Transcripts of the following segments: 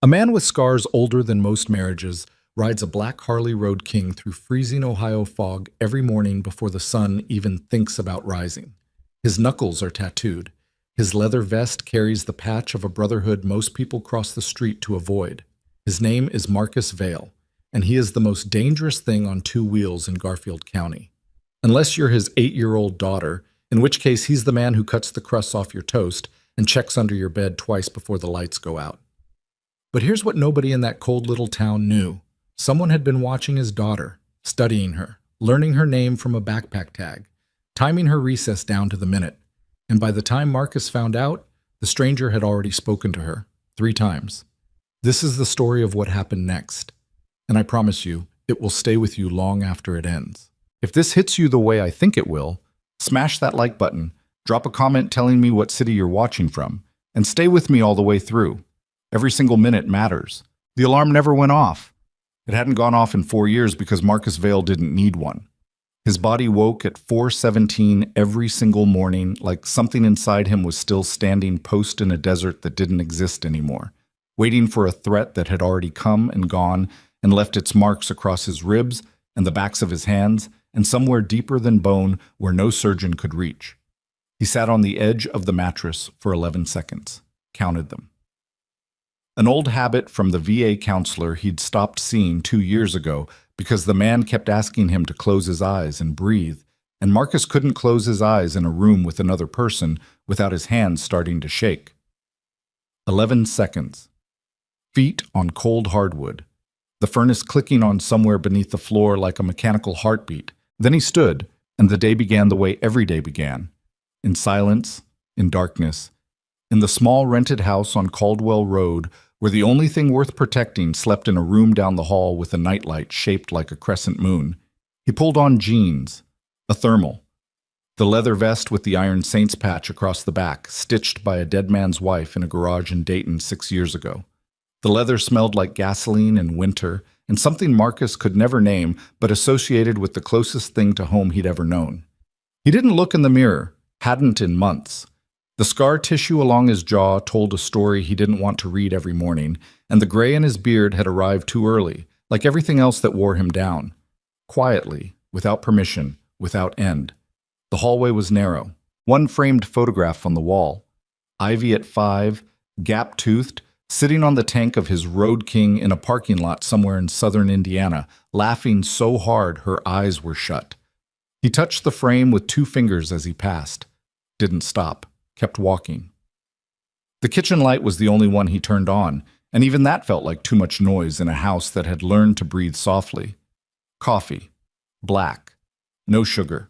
A man with scars older than most marriages rides a black Harley Road King through freezing Ohio fog every morning before the sun even thinks about rising. His knuckles are tattooed. His leather vest carries the patch of a brotherhood most people cross the street to avoid. His name is Marcus Vale, and he is the most dangerous thing on two wheels in Garfield County. Unless you're his 8-year-old daughter, in which case he's the man who cuts the crusts off your toast and checks under your bed twice before the lights go out. But here's what nobody in that cold little town knew. Someone had been watching his daughter, studying her, learning her name from a backpack tag, timing her recess down to the minute. And by the time Marcus found out, the stranger had already spoken to her 3 times. This is the story of what happened next. And I promise you, it will stay with you long after it ends. If this hits you the way I think it will, smash that like button, drop a comment telling me what city you're watching from, and stay with me all the way through. Every single minute matters. The alarm never went off. It hadn't gone off in 4 years because Marcus Vale didn't need one. His body woke at 4:17 every single morning like something inside him was still standing post in a desert that didn't exist anymore, waiting for a threat that had already come and gone and left its marks across his ribs and the backs of his hands and somewhere deeper than bone where no surgeon could reach. He sat on the edge of the mattress for 11 seconds, counted them. An old habit from the VA counselor he'd stopped seeing 2 years ago because the man kept asking him to close his eyes and breathe, and Marcus couldn't close his eyes in a room with another person without his hands starting to shake. 11 seconds. Feet on cold hardwood. The furnace clicking on somewhere beneath the floor like a mechanical heartbeat. Then he stood, and the day began the way every day began. In silence, in darkness, in the small rented house on Caldwell Road, where the only thing worth protecting slept in a room down the hall with a nightlight shaped like a crescent moon. He pulled on jeans, a thermal, the leather vest with the Iron Saints patch across the back, stitched by a dead man's wife in a garage in Dayton 6 years ago. The leather smelled like gasoline and winter, and something Marcus could never name, but associated with the closest thing to home he'd ever known. He didn't look in the mirror, hadn't in months. The scar tissue along his jaw told a story he didn't want to read every morning, and the gray in his beard had arrived too early, like everything else that wore him down. Quietly, without permission, without end. The hallway was narrow. One framed photograph on the wall. Ivy at 5, gap-toothed, sitting on the tank of his Road King in a parking lot somewhere in southern Indiana, laughing so hard her eyes were shut. He touched the frame with 2 fingers as he passed. Didn't stop. Kept walking. The kitchen light was the only one he turned on, and even that felt like too much noise in a house that had learned to breathe softly. Coffee. Black. No sugar.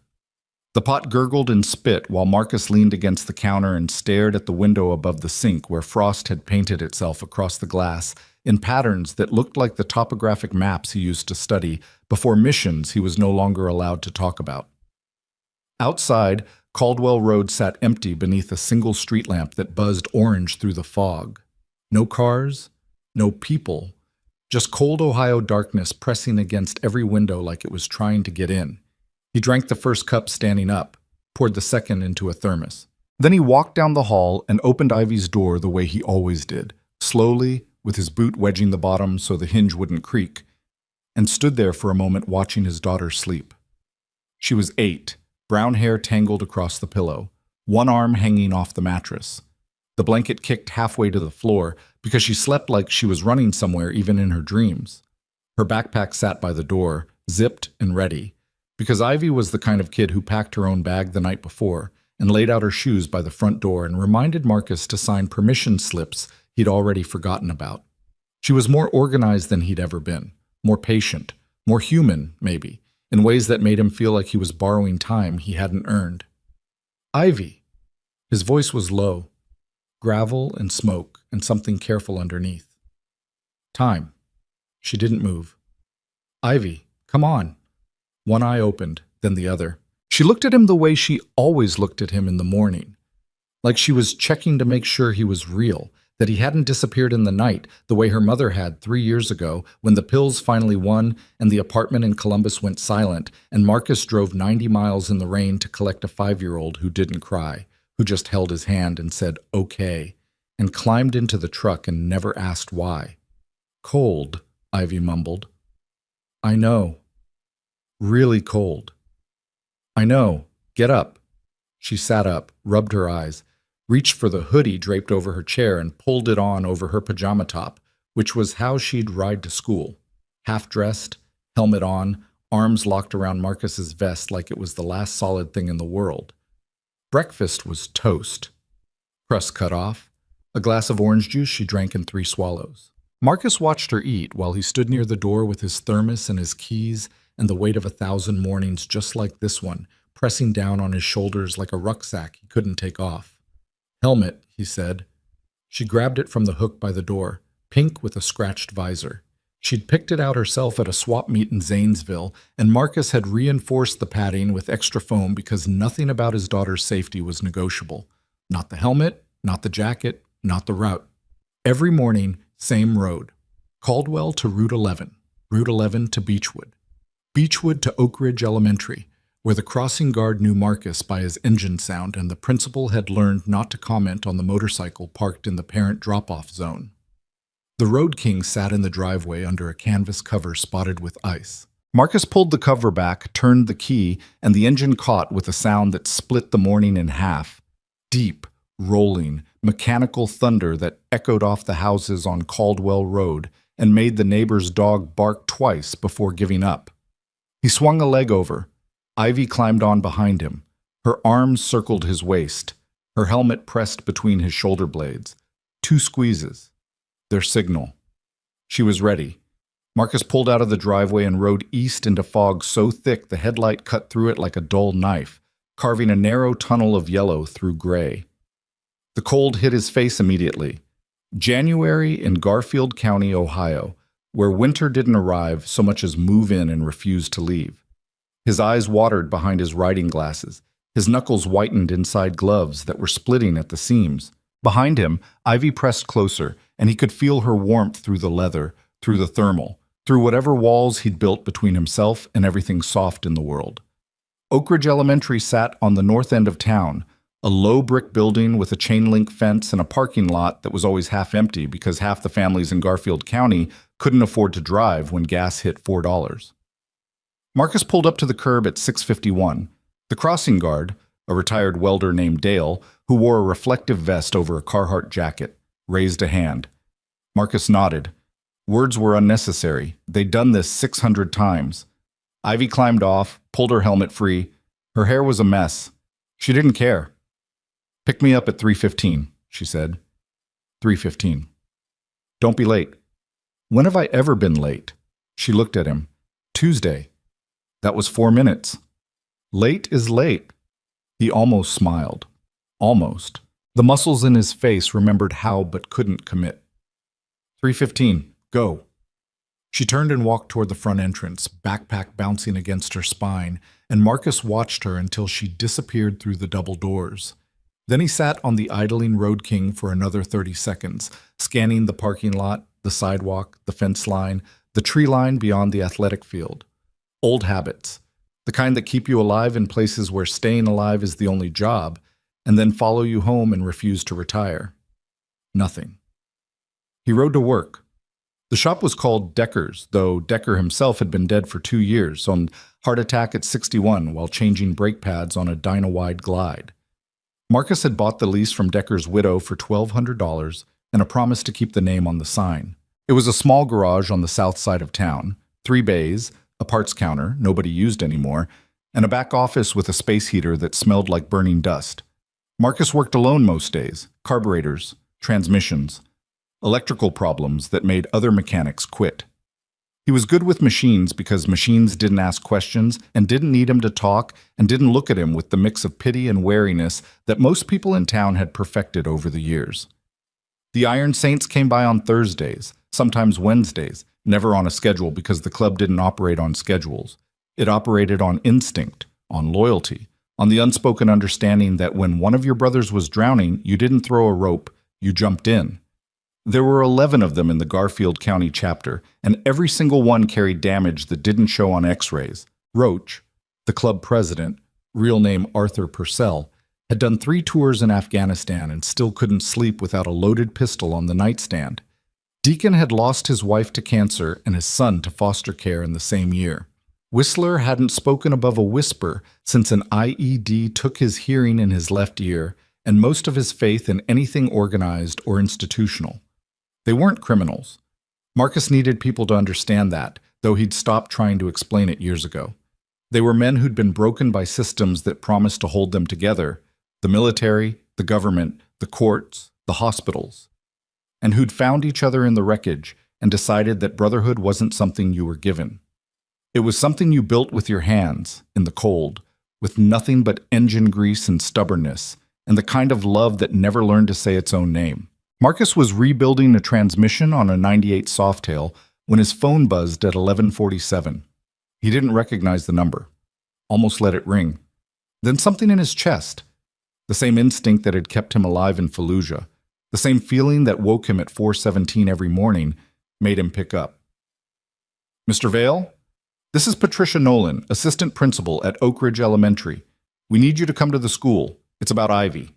The pot gurgled and spit while Marcus leaned against the counter and stared at the window above the sink where frost had painted itself across the glass in patterns that looked like the topographic maps he used to study before missions he was no longer allowed to talk about. Outside, Caldwell Road sat empty beneath a single street lamp that buzzed orange through the fog. No cars, no people, just cold Ohio darkness pressing against every window like it was trying to get in. He drank the first cup standing up, poured the second into a thermos. Then he walked down the hall and opened Ivy's door the way he always did, slowly, with his boot wedging the bottom so the hinge wouldn't creak, and stood there for a moment watching his daughter sleep. She was 8. Brown hair tangled across the pillow, one arm hanging off the mattress. The blanket kicked halfway to the floor because she slept like she was running somewhere even in her dreams. Her backpack sat by the door, zipped and ready, because Ivy was the kind of kid who packed her own bag the night before and laid out her shoes by the front door and reminded Marcus to sign permission slips he'd already forgotten about. She was more organized than he'd ever been, more patient, more human, maybe, in ways that made him feel like he was borrowing time he hadn't earned. Ivy. His voice was low. Gravel and smoke and something careful underneath. Time. She didn't move. Ivy, come on. One eye opened, then the other. She looked at him the way she always looked at him in the morning. Like she was checking to make sure he was real, that he hadn't disappeared in the night the way her mother had 3 years ago when the pills finally won and the apartment in Columbus went silent and Marcus drove 90 miles in the rain to collect a 5-year-old who didn't cry, who just held his hand and said, okay, and climbed into the truck and never asked why. Cold, Ivy mumbled. I know. Really cold. I know. Get up. She sat up, rubbed her eyes, reached for the hoodie draped over her chair and pulled it on over her pajama top, which was how she'd ride to school. Half-dressed, helmet on, arms locked around Marcus's vest like it was the last solid thing in the world. Breakfast was toast. Crust cut off. A glass of orange juice she drank in 3 swallows. Marcus watched her eat while he stood near the door with his thermos and his keys and the weight of 1,000 mornings just like this one, pressing down on his shoulders like a rucksack he couldn't take off. Helmet, he said. She grabbed it from the hook by the door, pink with a scratched visor. She'd picked it out herself at a swap meet in Zanesville, and Marcus had reinforced the padding with extra foam because nothing about his daughter's safety was negotiable. Not the helmet, not the jacket, not the route. Every morning, same road. Caldwell to Route 11, Route 11 to Beechwood. Beechwood to Oak Ridge Elementary, where the crossing guard knew Marcus by his engine sound and the principal had learned not to comment on the motorcycle parked in the parent drop-off zone. The Road King sat in the driveway under a canvas cover spotted with ice. Marcus pulled the cover back, turned the key, and the engine caught with a sound that split the morning in half. Deep, rolling, mechanical thunder that echoed off the houses on Caldwell Road and made the neighbor's dog bark twice before giving up. He swung a leg over. Ivy climbed on behind him. Her arms circled his waist. Her helmet pressed between his shoulder blades. 2 squeezes. Their signal. She was ready. Marcus pulled out of the driveway and rode east into fog so thick the headlight cut through it like a dull knife, carving a narrow tunnel of yellow through gray. The cold hit his face immediately. January in Garfield County, Ohio, where winter didn't arrive so much as move in and refuse to leave. His eyes watered behind his riding glasses. His knuckles whitened inside gloves that were splitting at the seams. Behind him, Ivy pressed closer, and he could feel her warmth through the leather, through the thermal, through whatever walls he'd built between himself and everything soft in the world. Oak Ridge Elementary sat on the north end of town, a low brick building with a chain-link fence and a parking lot that was always half empty because half the families in Garfield County couldn't afford to drive when gas hit $4. Marcus pulled up to the curb at 6:51. The crossing guard, a retired welder named Dale, who wore a reflective vest over a Carhartt jacket, raised a hand. Marcus nodded. Words were unnecessary. They'd done this 600 times. Ivy climbed off, pulled her helmet free. Her hair was a mess. She didn't care. "Pick me up at 3:15, she said. 3:15. "Don't be late." "When have I ever been late?" She looked at him. "Tuesday." That was 4 minutes. Late is late. He almost smiled. Almost. The muscles in his face remembered how but couldn't commit. 3:15. Go. She turned and walked toward the front entrance, backpack bouncing against her spine, and Marcus watched her until she disappeared through the double doors. Then he sat on the idling Road King for another 30 seconds, scanning the parking lot, the sidewalk, the fence line, the tree line beyond the athletic field. Old habits, the kind that keep you alive in places where staying alive is the only job, and then follow you home and refuse to retire. Nothing. He rode to work. The shop was called Decker's, though Decker himself had been dead for 2 years on heart attack at 61 while changing brake pads on a Dynawide Glide. Marcus had bought the lease from Decker's widow for $1,200 and a promise to keep the name on the sign. It was a small garage on the south side of town, 3 bays, a parts counter, nobody used anymore, and a back office with a space heater that smelled like burning dust. Marcus worked alone most days, carburetors, transmissions, electrical problems that made other mechanics quit. He was good with machines because machines didn't ask questions and didn't need him to talk and didn't look at him with the mix of pity and wariness that most people in town had perfected over the years. The Iron Saints came by on Thursdays, sometimes Wednesdays, never on a schedule because the club didn't operate on schedules. It operated on instinct, on loyalty, on the unspoken understanding that when one of your brothers was drowning, you didn't throw a rope, you jumped in. There were 11 of them in the Garfield County chapter, and every single one carried damage that didn't show on x-rays. Roach, the club president, real name Arthur Purcell, had done 3 tours in Afghanistan and still couldn't sleep without a loaded pistol on the nightstand. Deacon had lost his wife to cancer and his son to foster care in the same year. Whistler hadn't spoken above a whisper since an IED took his hearing in his left ear and most of his faith in anything organized or institutional. They weren't criminals. Marcus needed people to understand that, though he'd stopped trying to explain it years ago. They were men who'd been broken by systems that promised to hold them together, the military, the government, the courts, the hospitals, and who'd found each other in the wreckage and decided that brotherhood wasn't something you were given. It was something you built with your hands, in the cold, with nothing but engine grease and stubbornness, and the kind of love that never learned to say its own name. Marcus was rebuilding a transmission on a 98 Softail when his phone buzzed at 11:47. He didn't recognize the number. Almost let it ring. Then something in his chest, the same instinct that had kept him alive in Fallujah, the same feeling that woke him at 4:17 every morning, made him pick up. "Mr. Vale? This is Patricia Nolan, assistant principal at Oak Ridge Elementary. We need you to come to the school. It's about Ivy."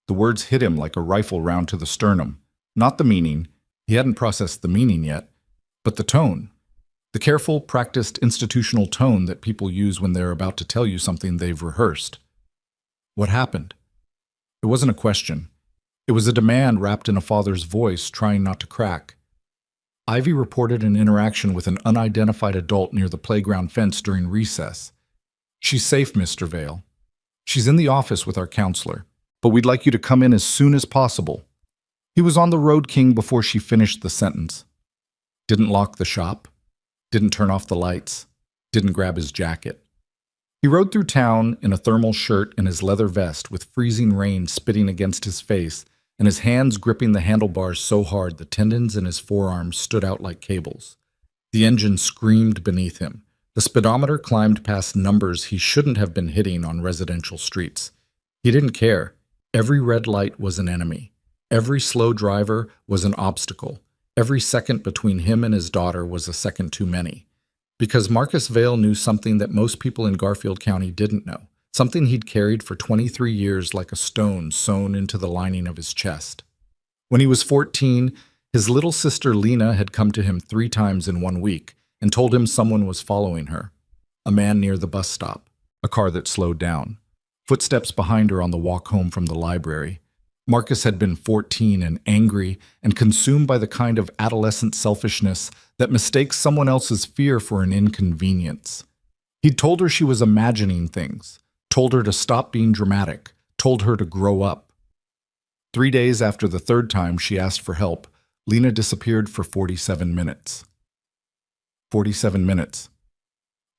The words hit him like a rifle round to the sternum. Not the meaning. He hadn't processed the meaning yet. But the tone. The careful, practiced institutional tone that people use when they're about to tell you something they've rehearsed. What happened? It wasn't a question. It was a demand wrapped in a father's voice trying not to crack. Ivy reported an interaction with an unidentified adult near the playground fence during recess. "She's safe, Mr. Vale. She's in the office with our counselor, but we'd like you to come in as soon as possible." He was on the Road King before she finished the sentence. Didn't lock the shop. Didn't turn off the lights. Didn't grab his jacket. He rode through town in a thermal shirt and his leather vest with freezing rain spitting against his face and his hands gripping the handlebars so hard the tendons in his forearms stood out like cables. The engine screamed beneath him. The speedometer climbed past numbers he shouldn't have been hitting on residential streets. He didn't care. Every red light was an enemy. Every slow driver was an obstacle. Every second between him and his daughter was a second too many. Because Marcus Vale knew something that most people in Garfield County didn't know, something he'd carried for 23 years like a stone sewn into the lining of his chest. When he was 14, his little sister Lena had come to him 3 times in 1 week and told him someone was following her. A man near the bus stop, a car that slowed down, footsteps behind her on the walk home from the library. Marcus had been 14 and angry and consumed by the kind of adolescent selfishness that mistakes someone else's fear for an inconvenience. He'd told her she was imagining things, told her to stop being dramatic, told her to grow up. 3 days after the 3rd time she asked for help, Lena disappeared for 47 minutes. 47 minutes.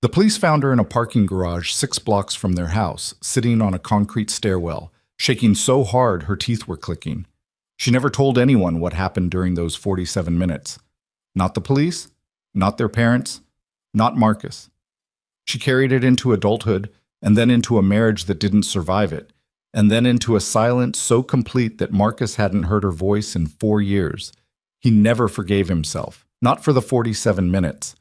The police found her in a parking garage 6 blocks from their house, sitting on a concrete stairwell, shaking so hard her teeth were clicking. She never told anyone what happened during those 47 minutes. Not the police, not their parents, not Marcus. She carried it into adulthood, and then into a marriage that didn't survive it, and then into a silence so complete that Marcus hadn't heard her voice in 4 years. He never forgave himself, not for the 47 minutes,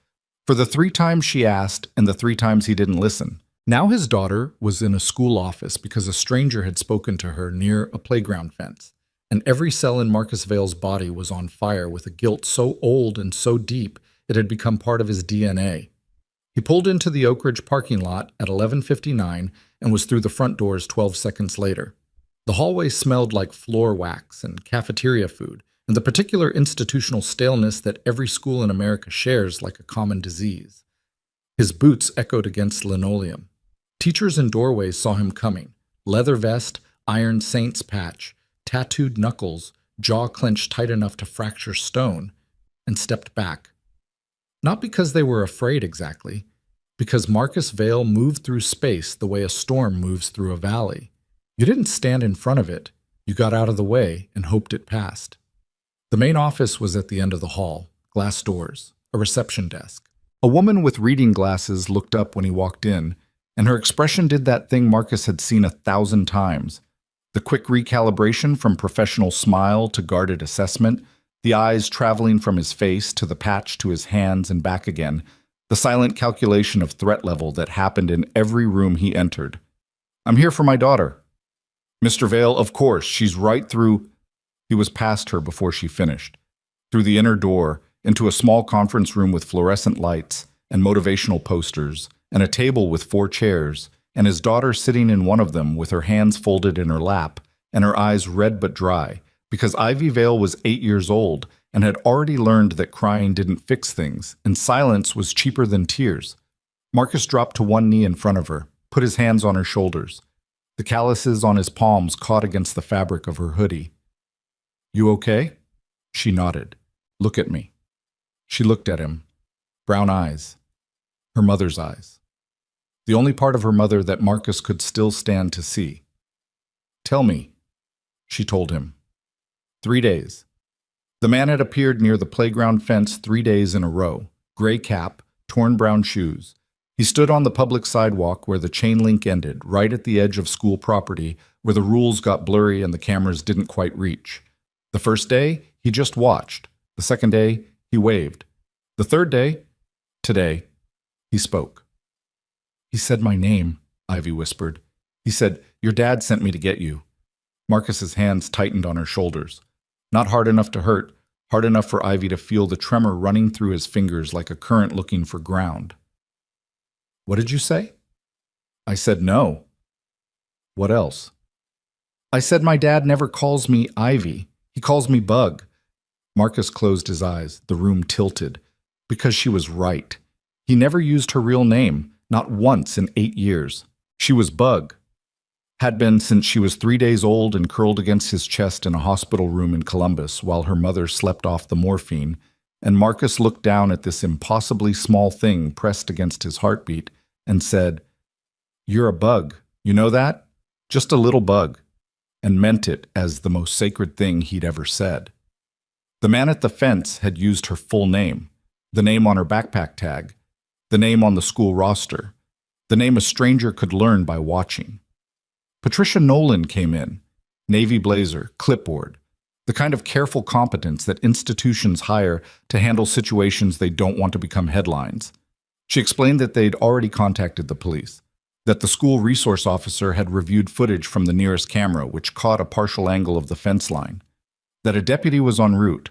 for the 3 times she asked and the 3 times he didn't listen. Now his daughter was in a school office because a stranger had spoken to her near a playground fence, and every cell in Marcus Vale's body was on fire with a guilt so old and so deep it had become part of his DNA. He pulled into the Oak Ridge parking lot at 11:59 and was through the front doors 12 seconds later. The hallway smelled like floor wax and cafeteria food, and the particular institutional staleness that every school in America shares like a common disease. His boots echoed against linoleum. Teachers in doorways saw him coming, leather vest, iron saint's patch, tattooed knuckles, jaw clenched tight enough to fracture stone, and stepped back. Not because they were afraid exactly, because Marcus Vale moved through space the way a storm moves through a valley. You didn't stand in front of it, you got out of the way and hoped it passed. The main office was at the end of the hall, glass doors, a reception desk. A woman with reading glasses looked up when he walked in, and her expression did that thing Marcus had seen 1,000 times. The quick recalibration from professional smile to guarded assessment, the eyes traveling from his face to the patch to his hands and back again, the silent calculation of threat level that happened in every room he entered. "I'm here for my daughter." "Mr. Vale, of course, she's right through." He was past her before she finished. through the inner door, into a small conference room with fluorescent lights and motivational posters, and a table with 4 chairs, and his daughter sitting in one of them with her hands folded in her lap and her eyes red but dry, because Ivy Vale was 8 years old and had already learned that crying didn't fix things, and silence was cheaper than tears. Marcus dropped to one knee in front of her, put his hands on her shoulders. The calluses on his palms caught against the fabric of her hoodie. "You okay?" She nodded. "Look at me." She looked at him. Brown eyes. Her mother's eyes. The only part of her mother that Marcus could still stand to see. "Tell me," she told him. 3 days. The man had appeared near the playground fence 3 days in a row. Gray cap, torn brown shoes. He stood on the public sidewalk where the chain link ended, right at the edge of school property, where the rules got blurry and the cameras didn't quite reach. The first day, he just watched. The second day, he waved. The third day, today, he spoke. "He said my name," Ivy whispered. "He said, 'Your dad sent me to get you.'" Marcus's hands tightened on her shoulders. Not hard enough to hurt, hard enough for Ivy to feel the tremor running through his fingers like a current looking for ground. "What did you say?" "I said no." "What else?" "I said my dad never calls me Ivy. He calls me Bug." Marcus closed his eyes. The room tilted. Because she was right. He never used her real name, not once in 8 years. She was Bug. Had been since she was 3 days old and curled against his chest in a hospital room in Columbus while her mother slept off the morphine, and Marcus looked down at this impossibly small thing pressed against his heartbeat and said, "You're a bug, you know that? Just a little bug," and meant it as the most sacred thing he'd ever said. The man at the fence had used her full name, the name on her backpack tag, the name on the school roster, the name a stranger could learn by watching. Patricia Nolan came in, navy blazer, clipboard, the kind of careful competence that institutions hire to handle situations they don't want to become headlines. She explained that they'd already contacted the police, that the school resource officer had reviewed footage from the nearest camera which caught a partial angle of the fence line, that a deputy was en route.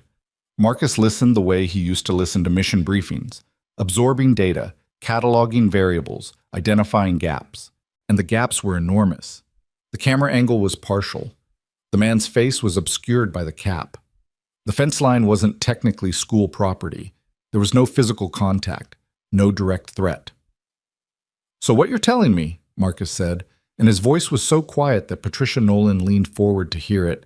Marcus listened the way he used to listen to mission briefings, absorbing data, cataloging variables, identifying gaps. And the gaps were enormous. The camera angle was partial. The man's face was obscured by the cap. The fence line wasn't technically school property. There was no physical contact, no direct threat. "So what you're telling me," Marcus said, and his voice was so quiet that Patricia Nolan leaned forward to hear it,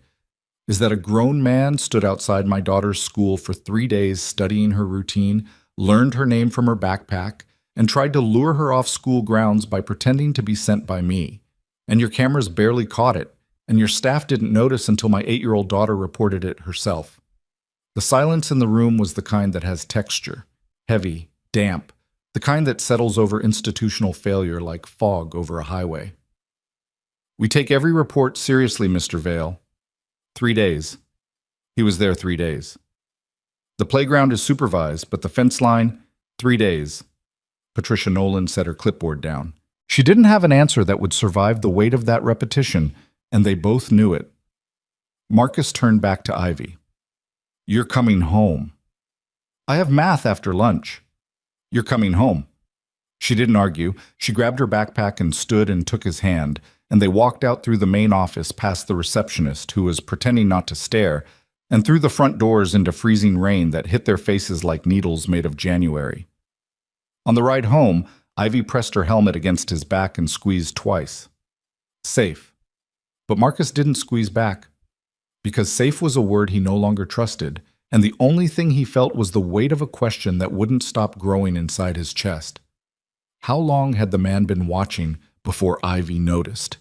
"is that a grown man stood outside my daughter's school for 3 days studying her routine, learned her name from her backpack, and tried to lure her off school grounds by pretending to be sent by me. And your cameras barely caught it, and your staff didn't notice until my 8-year-old daughter reported it herself." The silence in the room was the kind that has texture, heavy, damp, the kind that settles over institutional failure like fog over a highway. "We take every report seriously, Mr. Vale." 3 days. He was there 3 days. "The playground is supervised, but the fence line, 3 days. Patricia Nolan set her clipboard down. She didn't have an answer that would survive the weight of that repetition, and they both knew it. Marcus turned back to Ivy. "You're coming home." "I have math after lunch." "You're coming home." She didn't argue. She grabbed her backpack and stood and took his hand, and they walked out through the main office past the receptionist, who was pretending not to stare, and through the front doors into freezing rain that hit their faces like needles made of January. On the ride home, Ivy pressed her helmet against his back and squeezed twice. Safe. But Marcus didn't squeeze back, because safe was a word he no longer trusted, and the only thing he felt was the weight of a question that wouldn't stop growing inside his chest. How long had the man been watching before Ivy noticed?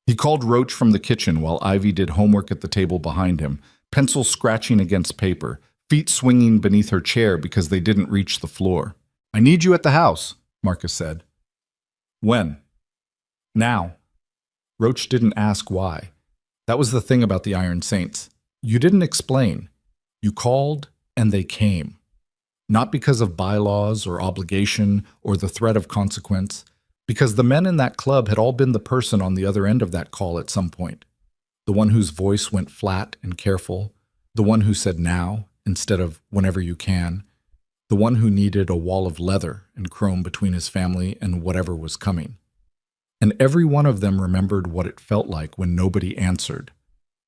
He called Roach from the kitchen while Ivy did homework at the table behind him, pencil scratching against paper, feet swinging beneath her chair because they didn't reach the floor. "I need you at the house," Marcus said. "When?" "Now." Roach didn't ask why. That was the thing about the Iron Saints. You didn't explain. You called, and they came. Not because of bylaws or obligation or the threat of consequence, because the men in that club had all been the person on the other end of that call at some point. The one whose voice went flat and careful, the one who said now, instead of whenever you can, the one who needed a wall of leather and chrome between his family and whatever was coming. And every one of them remembered what it felt like when nobody answered.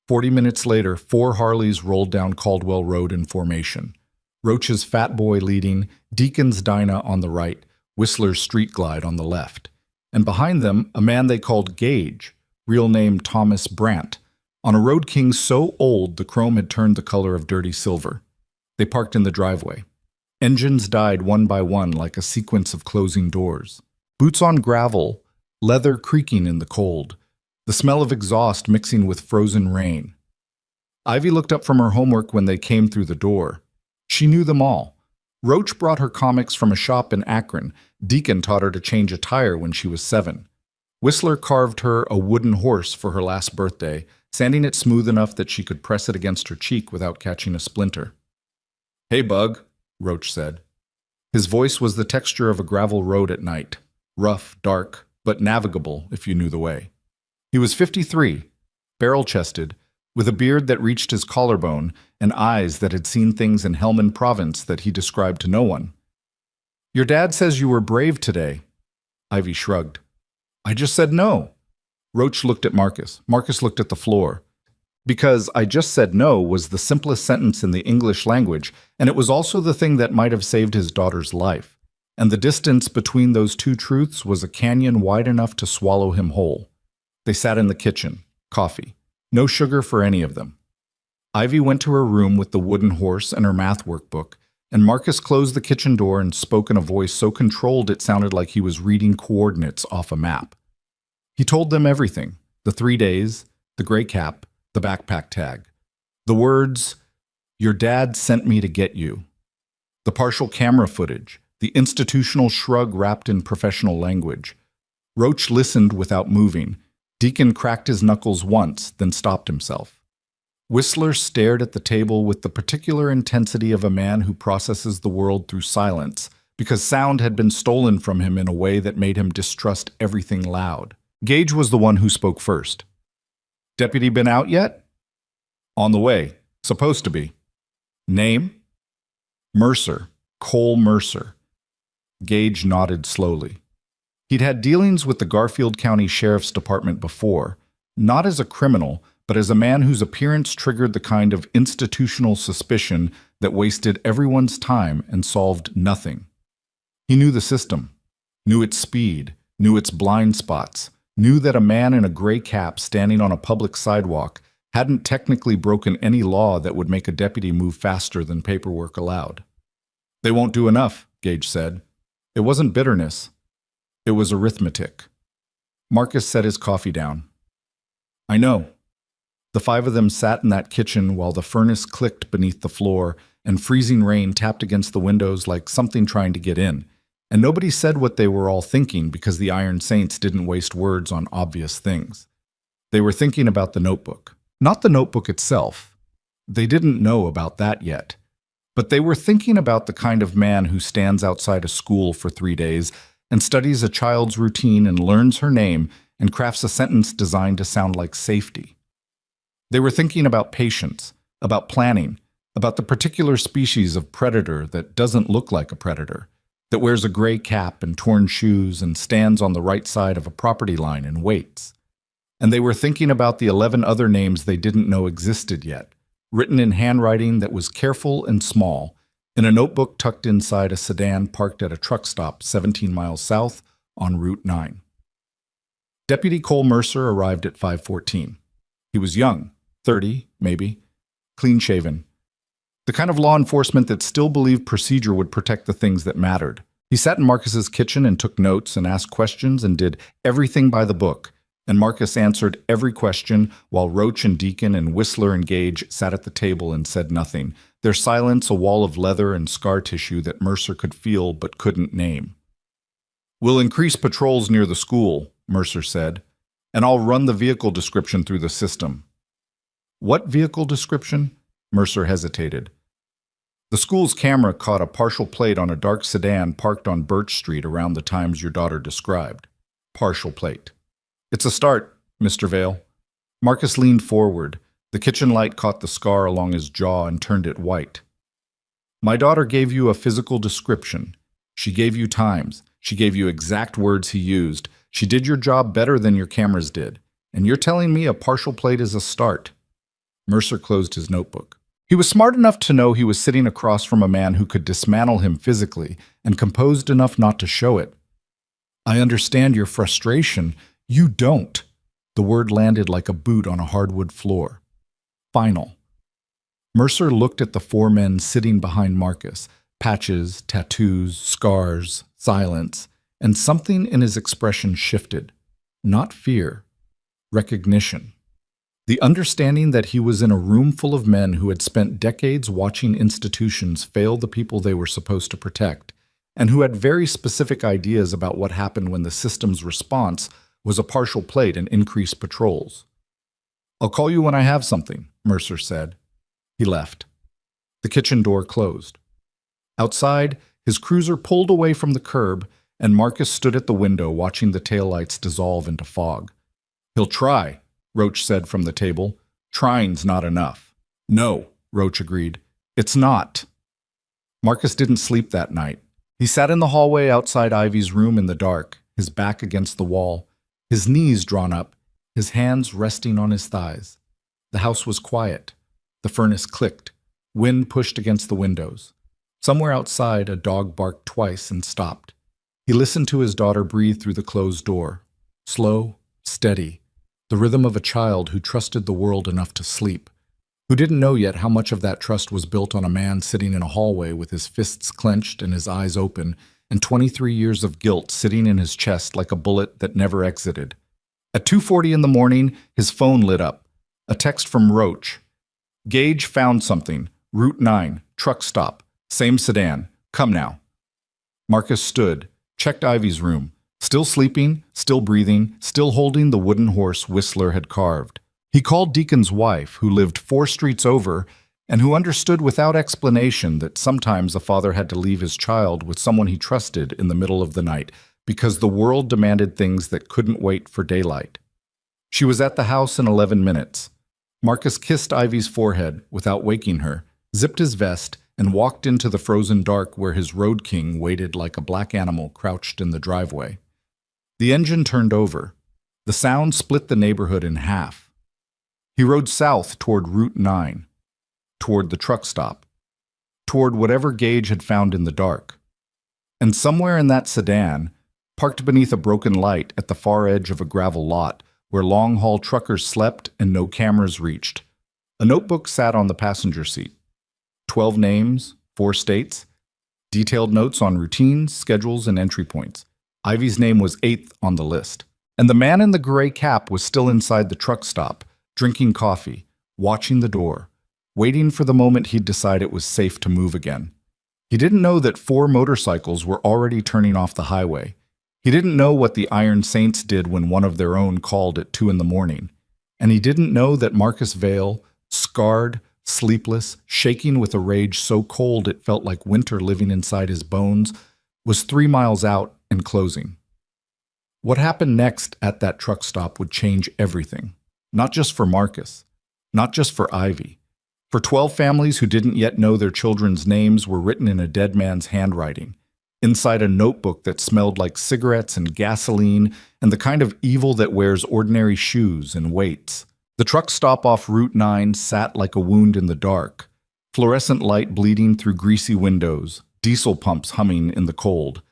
40 minutes later, 4 Harleys rolled down Caldwell Road in formation. Roach's Fat Boy leading, Deacon's Dinah on the right, Whistler's Street Glide on the left. And behind them, a man they called Gage, real name Thomas Brandt, on a Road King so old the chrome had turned the color of dirty silver. They parked in the driveway. Engines died one by one like a sequence of closing doors. Boots on gravel, leather creaking in the cold, the smell of exhaust mixing with frozen rain. Ivy looked up from her homework when they came through the door. She knew them all. Roach brought her comics from a shop in Akron. Deacon taught her to change a tire when she was 7. Whistler carved her a wooden horse for her last birthday, sanding it smooth enough that she could press it against her cheek without catching a splinter. "Hey, Bug," Roach said. His voice was the texture of a gravel road at night, rough, dark, but navigable if you knew the way. He was 53, barrel-chested, with a beard that reached his collarbone and eyes that had seen things in Helmand Province that he described to no one. "Your dad says you were brave today." Ivy shrugged. "I just said no." Roach looked at Marcus. Marcus looked at the floor. Because "I just said no" was the simplest sentence in the English language, and it was also the thing that might have saved his daughter's life. And the distance between those two truths was a canyon wide enough to swallow him whole. They sat in the kitchen. Coffee. No sugar for any of them. Ivy went to her room with the wooden horse and her math workbook, and Marcus closed the kitchen door and spoke in a voice so controlled it sounded like he was reading coordinates off a map. He told them everything: the 3 days, the gray cap, the backpack tag. The words, "Your dad sent me to get you." The partial camera footage, the institutional shrug wrapped in professional language. Roach listened without moving. Deacon cracked his knuckles once, then stopped himself. Whistler stared at the table with the particular intensity of a man who processes the world through silence, because sound had been stolen from him in a way that made him distrust everything loud. Gage was the one who spoke first. "Deputy been out yet?" "On the way. Supposed to be." "Name?" "Mercer. Cole Mercer." Gage nodded slowly. He'd had dealings with the Garfield County Sheriff's Department before, not as a criminal, but as a man whose appearance triggered the kind of institutional suspicion that wasted everyone's time and solved nothing. He knew the system, knew its speed, knew its blind spots, knew that a man in a gray cap standing on a public sidewalk hadn't technically broken any law that would make a deputy move faster than paperwork allowed. "They won't do enough," Gage said. It wasn't bitterness. It was arithmetic. Marcus set his coffee down. "I know." The 5 of them sat in that kitchen while the furnace clicked beneath the floor and freezing rain tapped against the windows like something trying to get in. And nobody said what they were all thinking because the Iron Saints didn't waste words on obvious things. They were thinking about the notebook. Not the notebook itself. They didn't know about that yet. But they were thinking about the kind of man who stands outside a school for 3 days and studies a child's routine and learns her name and crafts a sentence designed to sound like safety. They were thinking about patience, about planning, about the particular species of predator that doesn't look like a predator, that wears a gray cap and torn shoes and stands on the right side of a property line and waits. And they were thinking about the 11 other names they didn't know existed yet, written in handwriting that was careful and small, in a notebook tucked inside a sedan parked at a truck stop 17 miles south on Route 9. Deputy Cole Mercer arrived at 5:14. He was young, 30, maybe, clean-shaven. The kind of law enforcement that still believed procedure would protect the things that mattered. He sat in Marcus's kitchen and took notes and asked questions and did everything by the book, and Marcus answered every question while Roach and Deacon and Whistler and Gage sat at the table and said nothing, their silence a wall of leather and scar tissue that Mercer could feel but couldn't name. "We'll increase patrols near the school," Mercer said, "and I'll run the vehicle description through the system." "What vehicle description?" Mercer hesitated. "The school's camera caught a partial plate on a dark sedan parked on Birch Street around the times your daughter described. Partial plate." "It's a start, Mr. Vale." Marcus leaned forward. The kitchen light caught the scar along his jaw and turned it white. My daughter gave you a physical description. She gave you times. She gave you exact words he used. She did your job better than your cameras did. And you're telling me a partial plate is a start." Mercer closed his notebook. He was smart enough to know he was sitting across from a man who could dismantle him physically, and composed enough not to show it. "I understand your frustration. You don't." The word landed like a boot on a hardwood floor. Final. Mercer looked at the four men sitting behind Marcus. Patches, tattoos, scars, silence, and something in his expression shifted. Not fear. Recognition. The understanding that he was in a room full of men who had spent decades watching institutions fail the people they were supposed to protect, and who had very specific ideas about what happened when the system's response was a partial plate and increased patrols. "I'll call you when I have something," Mercer said. He left. The kitchen door closed. Outside, his cruiser pulled away from the curb, and Marcus stood at the window watching the taillights dissolve into fog. "He'll try," Roach said from the table. "Trying's not enough." "No," Roach agreed. "It's not." Marcus didn't sleep that night. He sat in the hallway outside Ivy's room in the dark, his back against the wall, his knees drawn up, his hands resting on his thighs. The house was quiet. The furnace clicked. Wind pushed against the windows. Somewhere outside, a dog barked twice and stopped. He listened to his daughter breathe through the closed door. Slow, steady, the rhythm of a child who trusted the world enough to sleep, who didn't know yet how much of that trust was built on a man sitting in a hallway with his fists clenched and his eyes open, and 23 years of guilt sitting in his chest like a bullet that never exited. At 2:40 in the morning, his phone lit up. A text from Roach. "Gage found something. Route 9, truck stop. Same sedan. Come now." Marcus stood, checked Ivy's room. Still sleeping, still breathing, still holding the wooden horse Whistler had carved. He called Deacon's wife, who lived 4 streets over, and who understood without explanation that sometimes a father had to leave his child with someone he trusted in the middle of the night because the world demanded things that couldn't wait for daylight. She was at the house in 11 minutes. Marcus kissed Ivy's forehead without waking her, zipped his vest, and walked into the frozen dark where his road king waited like a black animal crouched in the driveway. The engine turned over. The sound split the neighborhood in half. He rode south toward Route 9, toward the truck stop, toward whatever Gage had found in the dark. And somewhere in that sedan, parked beneath a broken light at the far edge of a gravel lot where long-haul truckers slept and no cameras reached, a notebook sat on the passenger seat. 12 names, 4 states, detailed notes on routines, schedules, and entry points. Ivy's name was 8th on the list. And the man in the gray cap was still inside the truck stop, drinking coffee, watching the door, waiting for the moment he'd decide it was safe to move again. He didn't know that 4 motorcycles were already turning off the highway. He didn't know what the Iron Saints did when one of their own called at 2 in the morning. And he didn't know that Marcus Vale, scarred, sleepless, shaking with a rage so cold it felt like winter living inside his bones, was 3 miles out and closing. What happened next at that truck stop would change everything. Not just for Marcus, not just for Ivy. For 12 families who didn't yet know their children's names were written in a dead man's handwriting, inside a notebook that smelled like cigarettes and gasoline and the kind of evil that wears ordinary shoes and waits. The truck stop off Route 9 sat like a wound in the dark, fluorescent light bleeding through greasy windows, diesel pumps humming in the cold,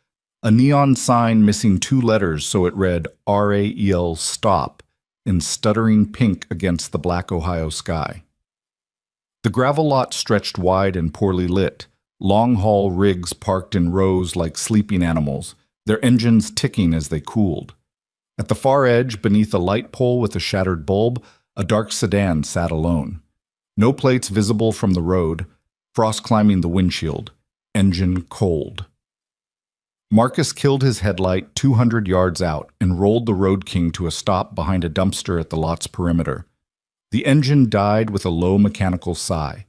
a neon sign missing 2 letters so it read RAEL stop in stuttering pink against the black Ohio sky. The gravel lot stretched wide and poorly lit, long-haul rigs parked in rows like sleeping animals, their engines ticking as they cooled. At the far edge, beneath a light pole with a shattered bulb, a dark sedan sat alone. No plates visible from the road, frost climbing the windshield, engine cold. Marcus killed his headlight 200 yards out and rolled the Road King to a stop behind a dumpster at the lot's perimeter. The engine died with a low mechanical sigh.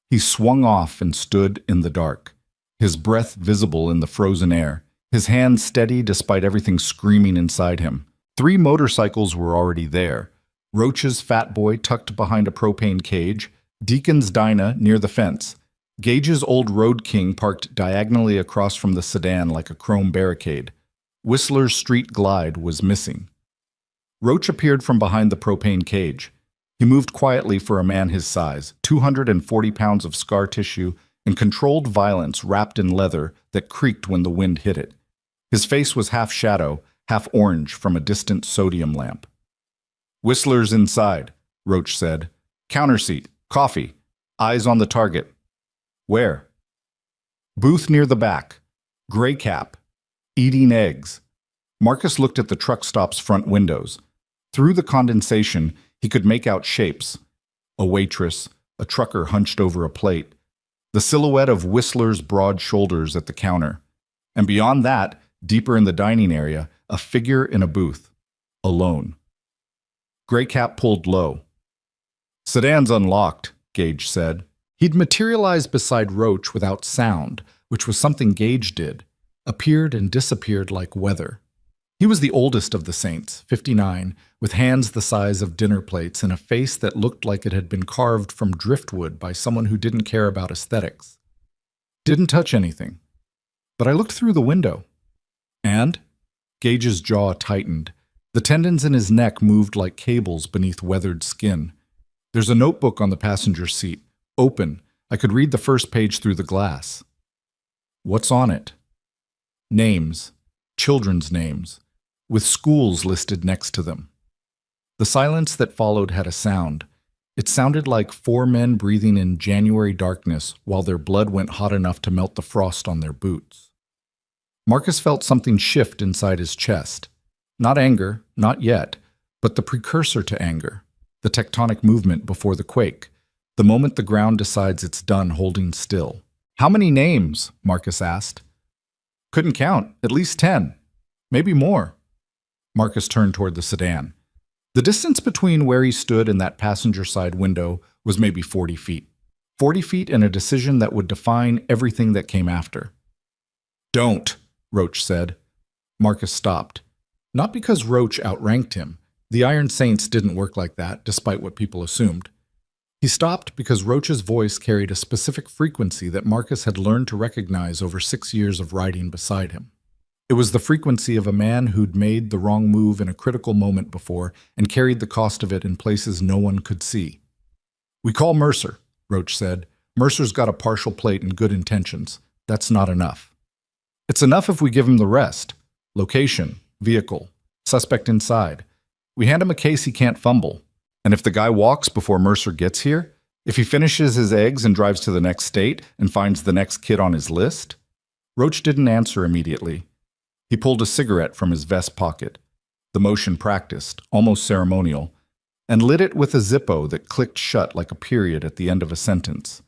He swung off and stood in the dark, his breath visible in the frozen air, his hands steady despite everything screaming inside him. 3 motorcycles were already there. Roach's fat boy tucked behind a propane cage, Deacon's Dinah near the fence, Gage's old Road King parked diagonally across from the sedan like a chrome barricade. Whistler's Street Glide was missing. Roach appeared from behind the propane cage. He moved quietly for a man his size, 240 pounds of scar tissue and controlled violence wrapped in leather that creaked when the wind hit it. His face was half shadow, half orange from a distant sodium lamp. "Whistler's inside," Roach said. "Counter seat, coffee, eyes on the target." "Where?" "Booth near the back. Gray cap. Eating eggs." Marcus looked at the truck stop's front windows. Through the condensation, he could make out shapes. A waitress, a trucker hunched over a plate, the silhouette of Whistler's broad shoulders at the counter. And beyond that, deeper in the dining area, a figure in a booth, alone. Gray cap pulled low. "Sedan's unlocked," Gage said. He'd materialized beside Roach without sound, which was something Gage did, appeared and disappeared like weather. He was the oldest of the saints, 59, with hands the size of dinner plates and a face that looked like it had been carved from driftwood by someone who didn't care about aesthetics. "Didn't touch anything. But I looked through the window." "And?" Gage's jaw tightened. The tendons in his neck moved like cables beneath weathered skin. "There's a notebook on the passenger seat. Open. I could read the first page through the glass." "What's on it?" "Names. Children's names, with schools listed next to them." The silence that followed had a sound. It sounded like four men breathing in January darkness while their blood went hot enough to melt the frost on their boots. Marcus felt something shift inside his chest. Not anger, not yet, but the precursor to anger, the tectonic movement before the quake, the moment the ground decides it's done holding still. "How many names?" Marcus asked. "Couldn't count. At least 10. Maybe more." Marcus turned toward the sedan. The distance between where he stood and that passenger side window was maybe 40 feet. 40 feet and a decision that would define everything that came after. "Don't," Roach said. Marcus stopped. Not because Roach outranked him. The Iron Saints didn't work like that, despite what people assumed. He stopped because Roach's voice carried a specific frequency that Marcus had learned to recognize over 6 years of riding beside him. It was the frequency of a man who'd made the wrong move in a critical moment before and carried the cost of it in places no one could see. "We call Mercer," Roach said. "Mercer's got a partial plate and good intentions. That's not enough." "It's enough if we give him the rest. Location, vehicle, suspect inside. We hand him a case he can't fumble. And if the guy walks before Mercer gets here, if he finishes his eggs and drives to the next state and finds the next kid on his list?" Roach didn't answer immediately. He pulled a cigarette from his vest pocket, the motion practiced, almost ceremonial, and lit it with a Zippo that clicked shut like a period at the end of a sentence.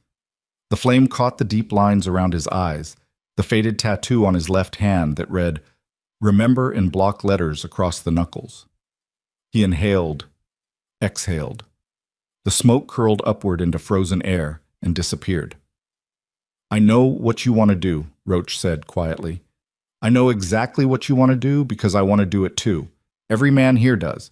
The flame caught the deep lines around his eyes, the faded tattoo on his left hand that read, "Remember" in block letters across the knuckles. He inhaled, exhaled. The smoke curled upward into frozen air and disappeared. "I know what you want to do," Roach said quietly. "I know exactly what you want to do because I want to do it too. Every man here does.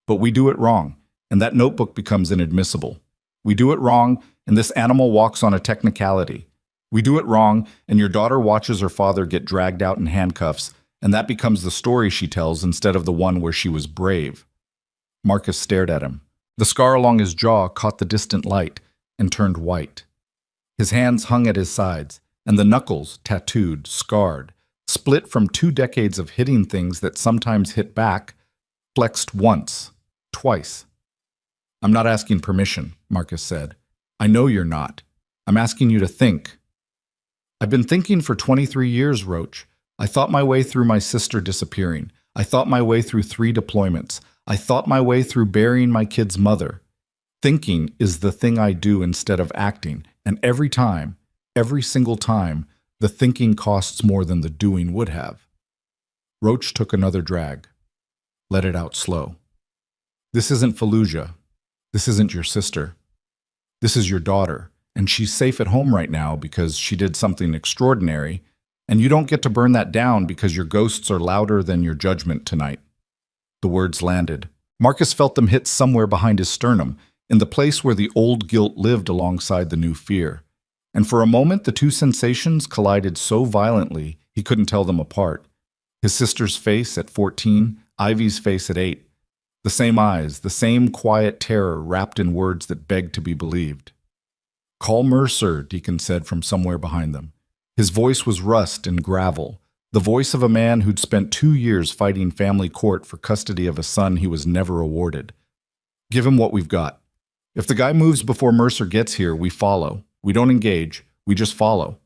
But we do it wrong, and that notebook becomes inadmissible. We do it wrong, and this animal walks on a technicality. We do it wrong, and your daughter watches her father get dragged out in handcuffs, and that becomes the story she tells instead of the one where she was brave." Marcus stared at him. The scar along his jaw caught the distant light and turned white. His hands hung at his sides, and the knuckles, tattooed, scarred, split from 2 decades of hitting things that sometimes hit back, flexed once, twice. "I'm not asking permission," Marcus said. "I know you're not. I'm asking you to think." "I've been thinking for 23 years, Roach. I thought my way through my sister disappearing. I thought my way through 3 deployments. I thought my way through burying my kid's mother. Thinking is the thing I do instead of acting, and every time, every single time, the thinking costs more than the doing would have." Roach took another drag. Let it out slow. "This isn't Fallujah. This isn't your sister. This is your daughter, and she's safe at home right now because she did something extraordinary, and you don't get to burn that down because your ghosts are louder than your judgment tonight." The words landed. Marcus felt them hit somewhere behind his sternum, in the place where the old guilt lived alongside the new fear. And for a moment, the two sensations collided so violently he couldn't tell them apart. His sister's face at 14, Ivy's face at 8. The same eyes, the same quiet terror wrapped in words that begged to be believed. "Call Mercer," Deacon said from somewhere behind them. His voice was rust and gravel, the voice of a man who'd spent 2 years fighting family court for custody of a son he was never awarded. "Give him what we've got. If the guy moves before Mercer gets here, we follow. We don't engage, we just follow."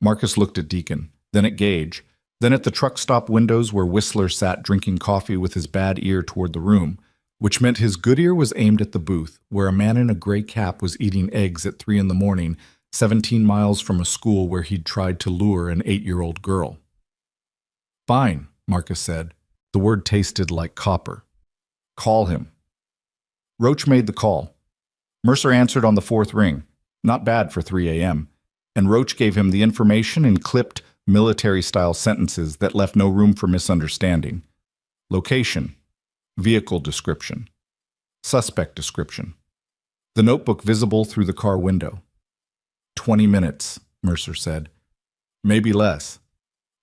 Marcus looked at Deacon, then at Gage, then at the truck stop windows where Whistler sat drinking coffee with his bad ear toward the room, which meant his good ear was aimed at the booth, where a man in a gray cap was eating eggs at 3 in the morning, 17 miles from a school where he'd tried to lure an 8-year-old girl. "Fine," Marcus said. The word tasted like copper. "Call him." Roach made the call. Mercer answered on the 4th ring. Not bad for 3 a.m. And Roach gave him the information in clipped, military-style sentences that left no room for misunderstanding. Location. Vehicle description. Suspect description. The notebook visible through the car window. 20 minutes, Mercer said. Maybe less.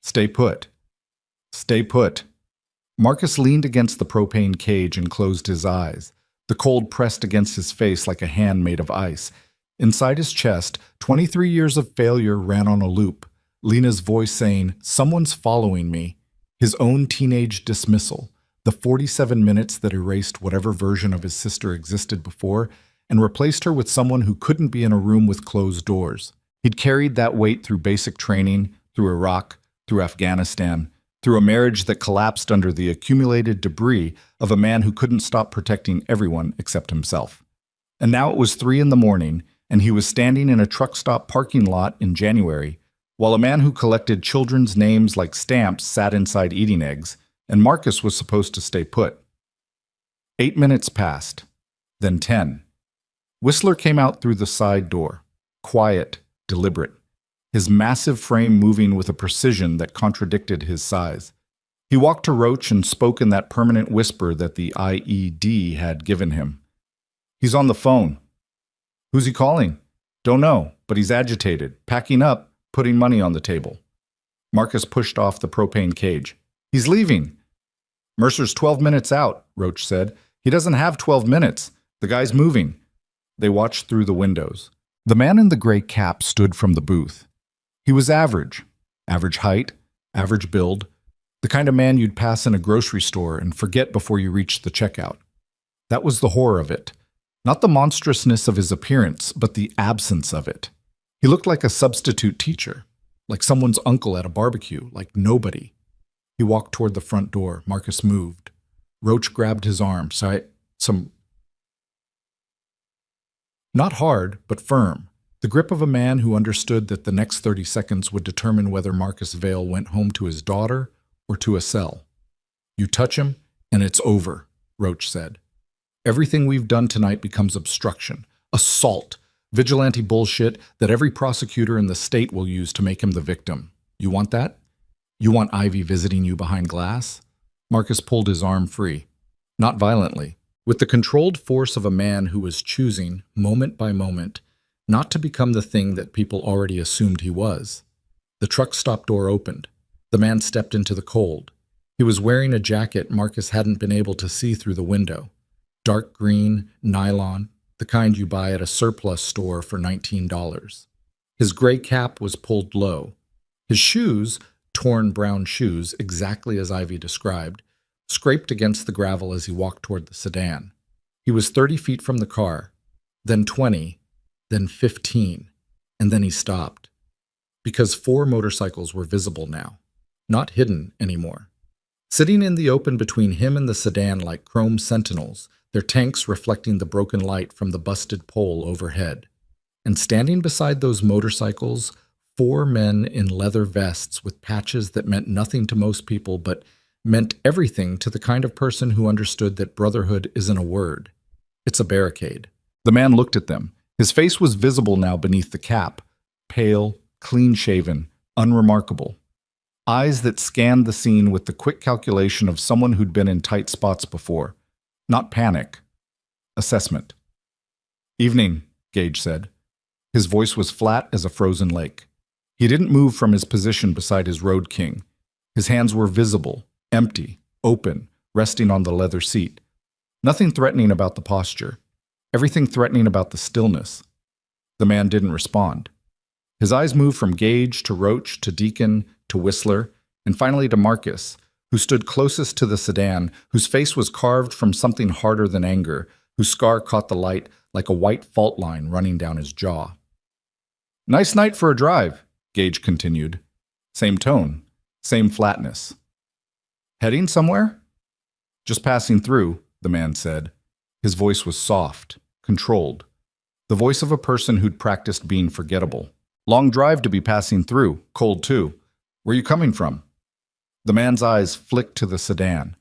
Stay put. Stay put. Marcus leaned against the propane cage and closed his eyes. The cold pressed against his face like a hand made of ice. Inside his chest, 23 years of failure ran on a loop. Lena's voice saying, "Someone's following me." His own teenage dismissal. The 47 minutes that erased whatever version of his sister existed before and replaced her with someone who couldn't be in a room with closed doors. He'd carried that weight through basic training, through Iraq, through Afghanistan, through a marriage that collapsed under the accumulated debris of a man who couldn't stop protecting everyone except himself. And now it was 3 in the morning, and he was standing in a truck stop parking lot in January, while a man who collected children's names like stamps sat inside eating eggs, and Marcus was supposed to stay put. 8 minutes passed, then 10. Whistler came out through the side door, quiet, deliberate, his massive frame moving with a precision that contradicted his size. He walked to Roach and spoke in that permanent whisper that the IED had given him. "He's on the phone." "Who's he calling?" "Don't know, but he's agitated, packing up, putting money on the table." Marcus pushed off the propane cage. "He's leaving." "Mercer's 12 minutes out," Roach said. "He doesn't have 12 minutes. The guy's moving." They watched through the windows. The man in the gray cap stood from the booth. He was average. Average height, average build, the kind of man you'd pass in a grocery store and forget before you reached the checkout. That was the horror of it. Not the monstrousness of his appearance, but the absence of it. He looked like a substitute teacher, like someone's uncle at a barbecue, like nobody. He walked toward the front door. Marcus moved. Roach grabbed his arm. Not hard, but firm. The grip of a man who understood that the next 30 seconds would determine whether Marcus Vale went home to his daughter or to a cell. "You touch him, and it's over," Roach said. "Everything we've done tonight becomes obstruction, assault, vigilante bullshit that every prosecutor in the state will use to make him the victim. You want that? You want Ivy visiting you behind glass?" Marcus pulled his arm free. Not violently, with the controlled force of a man who was choosing, moment by moment, not to become the thing that people already assumed he was. The truck stop door opened. The man stepped into the cold. He was wearing a jacket Marcus hadn't been able to see through the window. Dark green, nylon, the kind you buy at a surplus store for $19. His gray cap was pulled low. His shoes, torn brown shoes, exactly as Ivy described, scraped against the gravel as he walked toward the sedan. He was 30 feet from the car, then 20, then 15, and then he stopped. Because 4 motorcycles were visible now, not hidden anymore. Sitting in the open between him and the sedan like chrome sentinels, their tanks reflecting the broken light from the busted pole overhead. And standing beside those motorcycles, 4 men in leather vests with patches that meant nothing to most people but meant everything to the kind of person who understood that brotherhood isn't a word. It's a barricade. The man looked at them. His face was visible now beneath the cap, pale, clean-shaven, unremarkable. Eyes that scanned the scene with the quick calculation of someone who'd been in tight spots before. Not panic. Assessment. "Evening," Gage said. His voice was flat as a frozen lake. He didn't move from his position beside his road king. His hands were visible, empty, open, resting on the leather seat. Nothing threatening about the posture. Everything threatening about the stillness. The man didn't respond. His eyes moved from Gage to Roach to Deacon to Whistler, and finally to Marcus, who stood closest to the sedan, whose face was carved from something harder than anger, whose scar caught the light like a white fault line running down his jaw. "Nice night for a drive," Gage continued. Same tone, same flatness. "Heading somewhere?" "Just passing through," the man said. His voice was soft, controlled. The voice of a person who'd practiced being forgettable. "Long drive to be passing through, cold too. Where you coming from?" The man's eyes flicked to the sedan,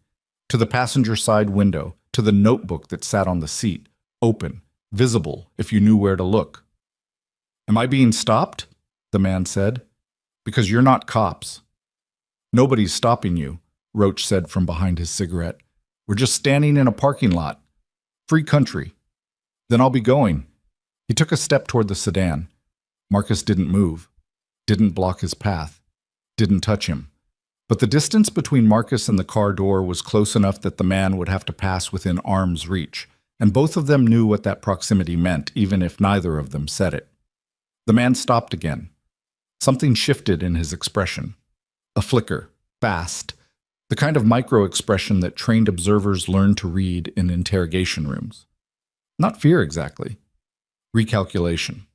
to the passenger side window, to the notebook that sat on the seat, open, visible if you knew where to look. "Am I being stopped?" the man said. "Because you're not cops." "Nobody's stopping you," Roach said from behind his cigarette. "We're just standing in a parking lot. Free country." "Then I'll be going." He took a step toward the sedan. Marcus didn't move, didn't block his path, didn't touch him. But the distance between Marcus and the car door was close enough that the man would have to pass within arm's reach, and both of them knew what that proximity meant, even if neither of them said it. The man stopped again. Something shifted in his expression. A flicker, fast, the kind of micro-expression that trained observers learn to read in interrogation rooms. Not fear exactly. Recalculation.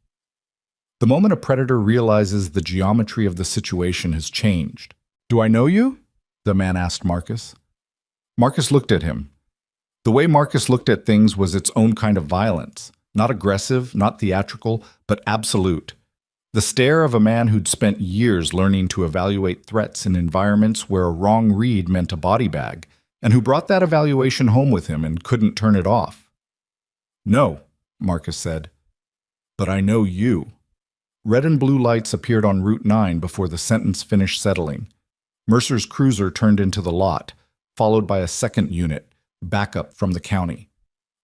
The moment a predator realizes the geometry of the situation has changed. "Do I know you?" the man asked Marcus. Marcus looked at him. The way Marcus looked at things was its own kind of violence. Not aggressive, not theatrical, but absolute. The stare of a man who'd spent years learning to evaluate threats in environments where a wrong read meant a body bag, and who brought that evaluation home with him and couldn't turn it off. "No," Marcus said. "But I know you." Red and blue lights appeared on Route 9 before the sentence finished settling. Mercer's cruiser turned into the lot, followed by a second unit, backup from the county.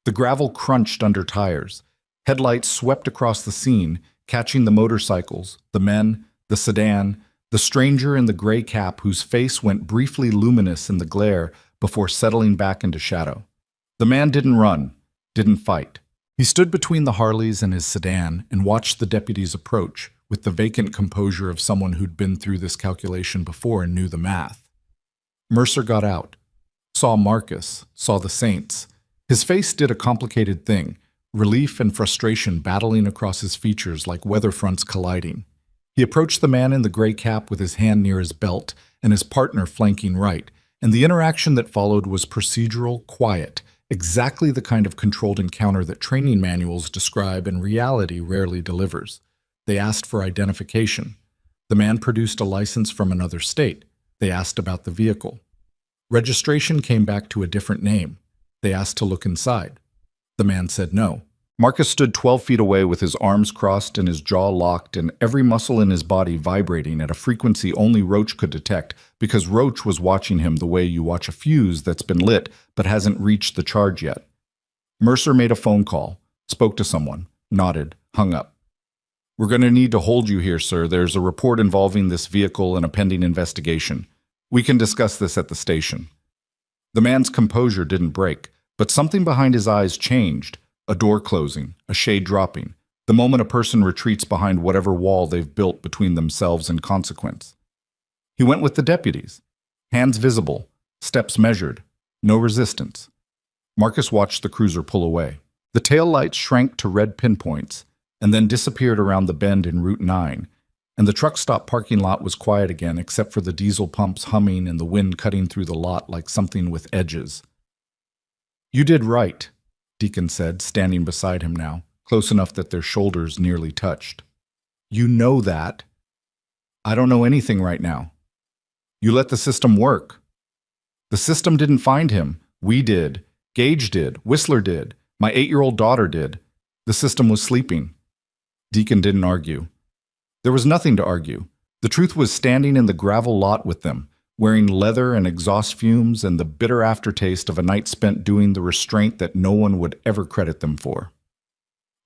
The gravel crunched under tires. Headlights swept across the scene, catching the motorcycles, the men, the sedan, the stranger in the gray cap whose face went briefly luminous in the glare before settling back into shadow. The man didn't run, didn't fight. He stood between the Harleys and his sedan and watched the deputies approach, with the vacant composure of someone who'd been through this calculation before and knew the math. Mercer got out, saw Marcus, saw the Saints. His face did a complicated thing, relief and frustration battling across his features like weather fronts colliding. He approached the man in the gray cap with his hand near his belt and his partner flanking right, and the interaction that followed was procedural, quiet, exactly the kind of controlled encounter that training manuals describe and reality rarely delivers. They asked for identification. The man produced a license from another state. They asked about the vehicle. Registration came back to a different name. They asked to look inside. The man said no. Marcus stood 12 feet away with his arms crossed and his jaw locked and every muscle in his body vibrating at a frequency only Roach could detect because Roach was watching him the way you watch a fuse that's been lit but hasn't reached the charge yet. Mercer made a phone call, spoke to someone, nodded, hung up. "We're going to need to hold you here, sir. There's a report involving this vehicle and a pending investigation. We can discuss this at the station." The man's composure didn't break, but something behind his eyes changed. A door closing, a shade dropping, the moment a person retreats behind whatever wall they've built between themselves and consequence. He went with the deputies. Hands visible, steps measured, no resistance. Marcus watched the cruiser pull away. The tail lights shrank to red pinpoints and then disappeared around the bend in Route 9, and the truck stop parking lot was quiet again except for the diesel pumps humming and the wind cutting through the lot like something with edges. "You did right," Deacon said, standing beside him now, close enough that their shoulders nearly touched. "You know that." "I don't know anything right now." "You let the system work." "The system didn't find him. We did. Gage did. Whistler did. My 8-year-old daughter did. The system was sleeping." Deacon didn't argue. There was nothing to argue. The truth was standing in the gravel lot with them, wearing leather and exhaust fumes and the bitter aftertaste of a night spent doing the restraint that no one would ever credit them for.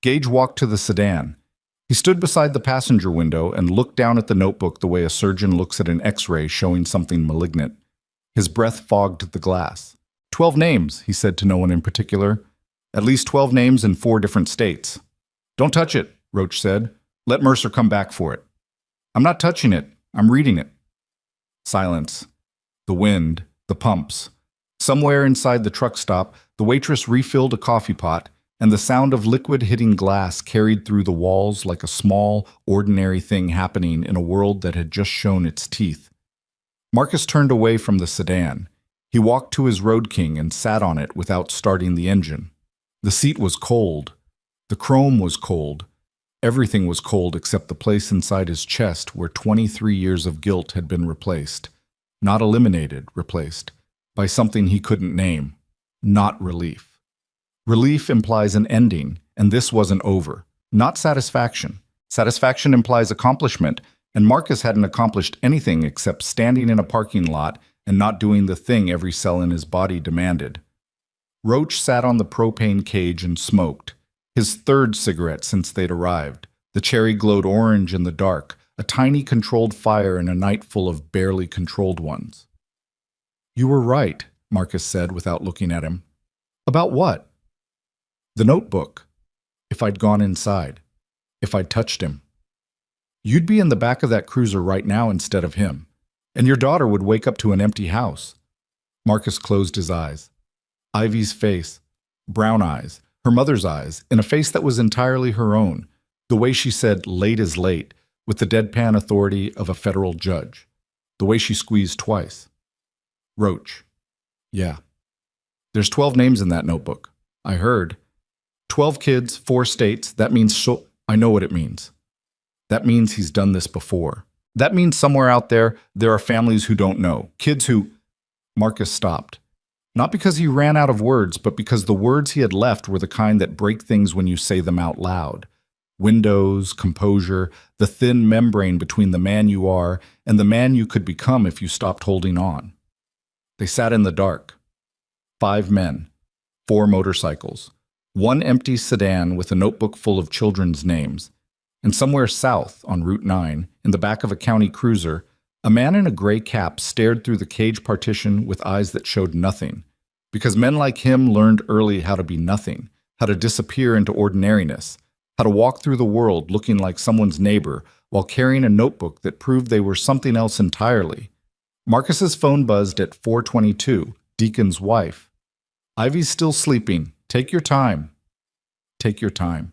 Gage walked to the sedan. He stood beside the passenger window and looked down at the notebook the way a surgeon looks at an X-ray showing something malignant. His breath fogged the glass. 12 names, he said to no one in particular. At least 12 names in 4 different states. Don't touch it, Roach said. Let Mercer come back for it. I'm not touching it. I'm reading it. Silence. The wind. The pumps. Somewhere inside the truck stop, the waitress refilled a coffee pot, and the sound of liquid hitting glass carried through the walls like a small, ordinary thing happening in a world that had just shown its teeth. Marcus turned away from the sedan. He walked to his Road King and sat on it without starting the engine. The seat was cold. The chrome was cold. Everything was cold except the place inside his chest where 23 years of guilt had been replaced. Not eliminated, replaced. By something he couldn't name. Not relief. Relief implies an ending, and this wasn't over. Not satisfaction. Satisfaction implies accomplishment, and Marcus hadn't accomplished anything except standing in a parking lot and not doing the thing every cell in his body demanded. Roach sat on the propane cage and smoked. His 3rd cigarette since they'd arrived. The cherry glowed orange in the dark, a tiny controlled fire in a night full of barely controlled ones. You were right, Marcus said without looking at him. About what? The notebook. If I'd gone inside. If I'd touched him. You'd be in the back of that cruiser right now instead of him. And your daughter would wake up to an empty house. Marcus closed his eyes. Ivy's face. Brown eyes. Her mother's eyes. In a face that was entirely her own. The way she said, late is late, with the deadpan authority of a federal judge. The way she squeezed twice. Roach. Yeah. There's 12 names in that notebook. I heard. 12 kids, 4 states. That means so. I know what it means. That means he's done this before. That means somewhere out there are families who don't know. Kids who... Marcus stopped. Not because he ran out of words, but because the words he had left were the kind that break things when you say them out loud. Windows, composure, the thin membrane between the man you are and the man you could become if you stopped holding on. They sat in the dark. 5 men, 4 motorcycles, 1 empty sedan with a notebook full of children's names, and somewhere south on Route 9, in the back of a county cruiser, a man in a gray cap stared through the cage partition with eyes that showed nothing, because men like him learned early how to be nothing, how to disappear into ordinariness, how to walk through the world looking like someone's neighbor while carrying a notebook that proved they were something else entirely. Marcus's phone buzzed at 4:22, Deacon's wife. Ivy's still sleeping. Take your time. Take your time.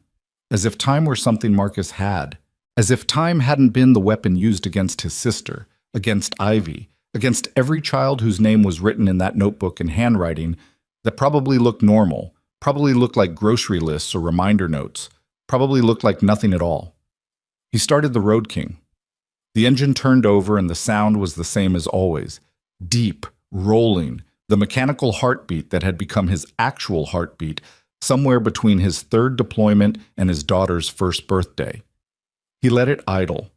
As if time were something Marcus had. As if time hadn't been the weapon used against his sister, against Ivy, against every child whose name was written in that notebook in handwriting that probably looked normal, probably looked like grocery lists or reminder notes, probably looked like nothing at all. He started the Road King. The engine turned over and the sound was the same as always. Deep, rolling, the mechanical heartbeat that had become his actual heartbeat somewhere between his 3rd deployment and his daughter's 1st birthday. He let it idle.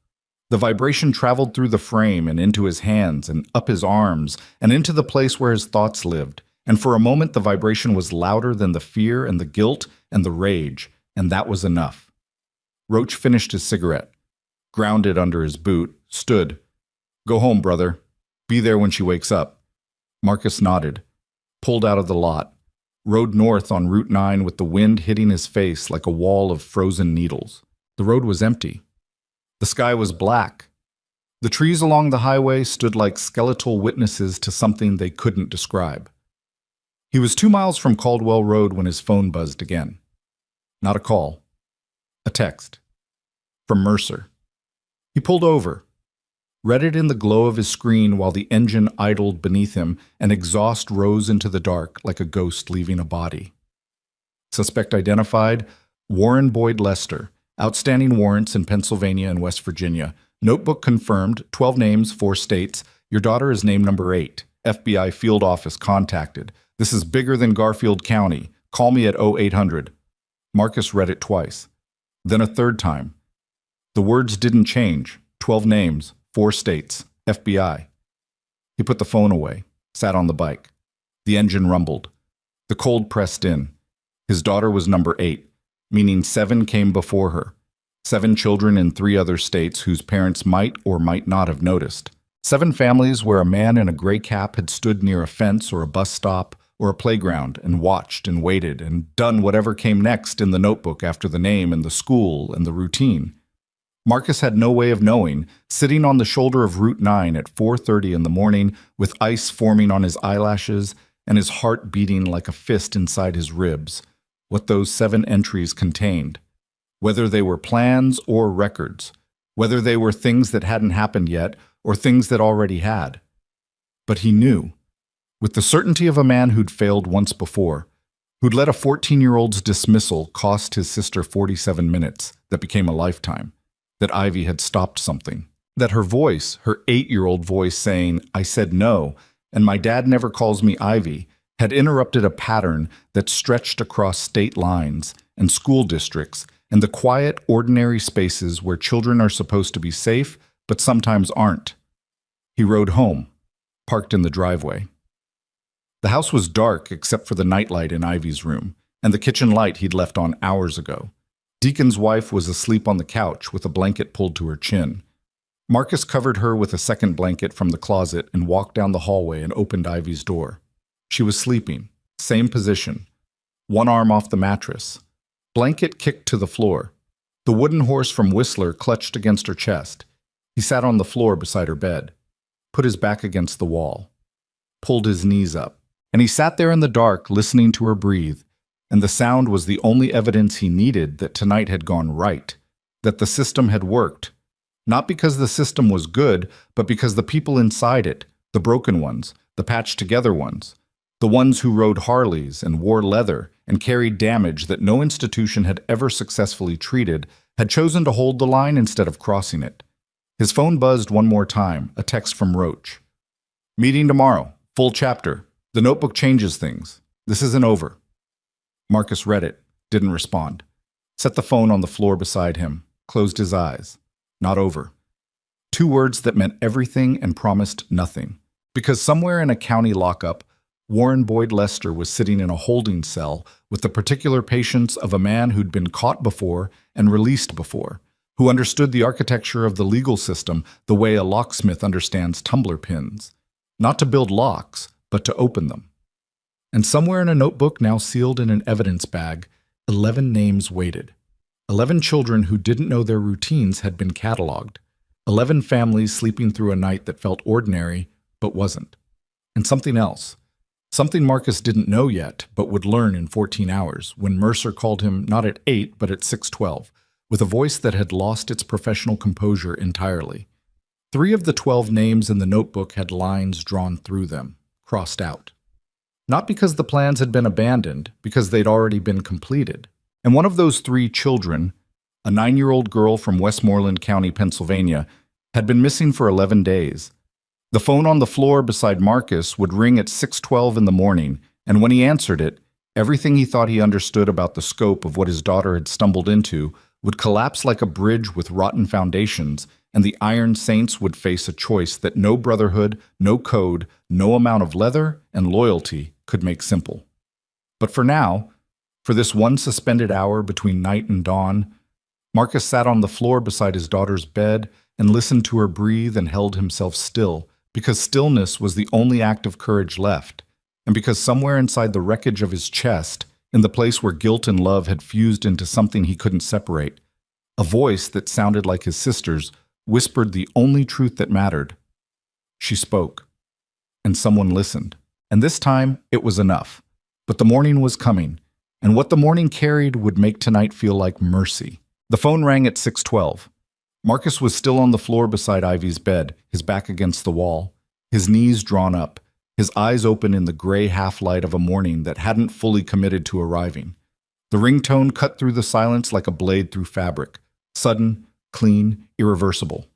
The vibration traveled through the frame and into his hands and up his arms and into the place where his thoughts lived. And for a moment the vibration was louder than the fear and the guilt and the rage, and that was enough. Roach finished his cigarette, ground it under his boot, stood. Go home, brother. Be there when she wakes up. Marcus nodded, pulled out of the lot, rode north on Route 9 with the wind hitting his face like a wall of frozen needles. The road was empty. The sky was black. The trees along the highway stood like skeletal witnesses to something they couldn't describe. He was 2 miles from Caldwell Road when his phone buzzed again. Not a call. A text. From Mercer. He pulled over, read it in the glow of his screen while the engine idled beneath him and exhaust rose into the dark like a ghost leaving a body. Suspect identified, Warren Boyd Lester. Outstanding warrants in Pennsylvania and West Virginia. Notebook confirmed, 12 names, 4 states. Your daughter is name number 8. FBI field office contacted. This is bigger than Garfield County. Call me at 0800. Marcus read it twice. Then a 3rd time. The words didn't change. 12 names, 4 states, FBI. He put the phone away, sat on the bike. The engine rumbled. The cold pressed in. His daughter was number 8, meaning 7 came before her. 7 children in 3 other states whose parents might or might not have noticed. 7 families where a man in a gray cap had stood near a fence or a bus stop or a playground and watched and waited and done whatever came next in the notebook after the name and the school and the routine. Marcus had no way of knowing, sitting on the shoulder of Route 9 at 4:30 in the morning with ice forming on his eyelashes and his heart beating like a fist inside his ribs, what those 7 entries contained. Whether they were plans or records, whether they were things that hadn't happened yet or things that already had. But he knew, with the certainty of a man who'd failed once before, who'd let a 14-year-old's dismissal cost his sister 47 minutes that became a lifetime, that Ivy had stopped something, that her voice, her 8-year-old voice saying, "I said no, and my dad never calls me Ivy," had interrupted a pattern that stretched across state lines and school districts and the quiet, ordinary spaces where children are supposed to be safe but sometimes aren't. He rode home, parked in the driveway. The house was dark except for the nightlight in Ivy's room and the kitchen light he'd left on hours ago. Deacon's wife was asleep on the couch with a blanket pulled to her chin. Marcus covered her with a second blanket from the closet and walked down the hallway and opened Ivy's door. She was sleeping, same position, one arm off the mattress, blanket kicked to the floor. The wooden horse from Whistler clutched against her chest. He sat on the floor beside her bed, put his back against the wall, pulled his knees up, and he sat there in the dark listening to her breathe, and the sound was the only evidence he needed that tonight had gone right, that the system had worked. Not because the system was good, but because the people inside it, the broken ones, the patched-together ones, the ones who rode Harleys and wore leather and carried damage that no institution had ever successfully treated, had chosen to hold the line instead of crossing it. His phone buzzed one more time, a text from Roach. "Meeting tomorrow, full chapter. The notebook changes things. This isn't over." Marcus read it, didn't respond. Set the phone on the floor beside him, closed his eyes. Not over. 2 words that meant everything and promised nothing. Because somewhere in a county lockup, Warren Boyd Lester was sitting in a holding cell with the particular patience of a man who'd been caught before and released before, who understood the architecture of the legal system the way a locksmith understands tumbler pins. Not to build locks, but to open them. And somewhere in a notebook now sealed in an evidence bag, 11 names waited. 11 children who didn't know their routines had been cataloged. 11 families sleeping through a night that felt ordinary, but wasn't. And something else. Something Marcus didn't know yet, but would learn in 14 hours, when Mercer called him not at 8, but at 6:12, with a voice that had lost its professional composure entirely. 3 of the 12 names in the notebook had lines drawn through them, crossed out. Not because the plans had been abandoned, because they'd already been completed. And one of those 3 children, a 9-year-old girl from Westmoreland County, Pennsylvania, had been missing for 11 days. The phone on the floor beside Marcus would ring at 6:12 in the morning, and when he answered it, everything he thought he understood about the scope of what his daughter had stumbled into would collapse like a bridge with rotten foundations, and the Iron Saints would face a choice that no brotherhood, no code, no amount of leather and loyalty could make simple. But for now, for this one suspended hour between night and dawn, Marcus sat on the floor beside his daughter's bed and listened to her breathe and held himself still, because stillness was the only act of courage left, and because somewhere inside the wreckage of his chest, in the place where guilt and love had fused into something he couldn't separate, a voice that sounded like his sister's whispered the only truth that mattered. She spoke, and someone listened, and this time it was enough. But the morning was coming, and what the morning carried would make tonight feel like mercy. The phone rang at 6:12. Marcus was still on the floor beside Ivy's bed, his back against the wall, his knees drawn up, his eyes open in the gray half-light of a morning that hadn't fully committed to arriving. The ringtone cut through the silence like a blade through fabric, sudden, clean, irreversible.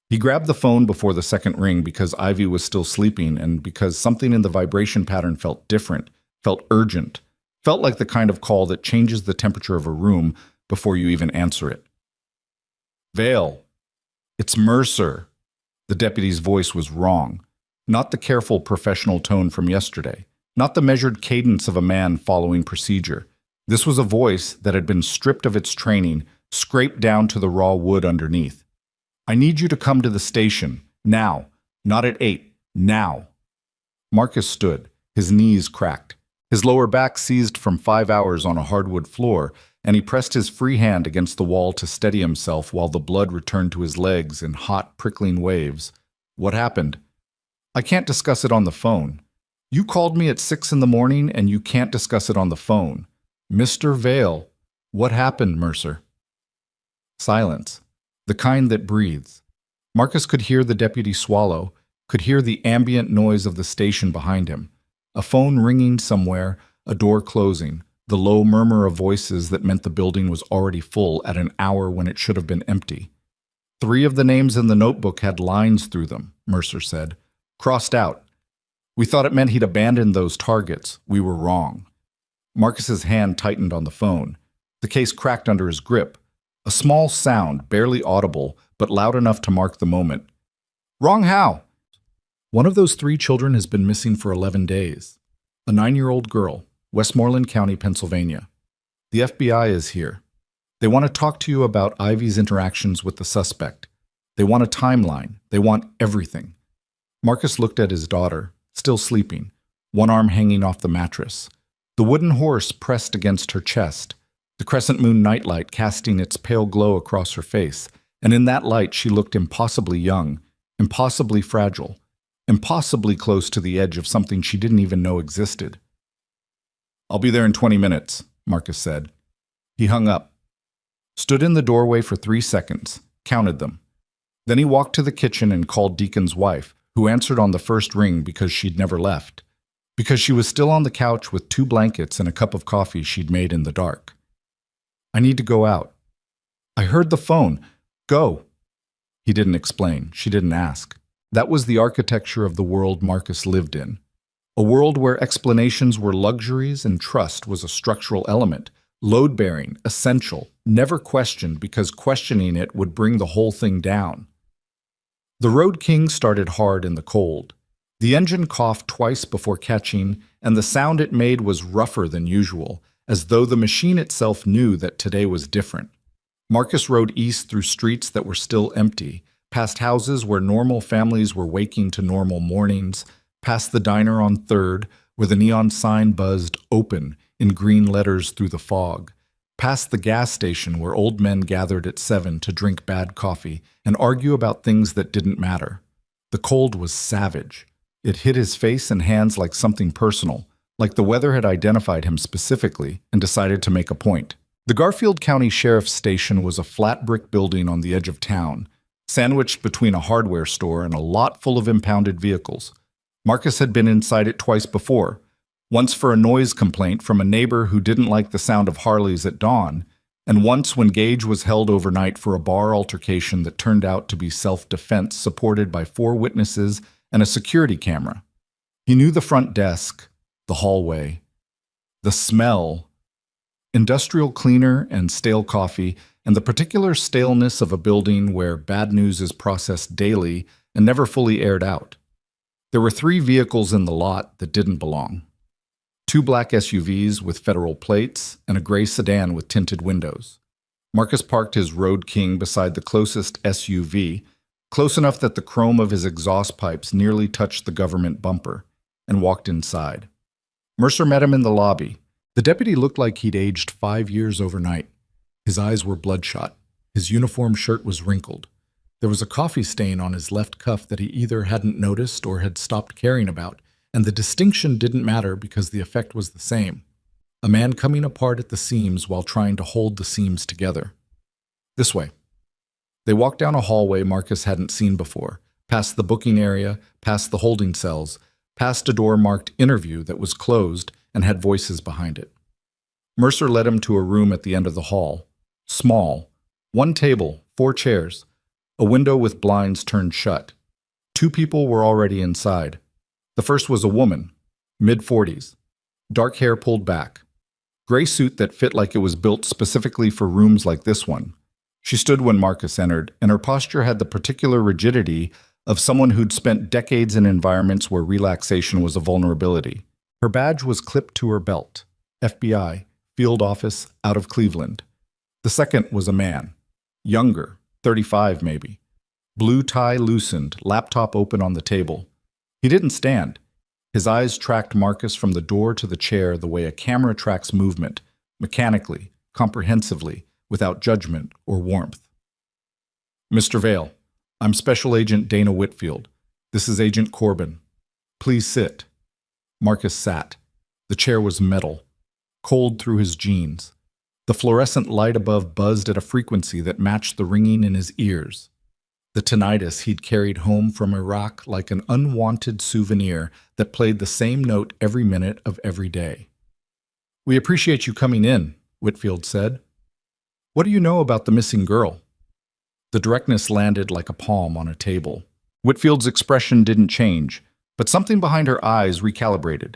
He grabbed the phone before the second ring because Ivy was still sleeping and because something in the vibration pattern felt different, felt urgent, felt like the kind of call that changes the temperature of a room before you even answer it. "Vale, it's Mercer." The deputy's voice was wrong. Not the careful professional tone from yesterday. Not the measured cadence of a man following procedure. This was a voice that had been stripped of its training, scraped down to the raw wood underneath. "I need you to come to the station, now. Not at 8, now." Marcus stood, his knees cracked, his lower back seized from 5 hours on a hardwood floor, and he pressed his free hand against the wall to steady himself while the blood returned to his legs in hot, prickling waves. "What happened?" "I can't discuss it on the phone. You called me at 6 in the morning and you can't discuss it on the phone. Mr. Vale, what happened, Mercer?" Silence, the kind that breathes. Marcus could hear the deputy swallow, could hear the ambient noise of the station behind him. A phone ringing somewhere, a door closing, the low murmur of voices that meant the building was already full at an hour when it should have been empty. 3 of the names in the notebook had lines through them, Mercer said. Crossed out. "We thought it meant he'd abandoned those targets. We were wrong." Marcus's hand tightened on the phone. The case cracked under his grip. A small sound, barely audible, but loud enough to mark the moment. "Wrong how?" "One of those 3 children has been missing for 11 days. A 9-year-old girl, Westmoreland County, Pennsylvania. The FBI is here. They want to talk to you about Ivy's interactions with the suspect. They want a timeline. They want everything." Marcus looked at his daughter, still sleeping, one arm hanging off the mattress. The wooden horse pressed against her chest, the crescent moon nightlight casting its pale glow across her face, and in that light she looked impossibly young, impossibly fragile, impossibly close to the edge of something she didn't even know existed. "I'll be there in 20 minutes, Marcus said. He hung up, stood in the doorway for 3 seconds, counted them. Then he walked to the kitchen and called Deacon's wife, who answered on the first ring because she'd never left, because she was still on the couch with 2 blankets and a cup of coffee she'd made in the dark. "I need to go out." "I heard the phone. Go." He didn't explain. She didn't ask. That was the architecture of the world Marcus lived in. A world where explanations were luxuries and trust was a structural element, load-bearing, essential, never questioned because questioning it would bring the whole thing down. The Road King started hard in the cold. The engine coughed twice before catching, and the sound it made was rougher than usual, as though the machine itself knew that today was different. Marcus rode east through streets that were still empty, past houses where normal families were waking to normal mornings, past the diner on 3rd, where the neon sign buzzed "Open" in green letters through the fog, past the gas station where old men gathered at 7 to drink bad coffee and argue about things that didn't matter. The cold was savage. It hit his face and hands like something personal, like the weather had identified him specifically and decided to make a point. The Garfield County Sheriff's Station was a flat brick building on the edge of town, sandwiched between a hardware store and a lot full of impounded vehicles. Marcus had been inside it twice before, once for a noise complaint from a neighbor who didn't like the sound of Harleys at dawn, and once when Gage was held overnight for a bar altercation that turned out to be self-defense supported by 4 witnesses and a security camera. He knew the front desk, the hallway, the smell, industrial cleaner and stale coffee, and the particular staleness of a building where bad news is processed daily and never fully aired out. There were 3 vehicles in the lot that didn't belong. 2 black SUVs with federal plates and a gray sedan with tinted windows. Marcus parked his Road King beside the closest SUV, close enough that the chrome of his exhaust pipes nearly touched the government bumper, and walked inside. Mercer met him in the lobby. The deputy looked like he'd aged 5 years overnight. His eyes were bloodshot. His uniform shirt was wrinkled. There was a coffee stain on his left cuff that he either hadn't noticed or had stopped caring about, and the distinction didn't matter because the effect was the same. A man coming apart at the seams while trying to hold the seams together. "This way." They walked down a hallway Marcus hadn't seen before, past the booking area, past the holding cells, past a door marked "Interview" that was closed and had voices behind it. Mercer led him to a room at the end of the hall. Small. 1 table, 4 chairs. A window with blinds turned shut. 2 people were already inside. The first was a woman, mid-40s. Dark hair pulled back. Gray suit that fit like it was built specifically for rooms like this one. She stood when Marcus entered, and her posture had the particular rigidity of someone who'd spent decades in environments where relaxation was a vulnerability. Her badge was clipped to her belt. FBI, Field Office, out of Cleveland. The second was a man. Younger, 35 maybe. Blue tie loosened, laptop open on the table. He didn't stand. His eyes tracked Marcus from the door to the chair the way a camera tracks movement, mechanically, comprehensively, without judgment or warmth. Mr. Vale, I'm Special Agent Dana Whitfield. This is Agent Corbin. Please sit. Marcus sat. The chair was metal, cold through his jeans. The fluorescent light above buzzed at a frequency that matched the ringing in his ears. The tinnitus he'd carried home from Iraq like an unwanted souvenir that played the same note every minute of every day. We appreciate you coming in, Whitfield said. What do you know about the missing girl? The directness landed like a palm on a table. Whitfield's expression didn't change, but something behind her eyes recalibrated.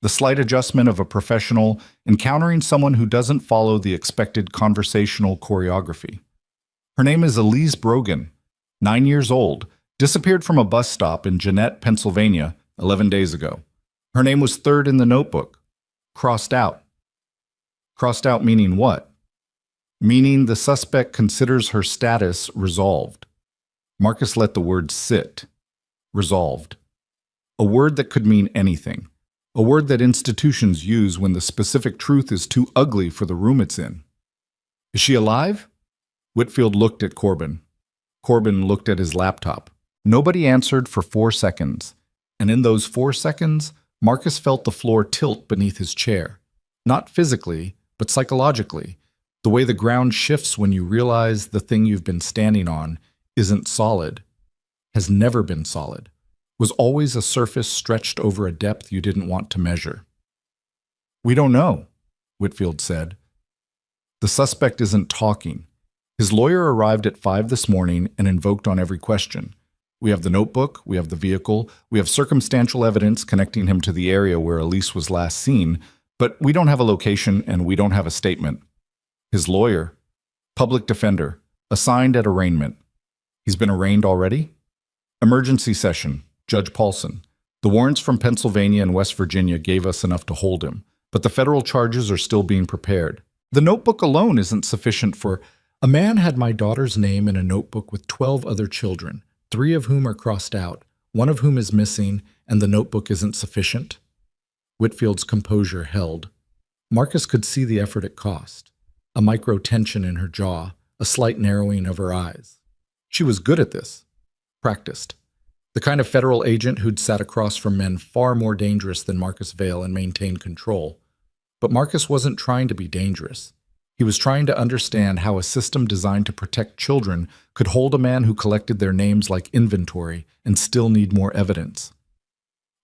The slight adjustment of a professional encountering someone who doesn't follow the expected conversational choreography. Her name is Elise Brogan, 9 years old, disappeared from a bus stop in Jeannette, Pennsylvania, 11 days ago. Her name was third in the notebook. Crossed out. Crossed out meaning what? Meaning the suspect considers her status resolved. Marcus let the word sit. Resolved. A word that could mean anything. A word that institutions use when the specific truth is too ugly for the room it's in. Is she alive? Whitfield looked at Corbin. Corbin looked at his laptop. Nobody answered for 4 seconds. And in those 4 seconds, Marcus felt the floor tilt beneath his chair. Not physically, but psychologically. The way the ground shifts when you realize the thing you've been standing on isn't solid, has never been solid, was always a surface stretched over a depth you didn't want to measure. We don't know, Whitfield said. The suspect isn't talking. His lawyer arrived at 5 this morning and invoked on every question. We have the notebook, we have the vehicle, we have circumstantial evidence connecting him to the area where Elise was last seen, but we don't have a location and we don't have a statement. His lawyer, public defender, assigned at arraignment. He's been arraigned already? Emergency session, Judge Paulson. The warrants from Pennsylvania and West Virginia gave us enough to hold him, but the federal charges are still being prepared. The notebook alone isn't sufficient for... A man had my daughter's name in a notebook with 12 other children, 3 of whom are crossed out, 1 of whom is missing, and the notebook isn't sufficient? Whitfield's composure held. Marcus could see the effort it cost. A micro-tension in her jaw, a slight narrowing of her eyes. She was good at this. Practiced. The kind of federal agent who'd sat across from men far more dangerous than Marcus Vale and maintained control. But Marcus wasn't trying to be dangerous. He was trying to understand how a system designed to protect children could hold a man who collected their names like inventory and still need more evidence.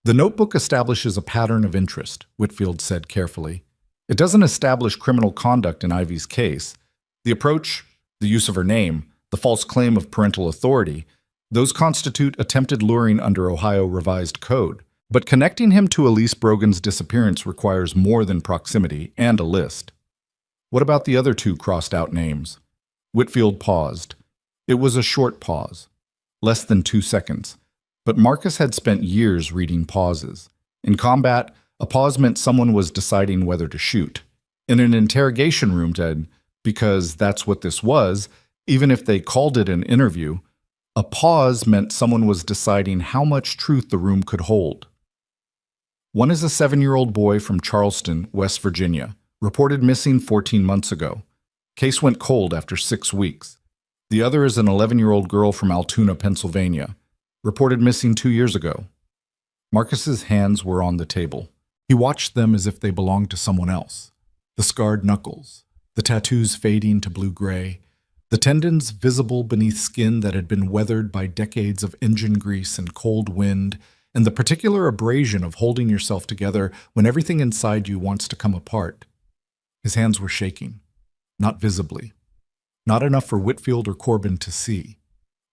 The notebook establishes a pattern of interest, Whitfield said carefully. It doesn't establish criminal conduct in Ivy's case. The approach, the use of her name, the false claim of parental authority, those constitute attempted luring under Ohio Revised Code. But connecting him to Elise Brogan's disappearance requires more than proximity and a list. What about the other 2 crossed-out names? Whitfield paused. It was a short pause, less than 2 seconds. But Marcus had spent years reading pauses. In combat, a pause meant someone was deciding whether to shoot. In an interrogation room, Ted, because that's what this was, even if they called it an interview, a pause meant someone was deciding how much truth the room could hold. One is a 7-year-old boy from Charleston, West Virginia, reported missing 14 months ago. Case went cold after 6 weeks. The other is an 11-year-old girl from Altoona, Pennsylvania, reported missing 2 years ago. Marcus's hands were on the table. He watched them as if they belonged to someone else. The scarred knuckles, the tattoos fading to blue-gray, the tendons visible beneath skin that had been weathered by decades of engine grease and cold wind, and the particular abrasion of holding yourself together when everything inside you wants to come apart. His hands were shaking, not visibly. Not enough for Whitfield or Corbin to see.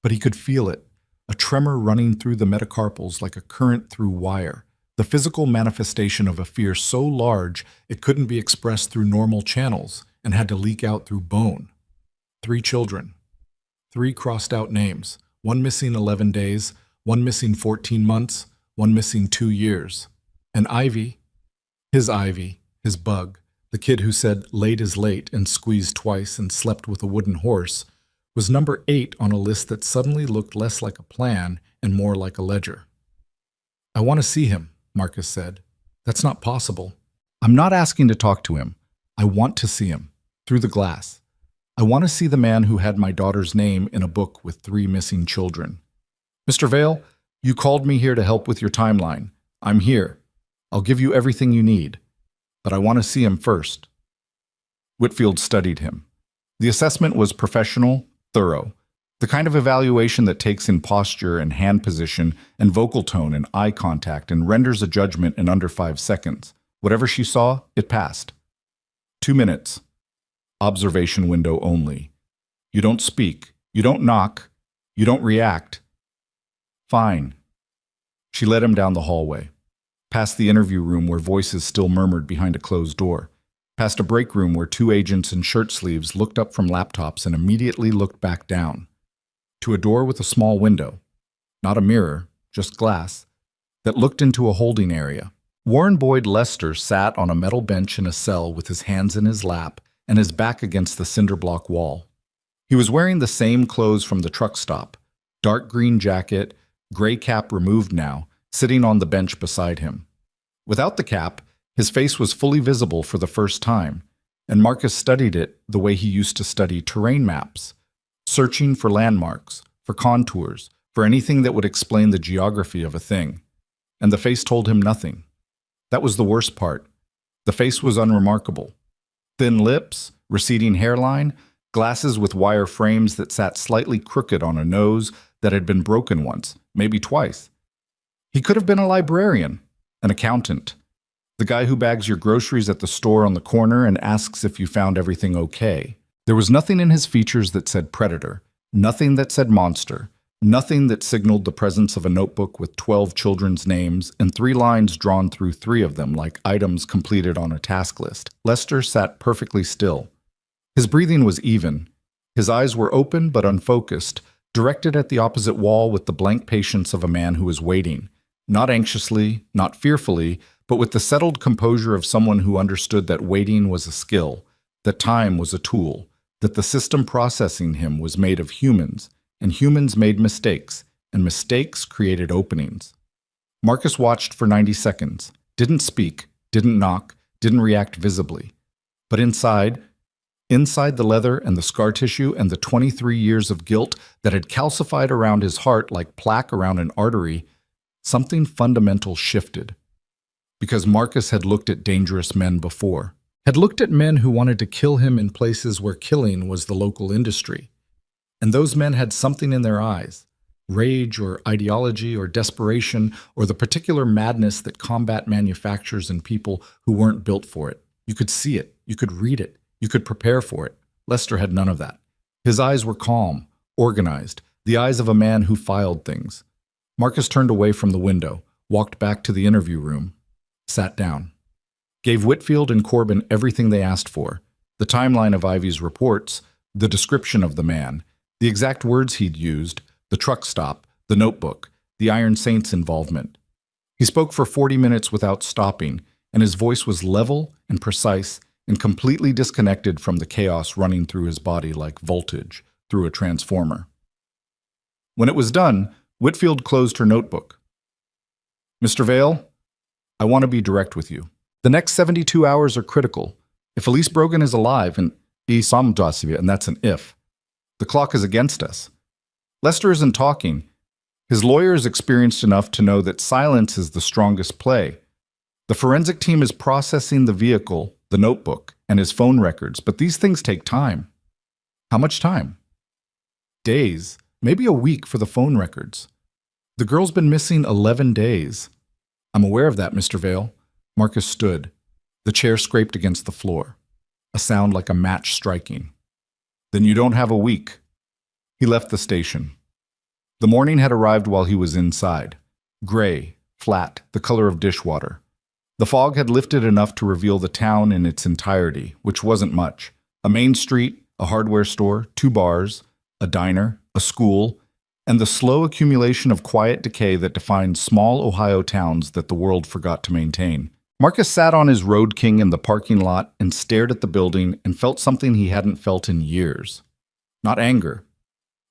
But he could feel it, a tremor running through the metacarpals like a current through wire, the physical manifestation of a fear so large it couldn't be expressed through normal channels and had to leak out through bone. 3 children. 3 crossed-out names, 1 missing 11 days, 1 missing 14 months, 1 missing 2 years. And Ivy, his bug, The kid who said late is late and squeezed twice and slept with a wooden horse was number 8 on a list that suddenly looked less like a plan and more like a ledger. I want to see him, Marcus said. That's not possible. I'm not asking to talk to him. I want to see him. Through the glass. I want to see the man who had my daughter's name in a book with 3 missing children. Mr. Vale, you called me here to help with your timeline. I'm here. I'll give you everything you need. But I want to see him first. Whitfield studied him. The assessment was professional, thorough. The kind of evaluation that takes in posture and hand position and vocal tone and eye contact and renders a judgment in under 5 seconds. Whatever she saw, it passed. 2 minutes. Observation window only. You don't speak. You don't knock. You don't react. Fine. She led him down the hallway, past the interview room where voices still murmured behind a closed door, past a break room where 2 agents in shirt sleeves looked up from laptops and immediately looked back down, to a door with a small window, not a mirror, just glass, that looked into a holding area. Warren Boyd Lester sat on a metal bench in a cell with his hands in his lap and his back against the cinder block wall. He was wearing the same clothes from the truck stop, dark green jacket, gray cap removed now, sitting on the bench beside him. Without the cap, his face was fully visible for the first time, and Marcus studied it the way he used to study terrain maps, searching for landmarks, for contours, for anything that would explain the geography of a thing. And the face told him nothing. That was the worst part. The face was unremarkable. Thin lips, receding hairline, glasses with wire frames that sat slightly crooked on a nose that had been broken once, maybe twice. He could have been a librarian, an accountant, the guy who bags your groceries at the store on the corner and asks if you found everything okay. There was nothing in his features that said predator, nothing that said monster, nothing that signaled the presence of a notebook with 12 children's names and 3 lines drawn through 3 of them like items completed on a task list. Lester sat perfectly still. His breathing was even. His eyes were open but unfocused, directed at the opposite wall with the blank patience of a man who is waiting, not anxiously, not fearfully, but with the settled composure of someone who understood that waiting was a skill, that time was a tool, that the system processing him was made of humans, and humans made mistakes, and mistakes created openings. Marcus watched for 90 seconds, didn't speak, didn't knock, didn't react visibly. But inside the leather and the scar tissue and the 23 years of guilt that had calcified around his heart like plaque around an artery, something fundamental shifted. Because Marcus had looked at dangerous men before, had looked at men who wanted to kill him in places where killing was the local industry. And those men had something in their eyes, rage or ideology or desperation or the particular madness that combat manufactures in people who weren't built for it. You could see it, you could read it, you could prepare for it. Lester had none of that. His eyes were calm, organized, the eyes of a man who filed things. Marcus turned away from the window, walked back to the interview room, sat down, gave Whitfield and Corbin everything they asked for, the timeline of Ivy's reports, the description of the man, the exact words he'd used, the truck stop, the notebook, the Iron Saints involvement. He spoke for 40 minutes without stopping, and his voice was level and precise and completely disconnected from the chaos running through his body like voltage through a transformer. When it was done, Whitfield closed her notebook. Mr. Vale, I want to be direct with you. The next 72 hours are critical. If Elise Brogan is alive, and that's an if, the clock is against us. Lester isn't talking. His lawyer is experienced enough to know that silence is the strongest play. The forensic team is processing the vehicle, the notebook, and his phone records, but these things take time. How much time? Days, maybe a week for the phone records. The girl's been missing 11 days. I'm aware of that, Mr. Vale. Marcus stood. The chair scraped against the floor. A sound like a match striking. Then you don't have a week. He left the station. The morning had arrived while he was inside. Gray, flat, the color of dishwater. The fog had lifted enough to reveal the town in its entirety, which wasn't much. A main street, a hardware store, 2 bars, a diner, a school, and the slow accumulation of quiet decay that defines small Ohio towns that the world forgot to maintain. Marcus sat on his Road King in the parking lot and stared at the building and felt something he hadn't felt in years. Not anger.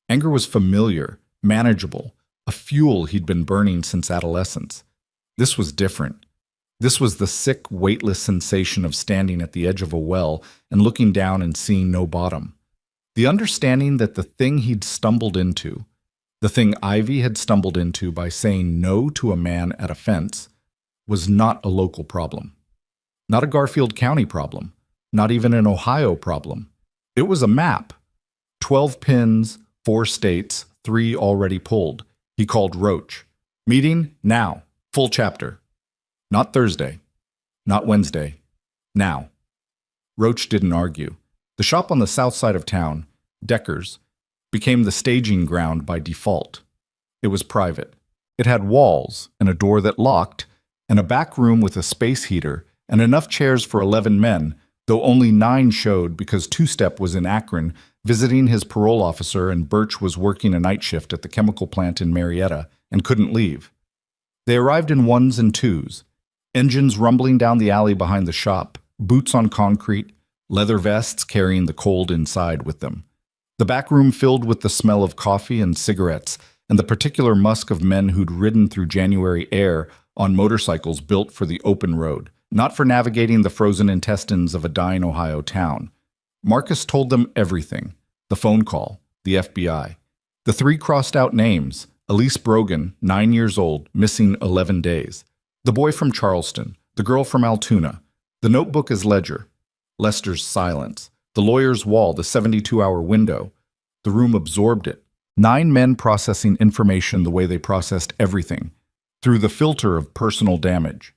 Anger was familiar, manageable, a fuel he'd been burning since adolescence. This was different. This was the sick, weightless sensation of standing at the edge of a well and looking down and seeing no bottom. The understanding that the thing he'd stumbled into, the thing Ivy had stumbled into by saying no to a man at a fence, was not a local problem. Not a Garfield County problem. Not even an Ohio problem. It was a map. 12 pins, 4 states, 3 already pulled. He called Roach. Meeting now. Full chapter. Not Thursday. Not Wednesday. Now. Roach didn't argue. The shop on the south side of town, Decker's, became the staging ground by default. It was private. It had walls and a door that locked, and a back room with a space heater and enough chairs for 11 men, though only 9 showed because Two-Step was in Akron visiting his parole officer and Birch was working a night shift at the chemical plant in Marietta and couldn't leave. They arrived in 1s and 2s, engines rumbling down the alley behind the shop, boots on concrete, leather vests carrying the cold inside with them. The back room filled with the smell of coffee and cigarettes and the particular musk of men who'd ridden through January air on motorcycles built for the open road, not for navigating the frozen intestines of a dying Ohio town. Marcus told them everything. The phone call, the FBI. The 3 crossed-out names, Elise Brogan, 9 years old, missing 11 days. The boy from Charleston, the girl from Altoona. The notebook as ledger. Lester's silence. The lawyer's wall, the 72-hour window. The room absorbed it. 9 men processing information the way they processed everything, through the filter of personal damage.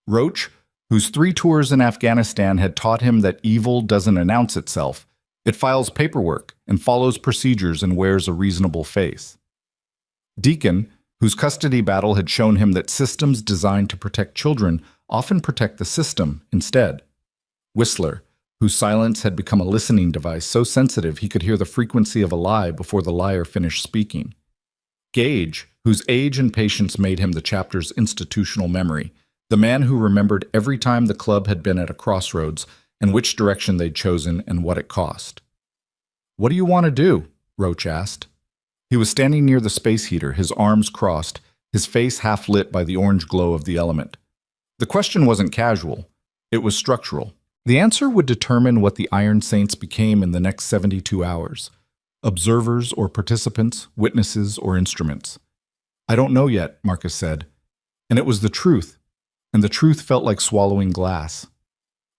Roach, whose 3 tours in Afghanistan had taught him that evil doesn't announce itself. It files paperwork and follows procedures and wears a reasonable face. Deacon, whose custody battle had shown him that systems designed to protect children often protect the system instead. Whistler, whose silence had become a listening device so sensitive he could hear the frequency of a lie before the liar finished speaking. Gage, whose age and patience made him the chapter's institutional memory, the man who remembered every time the club had been at a crossroads and which direction they'd chosen and what it cost. "What do you want to do?" Roach asked. He was standing near the space heater, his arms crossed, his face half lit by the orange glow of the element. The question wasn't casual. It was structural. The answer would determine what the Iron Saints became in the next 72 hours. Observers or participants, witnesses or instruments. "I don't know yet," Marcus said. And it was the truth. And the truth felt like swallowing glass.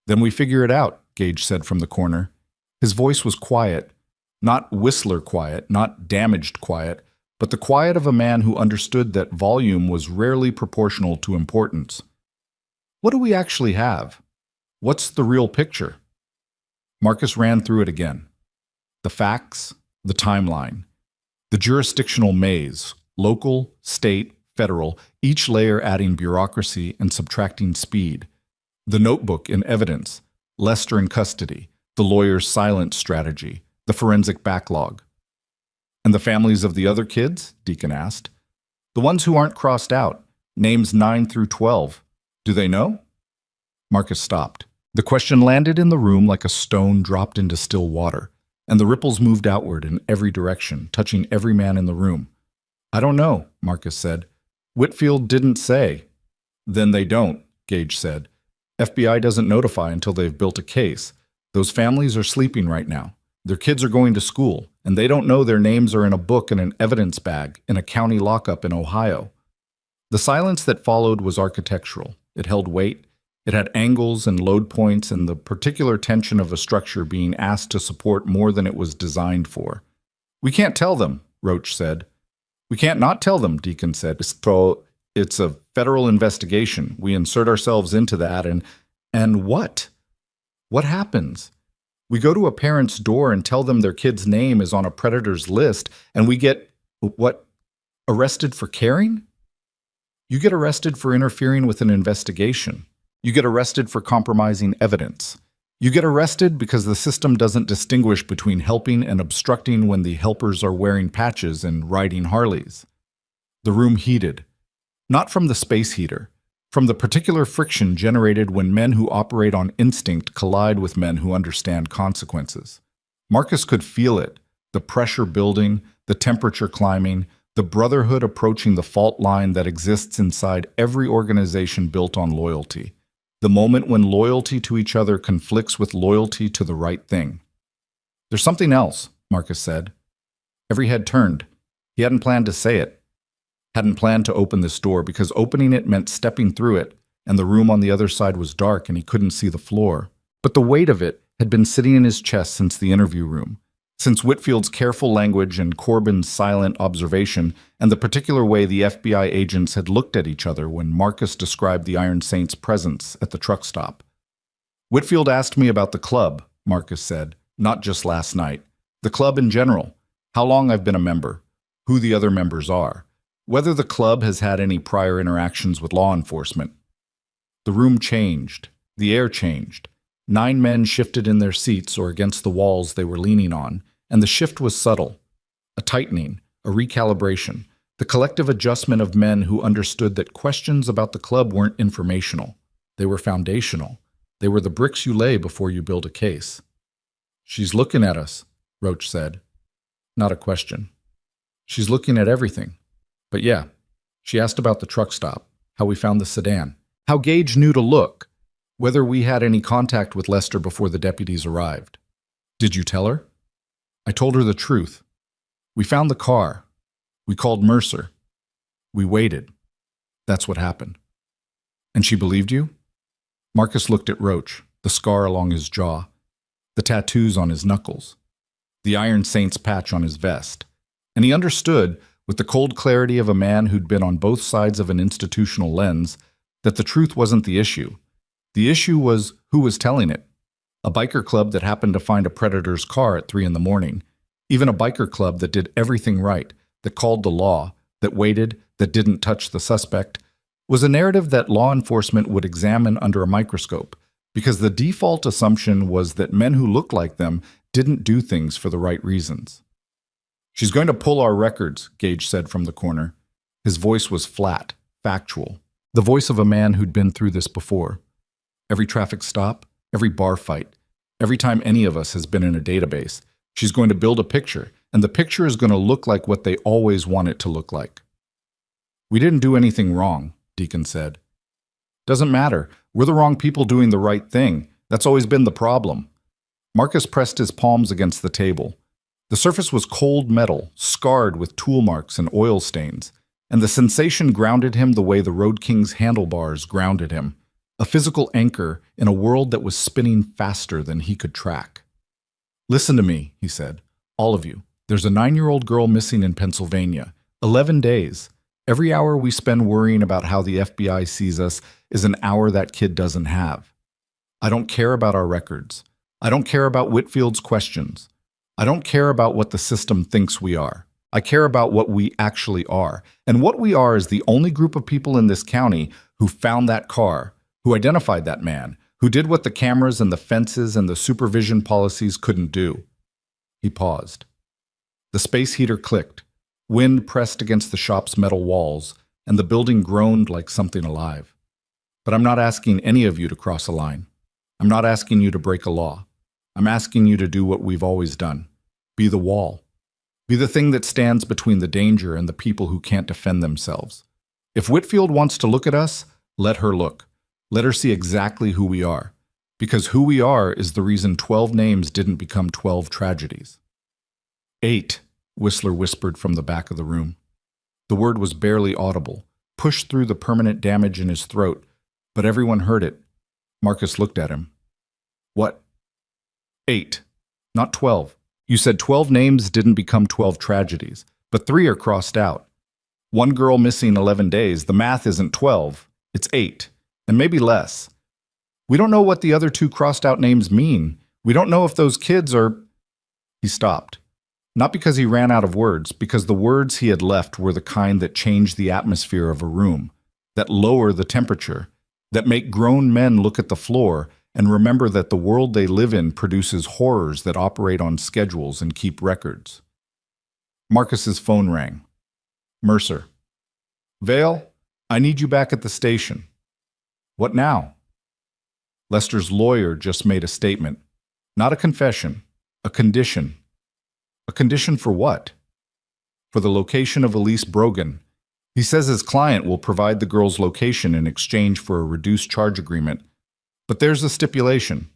"Then we figure it out," Gage said from the corner. His voice was quiet. Not Whistler quiet, not damaged quiet, but the quiet of a man who understood that volume was rarely proportional to importance. "What do we actually have? What's the real picture?" Marcus ran through it again. The facts, the timeline, the jurisdictional maze, local, state, federal, each layer adding bureaucracy and subtracting speed. The notebook in evidence, Lester in custody, the lawyer's silent strategy, the forensic backlog. "And the families of the other kids?" Deacon asked. "The ones who aren't crossed out, names 9 through 12. Do they know?" Marcus stopped. The question landed in the room like a stone dropped into still water, and the ripples moved outward in every direction, touching every man in the room. "I don't know," Marcus said. "Whitfield didn't say." "Then they don't," Gage said. "FBI doesn't notify until they've built a case. Those families are sleeping right now. Their kids are going to school, and they don't know their names are in a book in an evidence bag in a county lockup in Ohio." The silence that followed was architectural. It held weight. It had angles and load points and the particular tension of a structure being asked to support more than it was designed for. "We can't tell them," Roach said. "We can't not tell them," Deacon said. "So it's a federal investigation. We insert ourselves into that and what? What happens? We go to a parent's door and tell them their kid's name is on a predator's list, and we get, what, arrested for caring? You get arrested for interfering with an investigation. You get arrested for compromising evidence. You get arrested because the system doesn't distinguish between helping and obstructing when the helpers are wearing patches and riding Harleys." The room heated. Not from the space heater, from the particular friction generated when men who operate on instinct collide with men who understand consequences. Marcus could feel it, the pressure building, the temperature climbing, the brotherhood approaching the fault line that exists inside every organization built on loyalty. The moment when loyalty to each other conflicts with loyalty to the right thing. "There's something else," Marcus said. Every head turned. He hadn't planned to say it. Hadn't planned to open this door because opening it meant stepping through it, and the room on the other side was dark and he couldn't see the floor. But the weight of it had been sitting in his chest since the interview room, since Whitfield's careful language and Corbin's silent observation, and the particular way the FBI agents had looked at each other when Marcus described the Iron Saint's presence at the truck stop. "Whitfield asked me about the club," Marcus said, "not just last night. The club in general, how long I've been a member, who the other members are, whether the club has had any prior interactions with law enforcement." The room changed. The air changed. 9 men shifted in their seats or against the walls they were leaning on, and the shift was subtle. A tightening, a recalibration, the collective adjustment of men who understood that questions about the club weren't informational. They were foundational. They were the bricks you lay before you build a case. "She's looking at us," Roach said. Not a question. "She's looking at everything. But yeah, she asked about the truck stop, how we found the sedan, how Gage knew to look, whether we had any contact with Lester before the deputies arrived." "Did you tell her?" "I told her the truth. We found the car. We called Mercer. We waited. That's what happened." "And she believed you?" Marcus looked at Roach, the scar along his jaw, the tattoos on his knuckles, the Iron Saint's patch on his vest, and he understood, with the cold clarity of a man who'd been on both sides of an institutional lens, that the truth wasn't the issue. The issue was who was telling it. A biker club that happened to find a predator's car at 3 a.m, even a biker club that did everything right, that called the law, that waited, that didn't touch the suspect, was a narrative that law enforcement would examine under a microscope, because the default assumption was that men who looked like them didn't do things for the right reasons. "She's going to pull our records," Gage said from the corner. His voice was flat, factual, the voice of a man who'd been through this before. Every traffic stop, every bar fight, every time any of us has been in a database, she's going to build a picture, and the picture is going to look like what they always want it to look like. "We didn't do anything wrong," Deacon said. "Doesn't matter. We're the wrong people doing the right thing. That's always been the problem." Marcus pressed his palms against the table. The surface was cold metal, scarred with tool marks and oil stains, and the sensation grounded him the way the Road King's handlebars grounded him, a physical anchor in a world that was spinning faster than he could track. "Listen to me," he said. "All of you. There's a 9-year-old girl missing in Pennsylvania. 11 days. Every hour we spend worrying about how the FBI sees us is an hour that kid doesn't have. I don't care about our records. I don't care about Whitfield's questions. I don't care about what the system thinks we are. I care about what we actually are. And what we are is the only group of people in this county who found that car, who identified that man, who did what the cameras and the fences and the supervision policies couldn't do." He paused. The space heater clicked. Wind pressed against the shop's metal walls, and the building groaned like something alive. "But I'm not asking any of you to cross a line. I'm not asking you to break a law. I'm asking you to do what we've always done. Be the wall. Be the thing that stands between the danger and the people who can't defend themselves. If Whitfield wants to look at us, let her look. Let her see exactly who we are. Because who we are is the reason 12 names didn't become 12 tragedies." 8, Whistler whispered from the back of the room. The word was barely audible, pushed through the permanent damage in his throat, but everyone heard it. Marcus looked at him. "What?" 8, not 12. You said 12 names didn't become 12 tragedies, but 3 are crossed out. One girl missing 11 days, the math isn't 12, it's 8, and maybe less. We don't know what the other 2 crossed out names mean. We don't know if those kids are... He stopped. Not because he ran out of words, because the words he had left were the kind that change the atmosphere of a room, that lower the temperature, that make grown men look at the floor and remember that the world they live in produces horrors that operate on schedules and keep records. Marcus's phone rang. Mercer. "Vale, I need you back at the station." What now? Lester's lawyer just made a statement. Not a confession, a condition. A condition for what? For the location of Elise Brogan. He says his client will provide the girl's location in exchange for a reduced charge agreement. But there's a stipulation.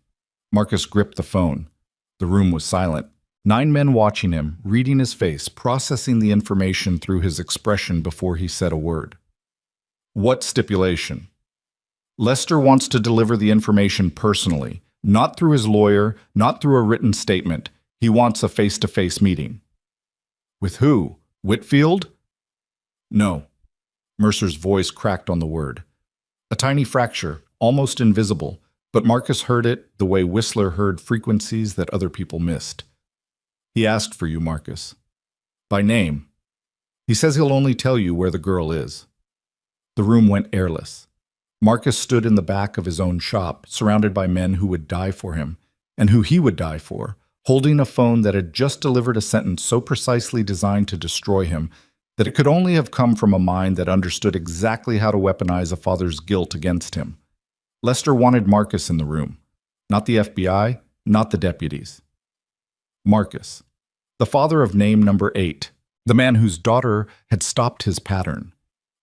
Marcus gripped the phone. The room was silent. 9 men watching him, reading his face, processing the information through his expression before he said a word. What stipulation? Lester wants to deliver the information personally, not through his lawyer, not through a written statement. He wants a face-to-face meeting. With who? Whitfield? No. Mercer's voice cracked on the word. A tiny fracture, almost invisible, but Marcus heard it the way Whistler heard frequencies that other people missed. He asked for you, Marcus. By name. He says he'll only tell you where the girl is. The room went airless. Marcus stood in the back of his own shop, surrounded by men who would die for him, and who he would die for, holding a phone that had just delivered a sentence so precisely designed to destroy him that it could only have come from a mind that understood exactly how to weaponize a father's guilt against him. Lester wanted Marcus in the room, not the FBI, not the deputies. Marcus, the father of name number 8, the man whose daughter had stopped his pattern,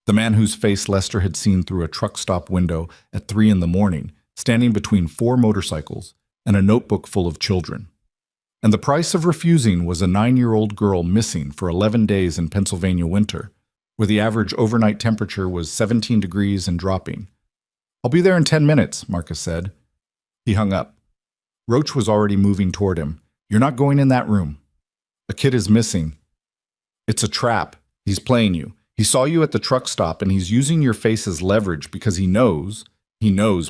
the man whose face Lester had seen through a truck stop window at 3 in the morning, standing between 4 motorcycles and a notebook full of children. And the price of refusing was a 9-year-old girl missing for 11 days in Pennsylvania winter, where the average overnight temperature was 17 degrees and dropping. I'll be there in 10 minutes, Marcus said. He hung up. Roach was already moving toward him. You're not going in that room. A kid is missing. It's a trap. He's playing you. He saw you at the truck stop, and he's using your face as leverage because he knows,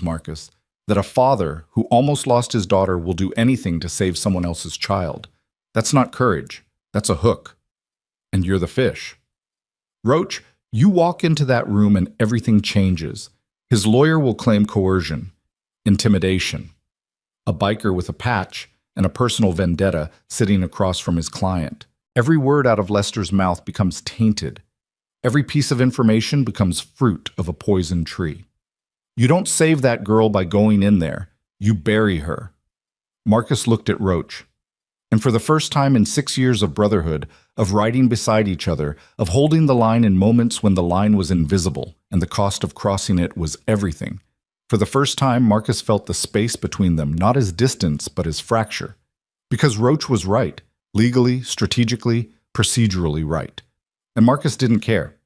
Marcus, that a father who almost lost his daughter will do anything to save someone else's child. That's not courage. That's a hook. And you're the fish. Roach, you walk into that room and everything changes. His lawyer will claim coercion, intimidation. A biker with a patch and a personal vendetta sitting across from his client. Every word out of Lester's mouth becomes tainted. Every piece of information becomes fruit of a poison tree. You don't save that girl by going in there. You bury her. Marcus looked at Roach. And for the first time in 6 years of brotherhood, of riding beside each other, of holding the line in moments when the line was invisible and the cost of crossing it was everything, for the first time Marcus felt the space between them not as distance but as fracture. Because Roach was right, legally, strategically, procedurally right. And Marcus didn't care.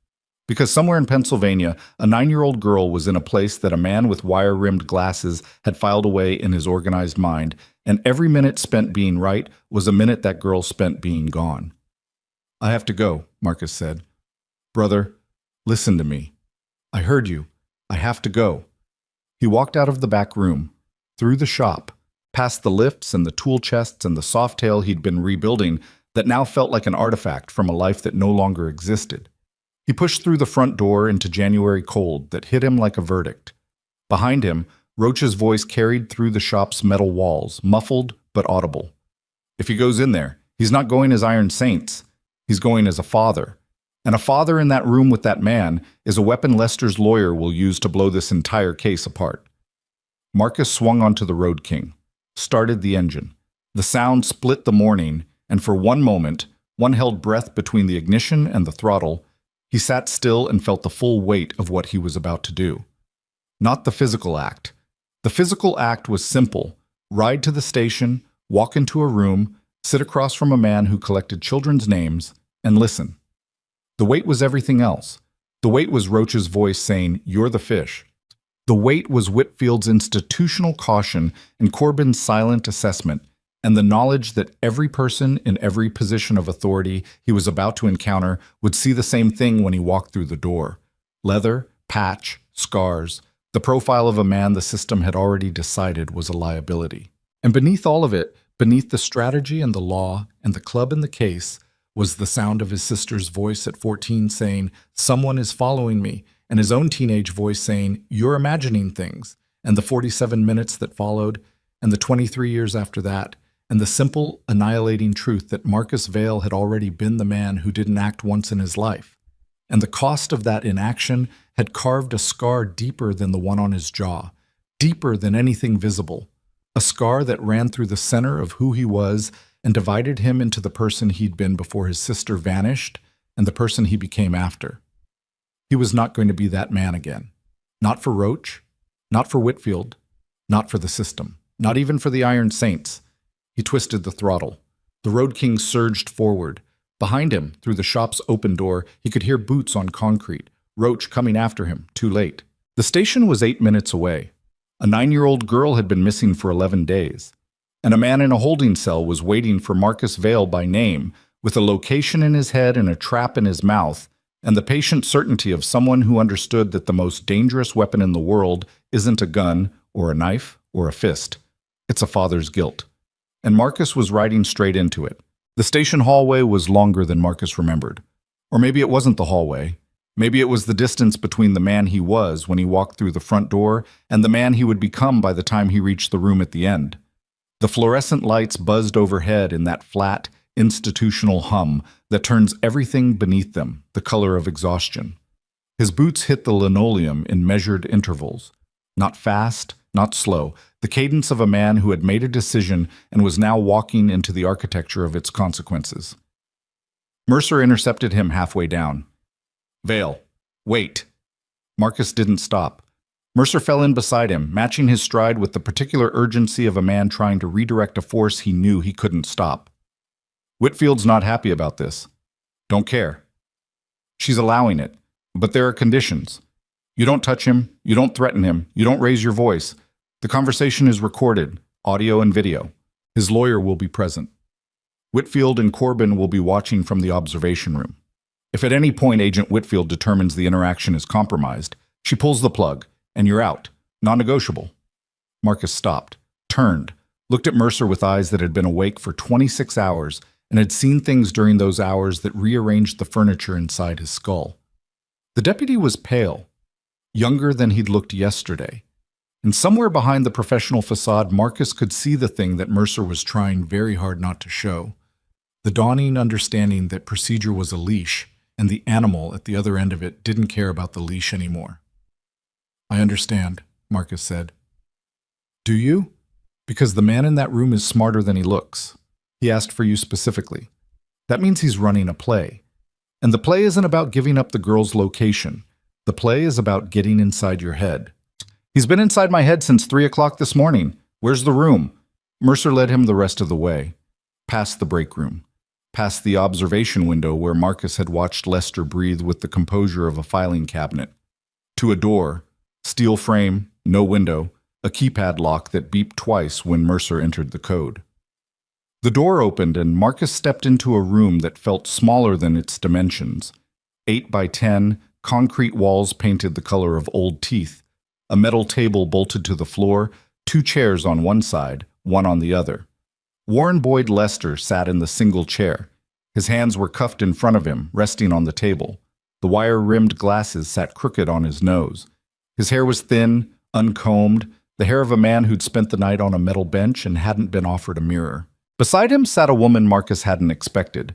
Because somewhere in Pennsylvania, a 9-year-old girl was in a place that a man with wire-rimmed glasses had filed away in his organized mind, and every minute spent being right was a minute that girl spent being gone. I have to go, Marcus said. Brother, listen to me. I heard you. I have to go. He walked out of the back room, through the shop, past the lifts and the tool chests and the softail he'd been rebuilding that now felt like an artifact from a life that no longer existed. He pushed through the front door into January cold that hit him like a verdict. Behind him, Roach's voice carried through the shop's metal walls, muffled but audible. If he goes in there, he's not going as Iron Saints. He's going as a father. And a father in that room with that man is a weapon Lester's lawyer will use to blow this entire case apart. Marcus swung onto the Road King, started the engine. The sound split the morning, and for one moment, one held breath between the ignition and the throttle. He sat still and felt the full weight of what he was about to do. Not the physical act. The physical act was simple. Ride to the station, walk into a room, sit across from a man who collected children's names, and listen. The weight was everything else. The weight was Roach's voice saying, "You're the fish." The weight was Whitfield's institutional caution and Corbin's silent assessment, and the knowledge that every person in every position of authority he was about to encounter would see the same thing when he walked through the door. Leather, patch, scars, the profile of a man the system had already decided was a liability. And beneath all of it, beneath the strategy and the law and the club and the case, was the sound of his sister's voice at 14 saying, "Someone is following me," and his own teenage voice saying, "You're imagining things," and the 47 minutes that followed, and the 23 years after that, and the simple, annihilating truth that Marcus Vail had already been the man who didn't act once in his life. and the cost of that inaction had carved a scar deeper than the one on his jaw, deeper than anything visible, a scar that ran through the center of who he was and divided him into the person he'd been before his sister vanished and the person he became after. He was not going to be that man again. Not for Roach, not for Whitfield, not for the system, not even for the Iron Saints. He twisted the throttle. The Road King surged forward. Behind him, through the shop's open door, he could hear boots on concrete, Roach coming after him, too late. The station was 8 minutes away. A 9-year-old girl had been missing for 11 days. And a man in a holding cell was waiting for Marcus Vale by name, with a location in his head and a trap in his mouth, and the patient certainty of someone who understood that the most dangerous weapon in the world isn't a gun or a knife or a fist. It's a father's guilt. And Marcus was riding straight into it. The station hallway was longer than Marcus remembered. Or maybe it wasn't the hallway. Maybe it was the distance between the man he was when he walked through the front door and the man he would become by the time he reached the room at the end. The fluorescent lights buzzed overhead in that flat, institutional hum that turns everything beneath them the color of exhaustion. His boots hit the linoleum in measured intervals. Not fast, not slow, the cadence of a man who had made a decision and was now walking into the architecture of its consequences. Mercer intercepted him halfway down. "Vale, wait." Marcus didn't stop. Mercer fell in beside him, matching his stride with the particular urgency of a man trying to redirect a force he knew he couldn't stop. "Whitfield's not happy about this. Don't care. She's allowing it, but there are conditions. You don't touch him, you don't threaten him, you don't raise your voice. The conversation is recorded, audio and video. His lawyer will be present. Whitfield and Corbin will be watching from the observation room. If at any point Agent Whitfield determines the interaction is compromised, she pulls the plug, and you're out. Non-negotiable." Marcus stopped, turned, looked at Mercer with eyes that had been awake for 26 hours and had seen things during those hours that rearranged the furniture inside his skull. The deputy was pale, younger than he'd looked yesterday. And somewhere behind the professional facade, Marcus could see the thing that Mercer was trying very hard not to show. The dawning understanding that procedure was a leash, and the animal at the other end of it didn't care about the leash anymore. "I understand," Marcus said. "Do you? Because the man in that room is smarter than he looks. He asked for you specifically. That means he's running a play. And the play isn't about giving up the girl's location. The play is about getting inside your head." "He's been inside my head since 3 o'clock this morning. Where's the room?" Mercer led him the rest of the way. Past the break room. Past the observation window where Marcus had watched Lester breathe with the composure of a filing cabinet. To a door. Steel frame, no window, a keypad lock that beeped twice when Mercer entered the code. The door opened and Marcus stepped into a room that felt smaller than its dimensions. 8 by 10, concrete walls painted the color of old teeth, a metal table bolted to the floor, 2 chairs on one side, one on the other. Warren Boyd Lester sat in the single chair. His hands were cuffed in front of him, resting on the table. The wire-rimmed glasses sat crooked on his nose. His hair was thin, uncombed, the hair of a man who'd spent the night on a metal bench and hadn't been offered a mirror. Beside him sat a woman Marcus hadn't expected.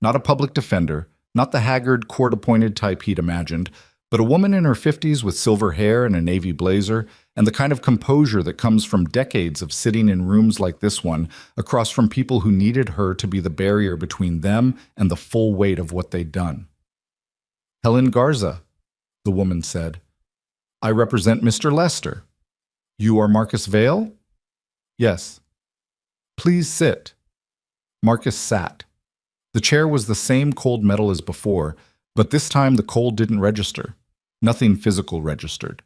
Not a public defender, not the haggard, court-appointed type he'd imagined, but a woman in her 50s with silver hair and a navy blazer, and the kind of composure that comes from decades of sitting in rooms like this one, across from people who needed her to be the barrier between them and the full weight of what they'd done. "Helen Garza," the woman said. "I represent Mr. Lester. You are Marcus Vale?" "Yes." "Please sit." Marcus sat. The chair was the same cold metal as before, but this time the cold didn't register. Nothing physical registered.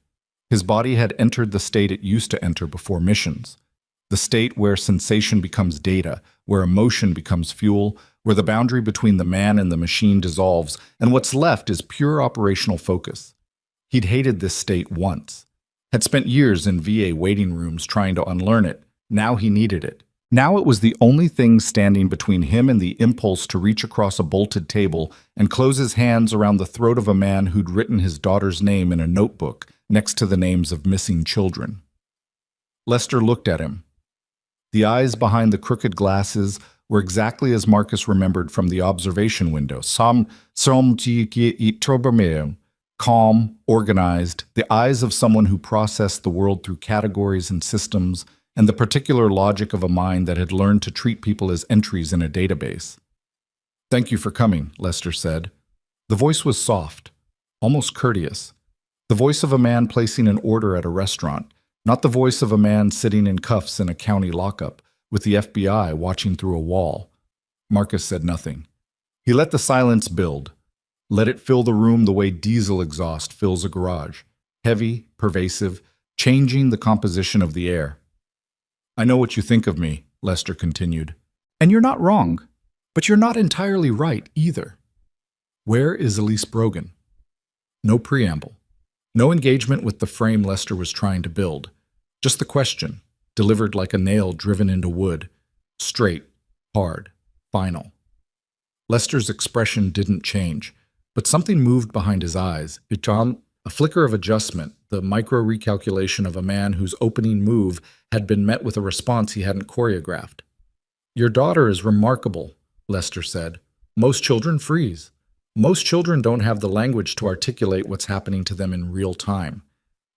His body had entered the state it used to enter before missions. The state where sensation becomes data, where emotion becomes fuel, where the boundary between the man and the machine dissolves, and what's left is pure operational focus. He'd hated this state once. Had spent years in VA waiting rooms trying to unlearn it. Now he needed it. Now it was the only thing standing between him and the impulse to reach across a bolted table and close his hands around the throat of a man who'd written his daughter's name in a notebook next to the names of missing children. Lester looked at him. The eyes behind the crooked glasses were exactly as Marcus remembered from the observation window. Calm, organized, the eyes of someone who processed the world through categories and systems, and the particular logic of a mind that had learned to treat people as entries in a database. "Thank you for coming," Lester said. The voice was soft, almost courteous. The voice of a man placing an order at a restaurant, not the voice of a man sitting in cuffs in a county lockup, with the FBI watching through a wall. Marcus said nothing. He let the silence build. Let it fill the room the way diesel exhaust fills a garage, heavy, pervasive, changing the composition of the air. "I know what you think of me," Lester continued. "And you're not wrong, but you're not entirely right either. Where is Elise Brogan?" No preamble. No engagement with the frame Lester was trying to build. Just the question, delivered like a nail driven into wood. Straight, hard, final. Lester's expression didn't change, but something moved behind his eyes. A flicker of adjustment, the micro-recalculation of a man whose opening move had been met with a response he hadn't choreographed. "Your daughter is remarkable," Lester said. "Most children freeze. Most children don't have the language to articulate what's happening to them in real time.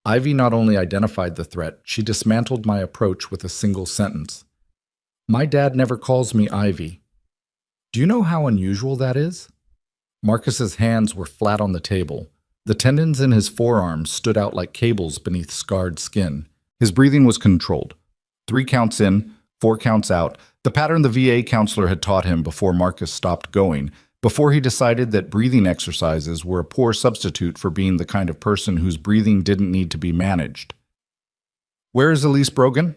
Ivy not only identified the threat, she dismantled my approach with a single sentence. My dad never calls me Ivy. Do you know how unusual that is?" Marcus's hands were flat on the table. The tendons in his forearms stood out like cables beneath scarred skin. His breathing was controlled. 3 counts in, 4 counts out, the pattern the VA counselor had taught him before Marcus stopped going, before he decided that breathing exercises were a poor substitute for being the kind of person whose breathing didn't need to be managed. "Where is Elise Brogan?"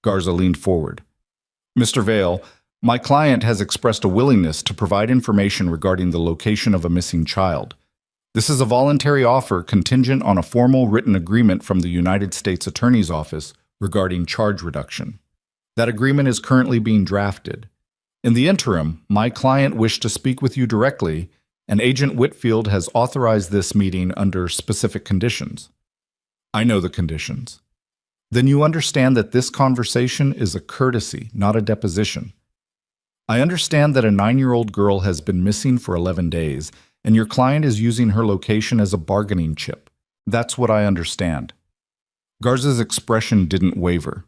Garza leaned forward. "Mr. Vale, my client has expressed a willingness to provide information regarding the location of a missing child. This is a voluntary offer contingent on a formal written agreement from the United States Attorney's Office regarding charge reduction. That agreement is currently being drafted. In the interim, my client wished to speak with you directly, and Agent Whitfield has authorized this meeting under specific conditions." "I know the conditions." "Then you understand that this conversation is a courtesy, not a deposition. I understand that a 9-year-old girl has been missing for 11 days, and your client is using her location as a bargaining chip. That's what I understand." Garza's expression didn't waver.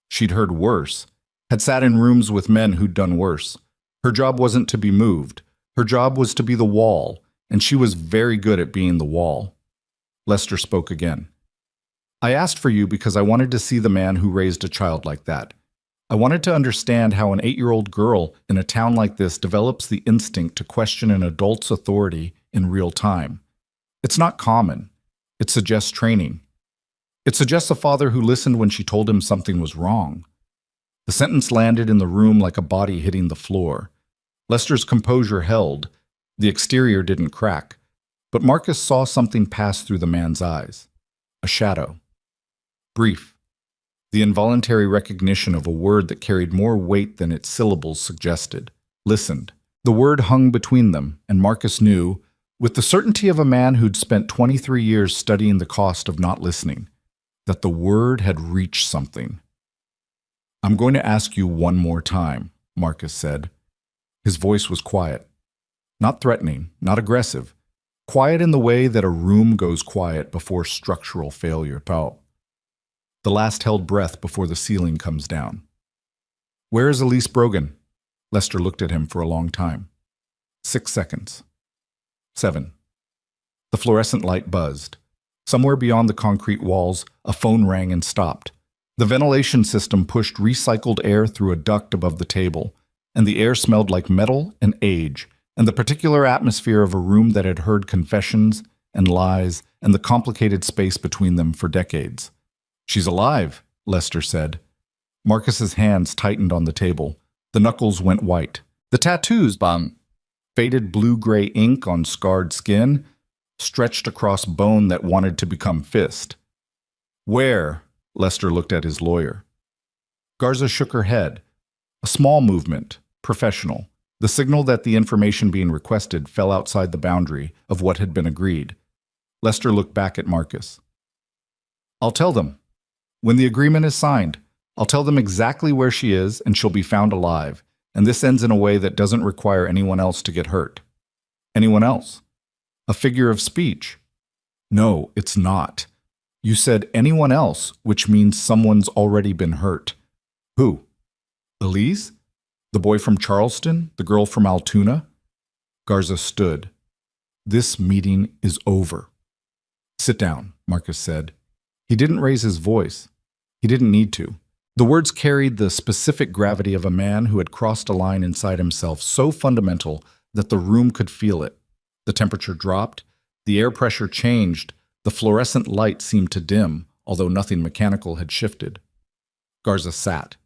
She'd heard worse, had sat in rooms with men who'd done worse. Her job wasn't to be moved. Her job was to be the wall, and she was very good at being the wall. Lester spoke again. "I asked for you because I wanted to see the man who raised a child like that. I wanted to understand how an 8-year-old girl in a town like this develops the instinct to question an adult's authority in real time. It's not common. It suggests training. It suggests a father who listened when she told him something was wrong." The sentence landed in the room like a body hitting the floor. Lester's composure held. The exterior didn't crack. But Marcus saw something pass through the man's eyes. A shadow. Brief. The involuntary recognition of a word that carried more weight than its syllables suggested. Listened. The word hung between them, and Marcus knew, with the certainty of a man who'd spent 23 years studying the cost of not listening, that the word had reached something. "I'm going to ask you one more time," Marcus said. His voice was quiet. Not threatening, not aggressive. Quiet in the way that a room goes quiet before structural failure. The last held breath before the ceiling comes down. "Where is Elise Brogan?" Lester looked at him for a long time. 6 seconds. 7. The fluorescent light buzzed. Somewhere beyond the concrete walls, a phone rang and stopped. The ventilation system pushed recycled air through a duct above the table, and the air smelled like metal and age, and the particular atmosphere of a room that had heard confessions and lies and the complicated space between them for decades. "She's alive," Lester said. Marcus's hands tightened on the table. The knuckles went white. The tattoos, faded blue-gray ink on scarred skin, stretched across bone that wanted to become fist. "Where?" Lester looked at his lawyer. Garza shook her head. A small movement, professional, the signal that the information being requested fell outside the boundary of what had been agreed. Lester looked back at Marcus. "I'll tell them. When the agreement is signed, I'll tell them exactly where she is, and she'll be found alive. And this ends in a way that doesn't require anyone else to get hurt. Anyone else? A figure of speech. No, it's not. You said anyone else, which means someone's already been hurt. Who? Elise? The boy from Charleston? The girl from Altoona? Garza stood. This meeting is over. Sit down, Marcus said. He didn't raise his voice. He didn't need to. The words carried the specific gravity of a man who had crossed a line inside himself so fundamental that the room could feel it. The temperature dropped, the air pressure changed, the fluorescent light seemed to dim, although nothing mechanical had shifted. Garza sat.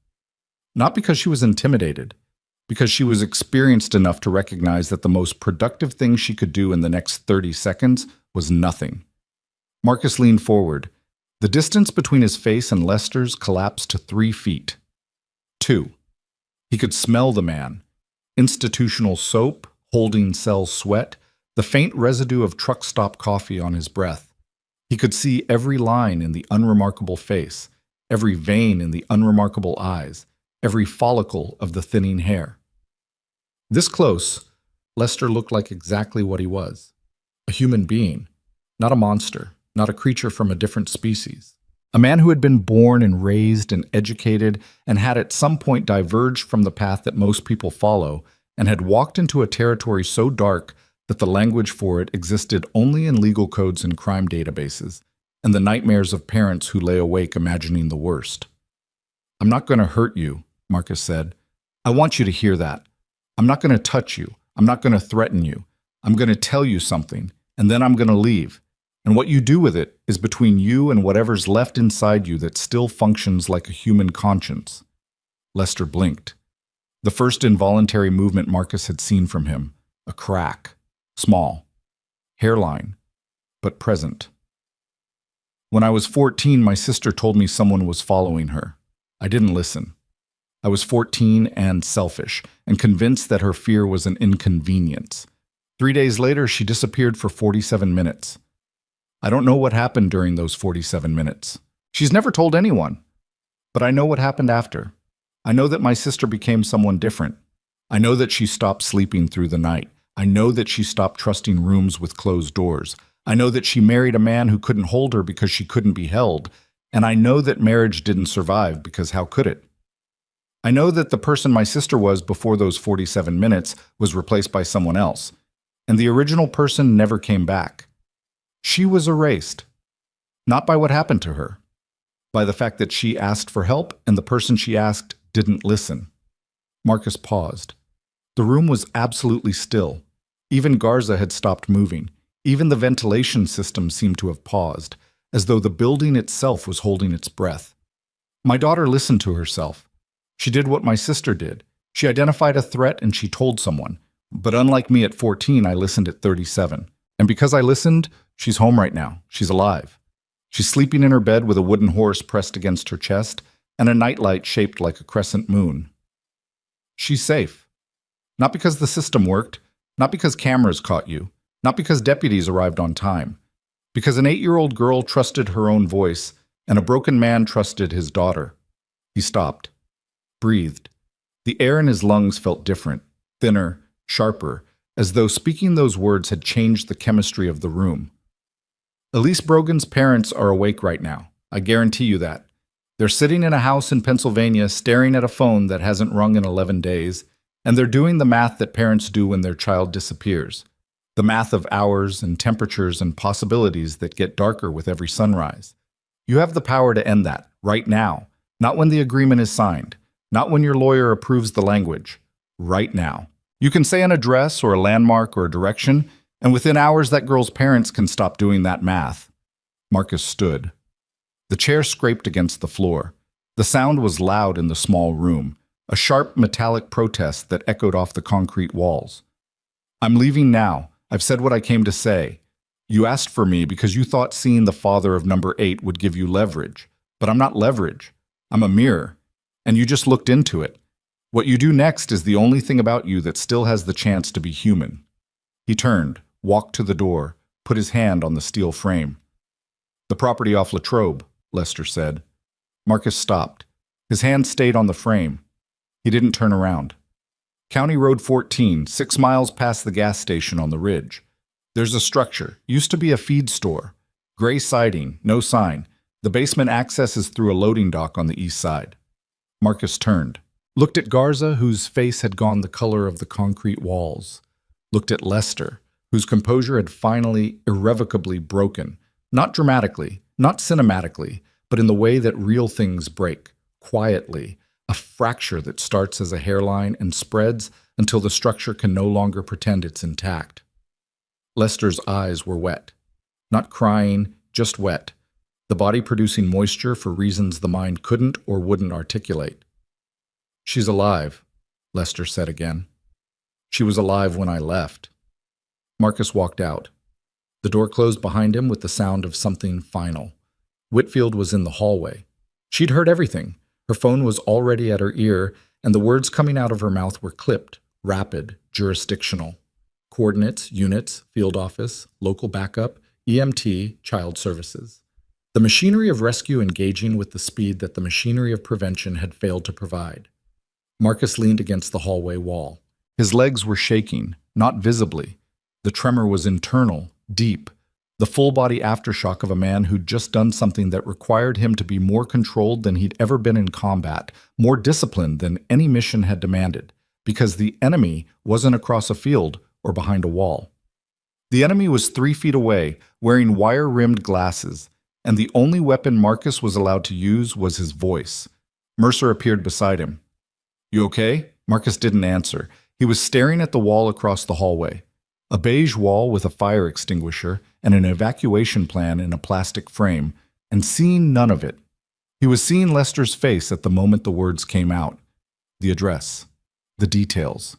Not because she was intimidated, because she was experienced enough to recognize that the most productive thing she could do in the next 30 seconds was nothing. Marcus leaned forward. The distance between his face and Lester's collapsed to 3 feet. 2. He could smell the man. Institutional soap, holding cell sweat, the faint residue of truck stop coffee on his breath. He could see every line in the unremarkable face, every vein in the unremarkable eyes, every follicle of the thinning hair. This close, Lester looked like exactly what he was. A human being, not a monster, not a creature from a different species. A man who had been born and raised and educated and had at some point diverged from the path that most people follow and had walked into a territory so dark that the language for it existed only in legal codes and crime databases, and the nightmares of parents who lay awake imagining the worst. I'm not going to hurt you, Marcus said. I want you to hear that. I'm not going to touch you. I'm not going to threaten you. I'm going to tell you something, and then I'm going to leave. And what you do with it is between you and whatever's left inside you that still functions like a human conscience. Lester blinked. The first involuntary movement Marcus had seen from him, a crack, small, hairline, but present. When I was 14, my sister told me someone was following her. I didn't listen. I was 14 and selfish, and convinced that her fear was an inconvenience. 3 days later, she disappeared for 47 minutes. I don't know what happened during those 47 minutes. She's never told anyone. But I know what happened after. I know that my sister became someone different. I know that she stopped sleeping through the night. I know that she stopped trusting rooms with closed doors. I know that she married a man who couldn't hold her because she couldn't be held. And I know that marriage didn't survive because how could it? I know that the person my sister was before those 47 minutes was replaced by someone else. And the original person never came back. She was erased, not by what happened to her, by the fact that she asked for help and the person she asked didn't listen. Marcus paused. The room was absolutely still. Even Garza had stopped moving. Even the ventilation system seemed to have paused, as though the building itself was holding its breath. My daughter listened to herself. She did what my sister did. She identified a threat and she told someone. But unlike me at 14, I listened at 37. And because I listened, she's home right now. She's alive. She's sleeping in her bed with a wooden horse pressed against her chest and a nightlight shaped like a crescent moon. She's safe. Not because the system worked, not because cameras caught you, not because deputies arrived on time, because an 8-year-old girl trusted her own voice and a broken man trusted his daughter. He stopped, breathed. The air in his lungs felt different, thinner, sharper, as though speaking those words had changed the chemistry of the room. Elise Brogan's parents are awake right now. I guarantee you that. They're sitting in a house in Pennsylvania staring at a phone that hasn't rung in 11 days, and they're doing the math that parents do when their child disappears. The math of hours and temperatures and possibilities that get darker with every sunrise. You have the power to end that, right now. Not when the agreement is signed. Not when your lawyer approves the language. Right now. You can say an address or a landmark or a direction, and within hours that girl's parents can stop doing that math. Marcus stood. The chair scraped against the floor. The sound was loud in the small room, a sharp metallic protest that echoed off the concrete walls. I'm leaving now. I've said what I came to say. You asked for me because you thought seeing the father of number 8 would give you leverage. But I'm not leverage. I'm a mirror. And you just looked into it. What you do next is the only thing about you that still has the chance to be human. He turned, walked to the door, put his hand on the steel frame. The property off Latrobe, Lester said. Marcus stopped. His hand stayed on the frame. He didn't turn around. County Road 14, 6 miles past the gas station on the ridge. There's a structure. Used to be a feed store. Gray siding, no sign. The basement access is through a loading dock on the east side. Marcus turned. Looked at Garza, whose face had gone the color of the concrete walls. Looked at Lester, whose composure had finally, irrevocably broken. Not dramatically, not cinematically, but in the way that real things break, quietly, a fracture that starts as a hairline and spreads until the structure can no longer pretend it's intact. Lester's eyes were wet. Not crying, just wet. The body producing moisture for reasons the mind couldn't or wouldn't articulate. "She's alive," Lester said again. "She was alive when I left." Marcus walked out. The door closed behind him with the sound of something final. Whitfield was in the hallway. She'd heard everything. Her phone was already at her ear, and the words coming out of her mouth were clipped, rapid, jurisdictional. Coordinates, units, field office, local backup, EMT, child services. The machinery of rescue engaging with the speed that the machinery of prevention had failed to provide. Marcus leaned against the hallway wall. His legs were shaking, not visibly. The tremor was internal, deep, the full-body aftershock of a man who'd just done something that required him to be more controlled than he'd ever been in combat, more disciplined than any mission had demanded, because the enemy wasn't across a field or behind a wall. The enemy was 3 feet away, wearing wire-rimmed glasses, and the only weapon Marcus was allowed to use was his voice. Mercer appeared beside him. "You okay?" Marcus didn't answer. He was staring at the wall across the hallway. A beige wall with a fire extinguisher and an evacuation plan in a plastic frame, and seeing none of it. He was seeing Lester's face at the moment the words came out. The address. The details.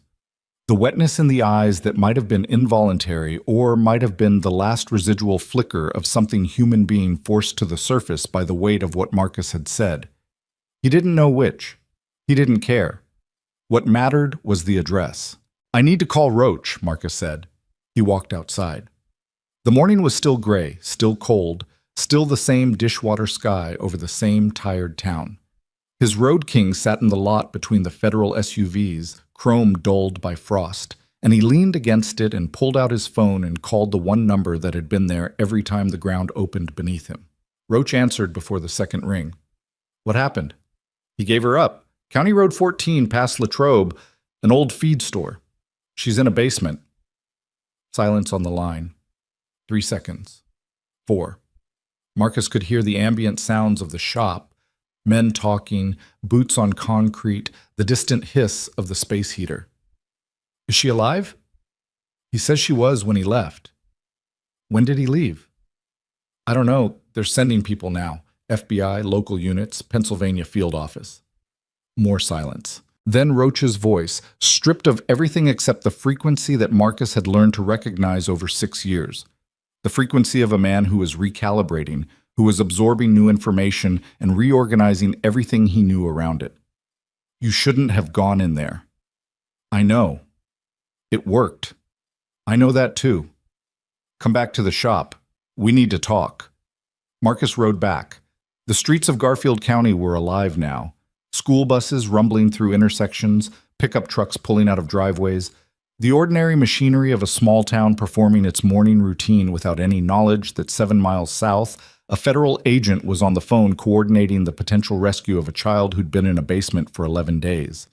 The wetness in the eyes that might have been involuntary or might have been the last residual flicker of something human being forced to the surface by the weight of what Marcus had said. He didn't know which. He didn't care. What mattered was the address. "I need to call Roach," Marcus said. He walked outside. The morning was still gray, still cold, still the same dishwater sky over the same tired town. His Road King sat in the lot between the federal SUVs, chrome dulled by frost, and he leaned against it and pulled out his phone and called the one number that had been there every time the ground opened beneath him. Roach answered before the second ring. "What happened?" "He gave her up. County Road 14 past Latrobe, an old feed store. She's in a basement." Silence on the line. 3 seconds. 4. Marcus could hear the ambient sounds of the shop, men talking, boots on concrete, the distant hiss of the space heater. "Is she alive?" "He says she was when he left." "When did he leave?" "I don't know. They're sending people now. FBI, local units, Pennsylvania field office." More silence. Then Roach's voice, stripped of everything except the frequency that Marcus had learned to recognize over 6 years. The frequency of a man who was recalibrating, who was absorbing new information and reorganizing everything he knew around it. "You shouldn't have gone in there." "I know. It worked. I know that too. Come back to the shop. We need to talk." Marcus rode back. The streets of Garfield County were alive now. School buses rumbling through intersections, pickup trucks pulling out of driveways, the ordinary machinery of a small town performing its morning routine without any knowledge that 7 miles south, a federal agent was on the phone coordinating the potential rescue of a child who'd been in a basement for 11 days.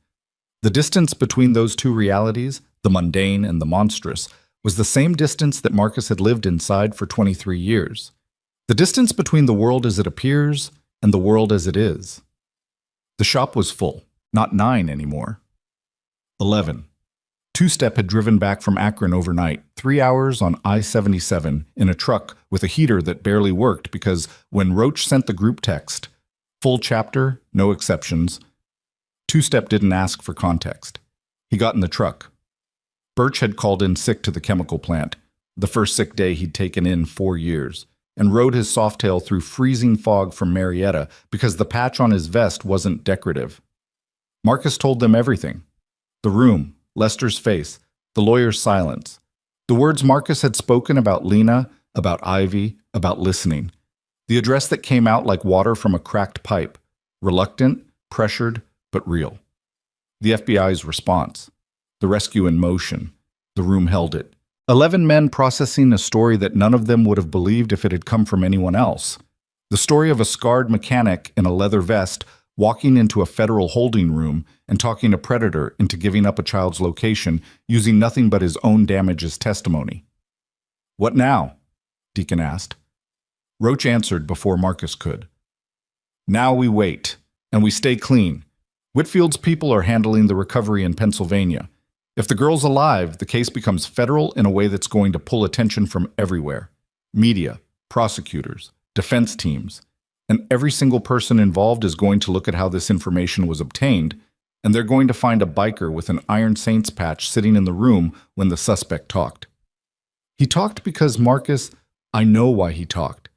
The distance between those two realities, the mundane and the monstrous, was the same distance that Marcus had lived inside for 23 years. The distance between the world as it appears and the world as it is. The shop was full, not 9 anymore. 11. Two-Step had driven back from Akron overnight, 3 hours on I-77 in a truck with a heater that barely worked because when Roach sent the group text, "Full chapter, no exceptions," Two-Step didn't ask for context. He got in the truck. Birch had called in sick to the chemical plant, the first sick day he'd taken in 4 years, and rode his Softail through freezing fog from Marietta because the patch on his vest wasn't decorative. Marcus told them everything. The room, Lester's face, the lawyer's silence. The words Marcus had spoken about Lena, about Ivy, about listening. The address that came out like water from a cracked pipe, reluctant, pressured, but real. The FBI's response. the rescue in motion. The room held it. 11 men processing a story that none of them would have believed if it had come from anyone else. The story of a scarred mechanic in a leather vest walking into a federal holding room and talking a predator into giving up a child's location using nothing but his own damage as testimony. "What now?" Deacon asked. Roach answered before Marcus could. "Now we wait, and we stay clean. Whitfield's people are handling the recovery in Pennsylvania. If the girl's alive, the case becomes federal in a way that's going to pull attention from everywhere. Media, prosecutors, defense teams, and every single person involved is going to look at how this information was obtained, and they're going to find a biker with an Iron Saints patch sitting in the room when the suspect talked." He talked because Marcus, I know why he talked.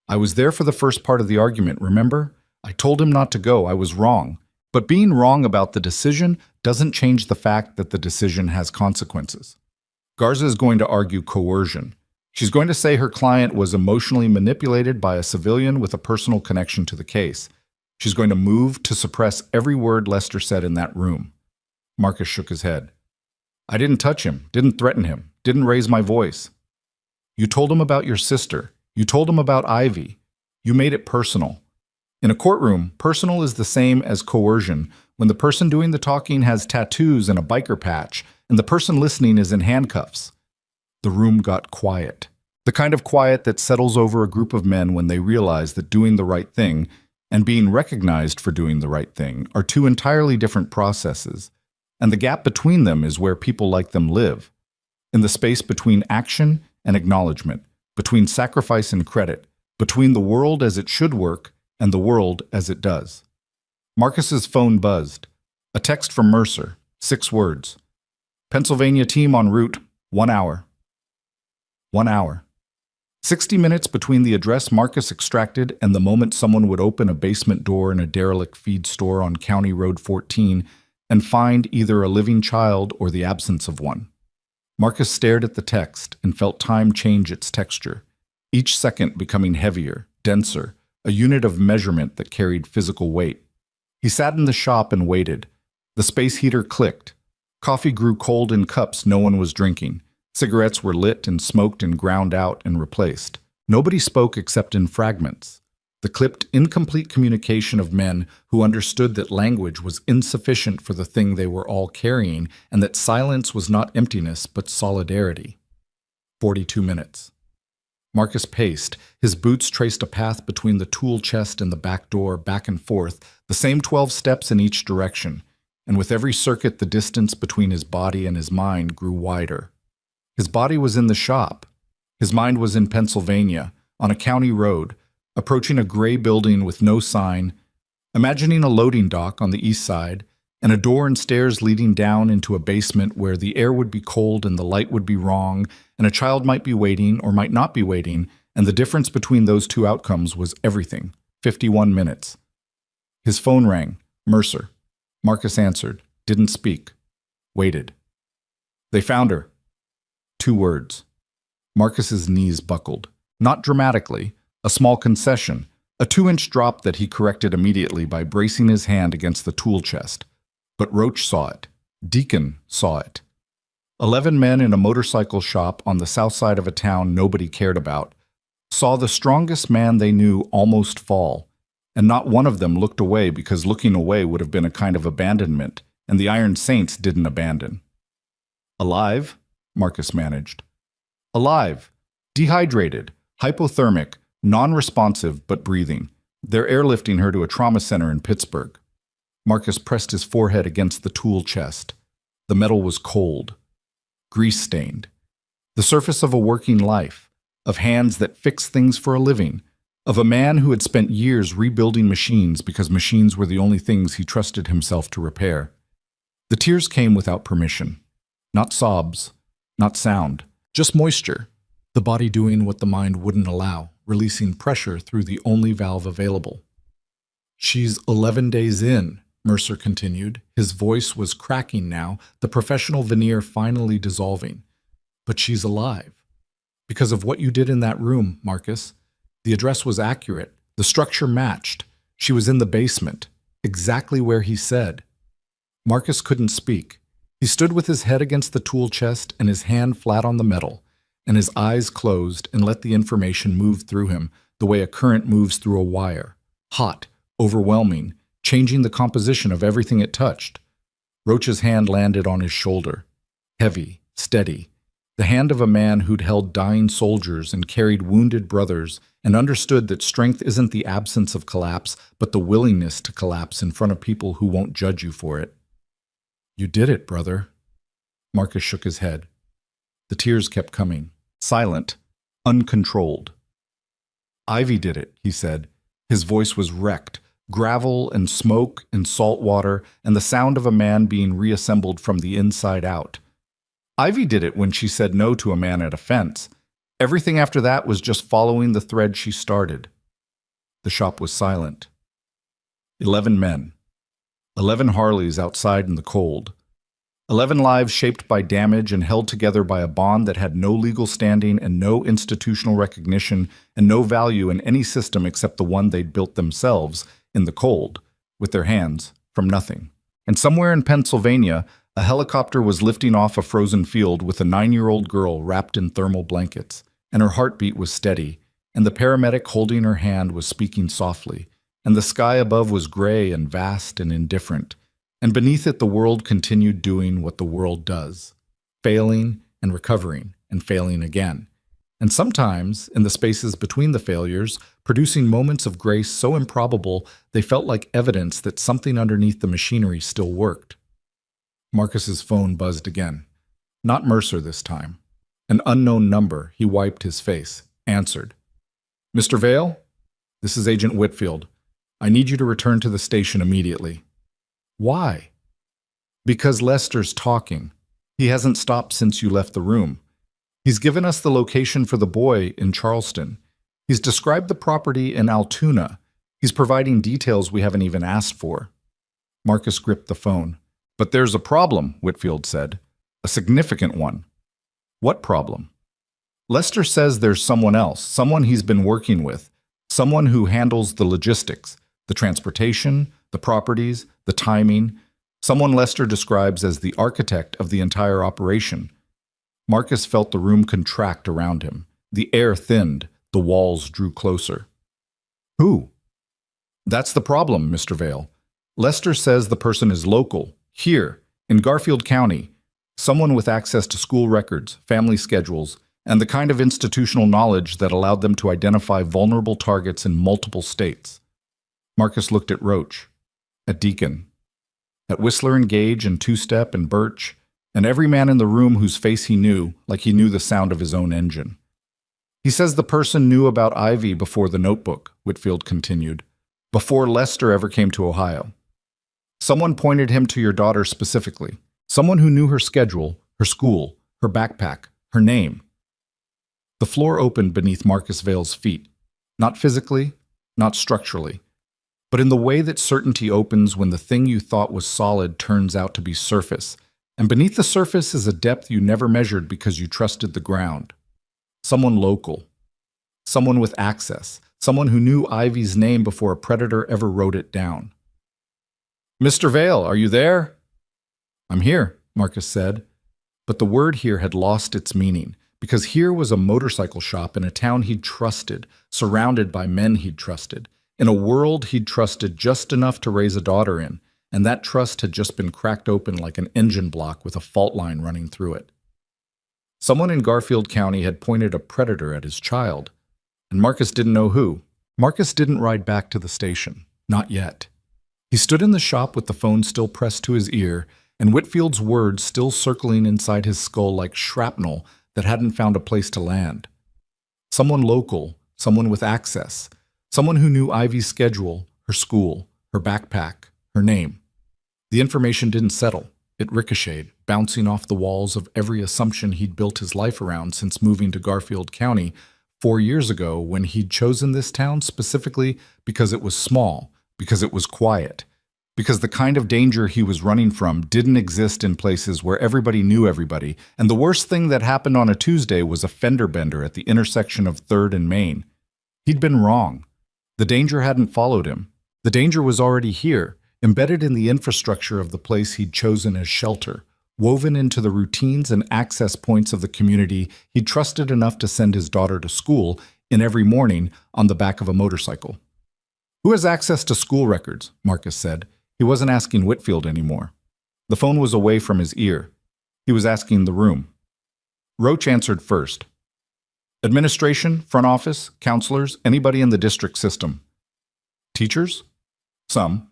I was there for the first part of the argument, remember? I told him not to go, I was wrong. But being wrong about the decision doesn't change the fact that the decision has consequences. Garza is going to argue coercion. She's going to say her client was emotionally manipulated by a civilian with a personal connection to the case. She's going to move to suppress every word Lester said in that room. Marcus shook his head. "I didn't touch him, didn't threaten him, didn't raise my voice." "You told him about your sister. You told him about Ivy. You made it personal. In a courtroom, personal is the same as coercion when the person doing the talking has tattoos and a biker patch, and the person listening is in handcuffs." The room got quiet. The kind of quiet that settles over a group of men when they realize that doing the right thing and being recognized for doing the right thing are two entirely different processes, and the gap between them is where people like them live. In the space between action and acknowledgement, between sacrifice and credit, between the world as it should work and the world as it does. Marcus's phone buzzed. A text from Mercer, 6 words. "Pennsylvania team en route, 1 hour." 1 hour. 60 minutes between the address Marcus extracted and the moment someone would open a basement door in a derelict feed store on County Road 14 and find either a living child or the absence of one. Marcus stared at the text and felt time change its texture, each second becoming heavier, denser, a unit of measurement that carried physical weight. He sat in the shop and waited. The space heater clicked. Coffee grew cold in cups no one was drinking. Cigarettes were lit and smoked and ground out and replaced. Nobody spoke except in fragments. The clipped, incomplete communication of men who understood that language was insufficient for the thing they were all carrying and that silence was not emptiness but solidarity. 42 minutes. Marcus paced. His boots traced a path between the tool chest and the back door, back and forth, the same 12 steps in each direction, and with every circuit the distance between his body and his mind grew wider. His body was in the shop. His mind was in Pennsylvania, on a county road, approaching a gray building with no sign, imagining a loading dock on the east side, and a door and stairs leading down into a basement where the air would be cold and the light would be wrong, and a child might be waiting or might not be waiting, and the difference between those two outcomes was everything. 51 minutes. His phone rang. Mercer. Marcus answered. Didn't speak. Waited. "They found her." 2 words. Marcus's knees buckled. Not dramatically. A small concession. A 2-inch drop that he corrected immediately by bracing his hand against the tool chest. But Roach saw it. Deacon saw it. 11 men in a motorcycle shop on the south side of a town nobody cared about saw the strongest man they knew almost fall, and not one of them looked away because looking away would have been a kind of abandonment, and the Iron Saints didn't abandon. "Alive?" Marcus managed. "Alive. Dehydrated. Hypothermic. Non-responsive but breathing. They're airlifting her to a trauma center in Pittsburgh." Marcus pressed his forehead against the tool chest. The metal was cold. Grease-stained. The surface of a working life, of hands that fix things for a living, of a man who had spent years rebuilding machines because machines were the only things he trusted himself to repair. The tears came without permission. Not sobs, not sound, just moisture, the body doing what the mind wouldn't allow, releasing pressure through the only valve available. "She's 11 days in," Mercer continued. His voice was cracking now, the professional veneer finally dissolving. "But she's alive. Because of what you did in that room, Marcus. The address was accurate. The structure matched. She was in the basement, exactly where he said." Marcus couldn't speak. He stood with his head against the tool chest and his hand flat on the metal, and his eyes closed and let the information move through him the way a current moves through a wire, hot, overwhelming, changing the composition of everything it touched. Roach's hand landed on his shoulder, heavy, steady, the hand of a man who'd held dying soldiers and carried wounded brothers and understood that strength isn't the absence of collapse, but the willingness to collapse in front of people who won't judge you for it. "You did it, brother." Marcus shook his head. The tears kept coming, silent, uncontrolled. "Ivy did it," he said. His voice was wrecked, gravel and smoke and salt water and the sound of a man being reassembled from the inside out. "Ivy did it when she said no to a man at a fence. Everything after that was just following the thread she started." The shop was silent. 11 men. 11 Harleys outside in the cold. 11 lives shaped by damage and held together by a bond that had no legal standing and no institutional recognition and no value in any system except the one they'd built themselves, in the cold, with their hands, from nothing. And somewhere in Pennsylvania, a helicopter was lifting off a frozen field with a 9-year-old girl wrapped in thermal blankets, and her heartbeat was steady, and the paramedic holding her hand was speaking softly, and the sky above was gray and vast and indifferent, and beneath it the world continued doing what the world does, failing and recovering and failing again, and sometimes, in the spaces between the failures, producing moments of grace so improbable they felt like evidence that something underneath the machinery still worked. Marcus's phone buzzed again. Not Mercer this time. An unknown number. He wiped his face. Answered. "Mr. Vale? This is Agent Whitfield. I need you to return to the station immediately." "Why?" "Because Lester's talking. He hasn't stopped since you left the room. He's given us the location for the boy in Charleston. He's described the property in Altoona. He's providing details we haven't even asked for." Marcus gripped the phone. "But there's a problem," Whitfield said. "A significant one." "What problem?" "Lester says there's someone else, someone he's been working with, someone who handles the logistics, the transportation, the properties, the timing, someone Lester describes as the architect of the entire operation." Marcus felt the room contract around him. The air thinned, the walls drew closer. "Who?" "That's the problem, Mr. Vale. Lester says the person is local, here, in Garfield County, someone with access to school records, family schedules, and the kind of institutional knowledge that allowed them to identify vulnerable targets in multiple states." Marcus looked at Roach, at Deacon, at Whistler and Gage and Two-Step and Birch, and every man in the room whose face he knew, like he knew the sound of his own engine. "He says the person knew about Ivy before the notebook," Whitfield continued, "before Lester ever came to Ohio. Someone pointed him to your daughter specifically, someone who knew her schedule, her school, her backpack, her name." The floor opened beneath Marcus Vale's feet, not physically, not structurally, but in the way that certainty opens when the thing you thought was solid turns out to be surface, and beneath the surface is a depth you never measured because you trusted the ground. Someone local, someone with access, someone who knew Ivy's name before a predator ever wrote it down. "Mr. Vale, are you there?" "I'm here," Marcus said, but the word here had lost its meaning, because here was a motorcycle shop in a town he'd trusted, surrounded by men he'd trusted, in a world he'd trusted just enough to raise a daughter in, and that trust had just been cracked open like an engine block with a fault line running through it. Someone in Garfield County had pointed a predator at his child, and Marcus didn't know who. Marcus didn't ride back to the station, not yet. He stood in the shop with the phone still pressed to his ear, and Whitfield's words still circling inside his skull like shrapnel that hadn't found a place to land. Someone local, someone with access, someone who knew Ivy's schedule, her school, her backpack, her name. The information didn't settle. It ricocheted, bouncing off the walls of every assumption he'd built his life around since moving to Garfield County 4 years ago, when he'd chosen this town specifically because it was small, because it was quiet, because the kind of danger he was running from didn't exist in places where everybody knew everybody, and the worst thing that happened on a Tuesday was a fender bender at the intersection of 3rd and Main. He'd been wrong. The danger hadn't followed him. The danger was already here, embedded in the infrastructure of the place he'd chosen as shelter, woven into the routines and access points of the community he trusted enough to send his daughter to school in every morning on the back of a motorcycle. "Who has access to school records?" Marcus said. He wasn't asking Whitfield anymore. The phone was away from his ear. He was asking the room. Roach answered first. "Administration, front office, counselors, anybody in the district system." "Teachers?" "Some.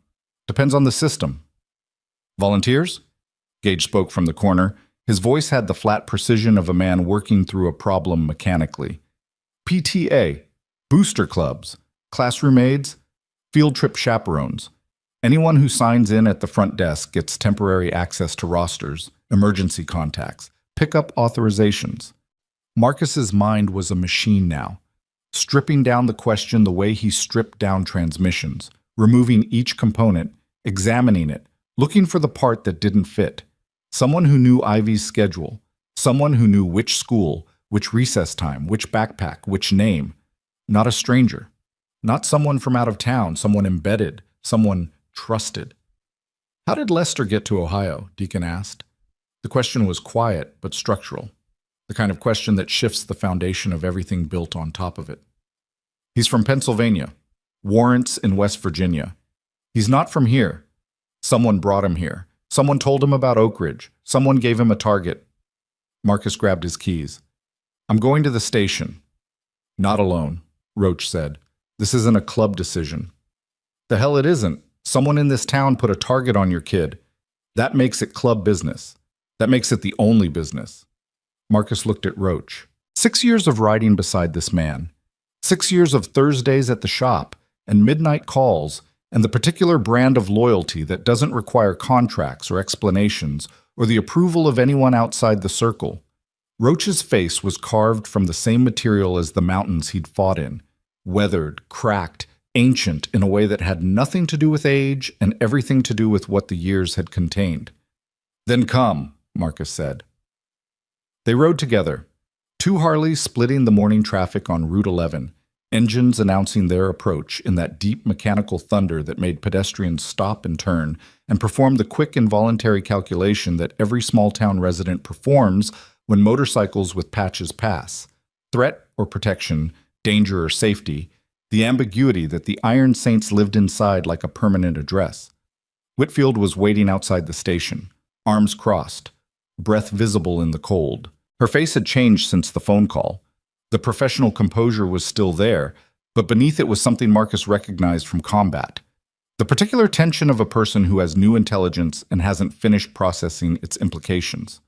Depends on the system." "Volunteers?" Gage spoke from the corner. His voice had the flat precision of a man working through a problem mechanically. "PTA, booster clubs, classroom aides, field trip chaperones. Anyone who signs in at the front desk gets temporary access to rosters, emergency contacts, pickup authorizations." Marcus's mind was a machine now, stripping down the question the way he stripped down transmissions, removing each component, examining it, looking for the part that didn't fit. Someone who knew Ivy's schedule, someone who knew which school, which recess time, which backpack, which name. Not a stranger. Not someone from out of town, someone embedded, someone trusted. "How did Lester get to Ohio?" Deacon asked. The question was quiet but structural, the kind of question that shifts the foundation of everything built on top of it. "He's from Pennsylvania. Warrants in West Virginia. He's not from here. Someone brought him here. Someone told him about Oak Ridge. Someone gave him a target." Marcus grabbed his keys. "I'm going to the station." "Not alone," Roach said. "This isn't a club decision." "The hell it isn't. Someone in this town put a target on your kid. That makes it club business. That makes it the only business." Marcus looked at Roach. 6 years of riding beside this man. 6 years of Thursdays at the shop and midnight calls and the particular brand of loyalty that doesn't require contracts or explanations or the approval of anyone outside the circle. Roach's face was carved from the same material as the mountains he'd fought in, weathered, cracked, ancient in a way that had nothing to do with age and everything to do with what the years had contained. "Then come," Marcus said. They rode together, 2 Harleys splitting the morning traffic on Route 11, engines announcing their approach in that deep mechanical thunder that made pedestrians stop and turn and perform the quick involuntary calculation that every small-town resident performs when motorcycles with patches pass. Threat or protection, danger or safety, the ambiguity that the Iron Saints lived inside like a permanent address. Whitfield was waiting outside the station, arms crossed, breath visible in the cold. Her face had changed since the phone call. The professional composure was still there, but beneath it was something Marcus recognized from combat. The particular tension of a person who has new intelligence and hasn't finished processing its implications.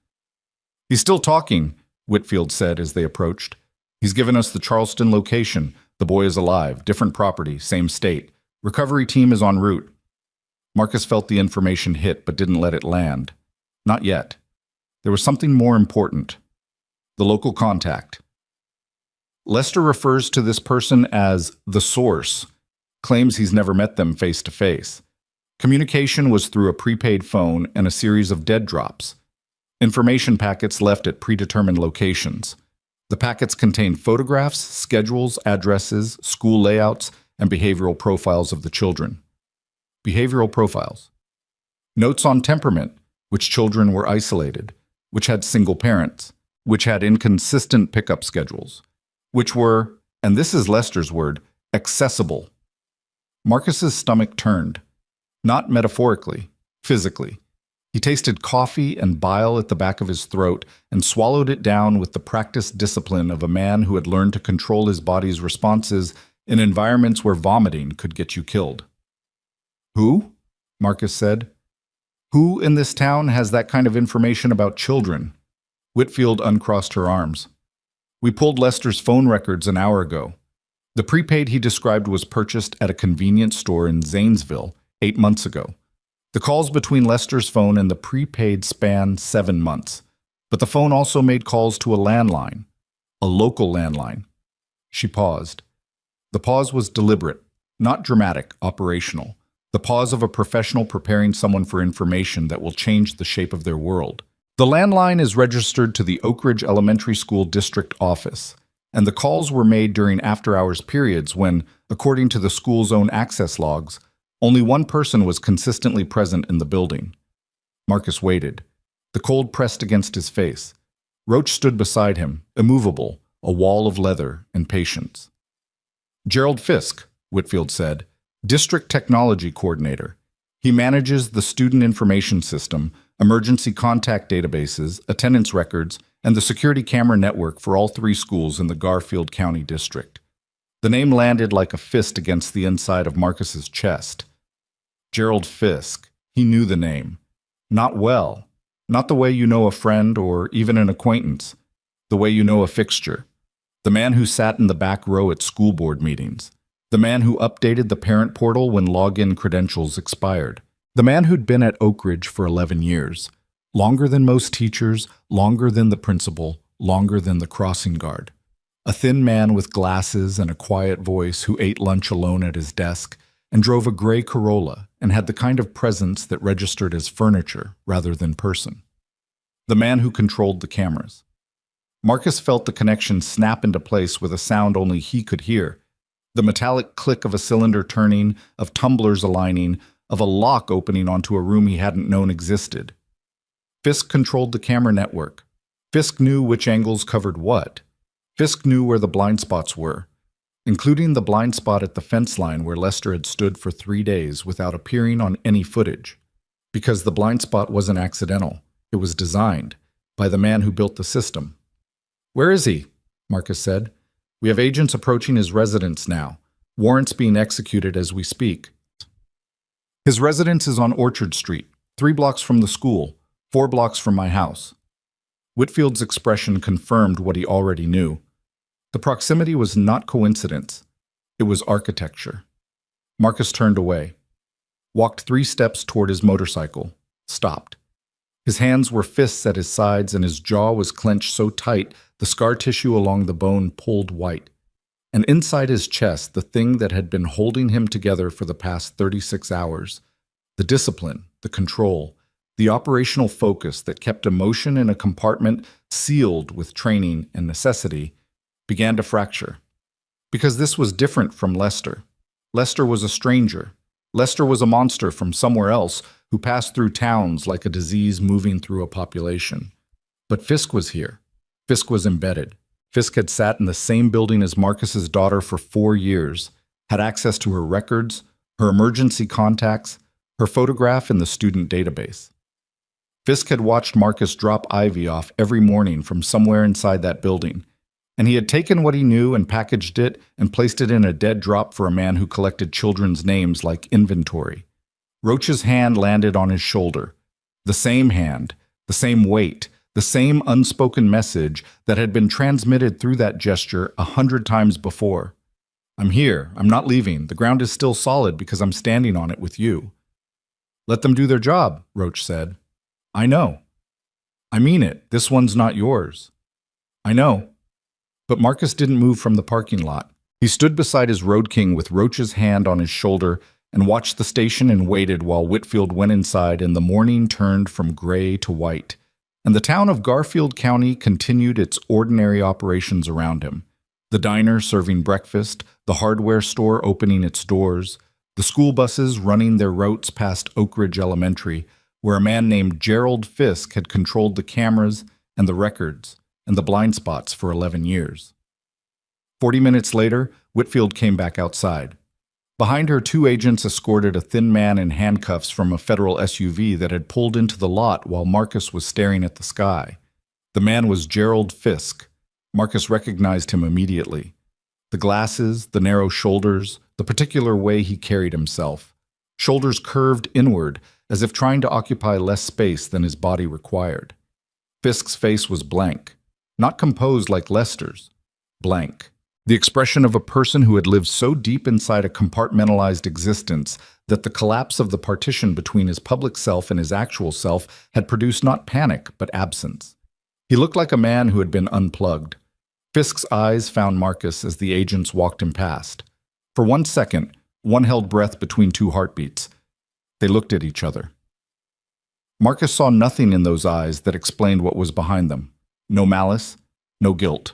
"He's still talking," Whitfield said as they approached. "He's given us the Charleston location. The boy is alive, different property, same state. Recovery team is en route." Marcus felt the information hit but didn't let it land. Not yet. There was something more important. The local contact. Lester refers to this person as the source, claims he's never met them face to face. Communication was through a prepaid phone and a series of dead drops. Information packets left at predetermined locations. The packets contained photographs, schedules, addresses, school layouts, and behavioral profiles of the children. Behavioral profiles. Notes on temperament, which children were isolated, which had single parents, which had inconsistent pickup schedules, which were, and this is Lester's word, accessible. Marcus's stomach turned, not metaphorically, physically. He tasted coffee and bile at the back of his throat and swallowed it down with the practiced discipline of a man who had learned to control his body's responses in environments where vomiting could get you killed. "Who?" Marcus said. "Who in this town has that kind of information about children?" Whitfield uncrossed her arms. "We pulled Lester's phone records an hour ago. The prepaid he described was purchased at a convenience store in Zanesville 8 months ago. The calls between Lester's phone and the prepaid span 7 months, but the phone also made calls to a landline, a local landline." She paused. The pause was deliberate, not dramatic, operational. The pause of a professional preparing someone for information that will change the shape of their world. "The landline is registered to the Oak Ridge Elementary School District Office, and the calls were made during after-hours periods when, according to the school's own access logs, only one person was consistently present in the building." Marcus waited. The cold pressed against his face. Roach stood beside him, immovable, a wall of leather and patience. "Gerald Fisk," Whitfield said, "District Technology Coordinator. He manages the student information system, emergency contact databases, attendance records, and the security camera network for all 3 schools in the Garfield County District." The name landed like a fist against the inside of Marcus's chest. Gerald Fisk. He knew the name. Not well. Not the way you know a friend or even an acquaintance. The way you know a fixture. The man who sat in the back row at school board meetings. The man who updated the parent portal when login credentials expired. The man who'd been at Oak Ridge for 11 years. Longer than most teachers, longer than the principal, longer than the crossing guard. A thin man with glasses and a quiet voice who ate lunch alone at his desk and drove a gray Corolla and had the kind of presence that registered as furniture rather than person. The man who controlled the cameras. Marcus felt the connection snap into place with a sound only he could hear. The metallic click of a cylinder turning, of tumblers aligning, of a lock opening onto a room he hadn't known existed. Fisk controlled the camera network. Fisk knew which angles covered what. Fisk knew where the blind spots were, including the blind spot at the fence line where Lester had stood for 3 days without appearing on any footage. Because the blind spot wasn't accidental. It was designed by the man who built the system. "Where is he?" Marcus said. "We have agents approaching his residence now. Warrants being executed as we speak." "His residence is on Orchard Street, 3 blocks from the school, 4 blocks from my house." Whitfield's expression confirmed what he already knew. The proximity was not coincidence. It was architecture. Marcus turned away, walked 3 steps toward his motorcycle, stopped. His hands were fists at his sides and his jaw was clenched so tight the scar tissue along the bone pulled white. And inside his chest, the thing that had been holding him together for the past 36 hours, the discipline, the control, the operational focus that kept emotion in a compartment sealed with training and necessity, began to fracture. Because this was different from Lester. Lester was a stranger. Lester was a monster from somewhere else who passed through towns like a disease moving through a population. But Fisk was here. Fisk was embedded. Fisk had sat in the same building as Marcus's daughter for 4 years, had access to her records, her emergency contacts, her photograph in the student database. Fisk had watched Marcus drop Ivy off every morning from somewhere inside that building, and he had taken what he knew and packaged it and placed it in a dead drop for a man who collected children's names like inventory. Roach's hand landed on his shoulder. The same hand, the same weight, the same unspoken message that had been transmitted through that gesture 100 times before. "I'm here. I'm not leaving. The ground is still solid because I'm standing on it with you." "Let them do their job," Roach said. "I know." "I mean it. This one's not yours." "I know." But Marcus didn't move from the parking lot. He stood beside his road king with Roach's hand on his shoulder and watched the station and waited while Whitfield went inside and the morning turned from gray to white, and the town of Garfield County continued its ordinary operations around him. The diner serving breakfast, the hardware store opening its doors, the school buses running their routes past Oak Ridge Elementary, where a man named Gerald Fisk had controlled the cameras and the records and the blind spots for 11 years. 40 minutes later, Whitfield came back outside. Behind her, 2 agents escorted a thin man in handcuffs from a federal SUV that had pulled into the lot while Marcus was staring at the sky. The man was Gerald Fisk. Marcus recognized him immediately. The glasses, the narrow shoulders, the particular way he carried himself. Shoulders curved inward, as if trying to occupy less space than his body required. Fisk's face was blank, not composed like Lester's. Blank. The expression of a person who had lived so deep inside a compartmentalized existence that the collapse of the partition between his public self and his actual self had produced not panic, but absence. He looked like a man who had been unplugged. Fisk's eyes found Marcus as the agents walked him past. For 1 second, one held breath between 2 heartbeats. They looked at each other. Marcus saw nothing in those eyes that explained what was behind them. No malice, no guilt.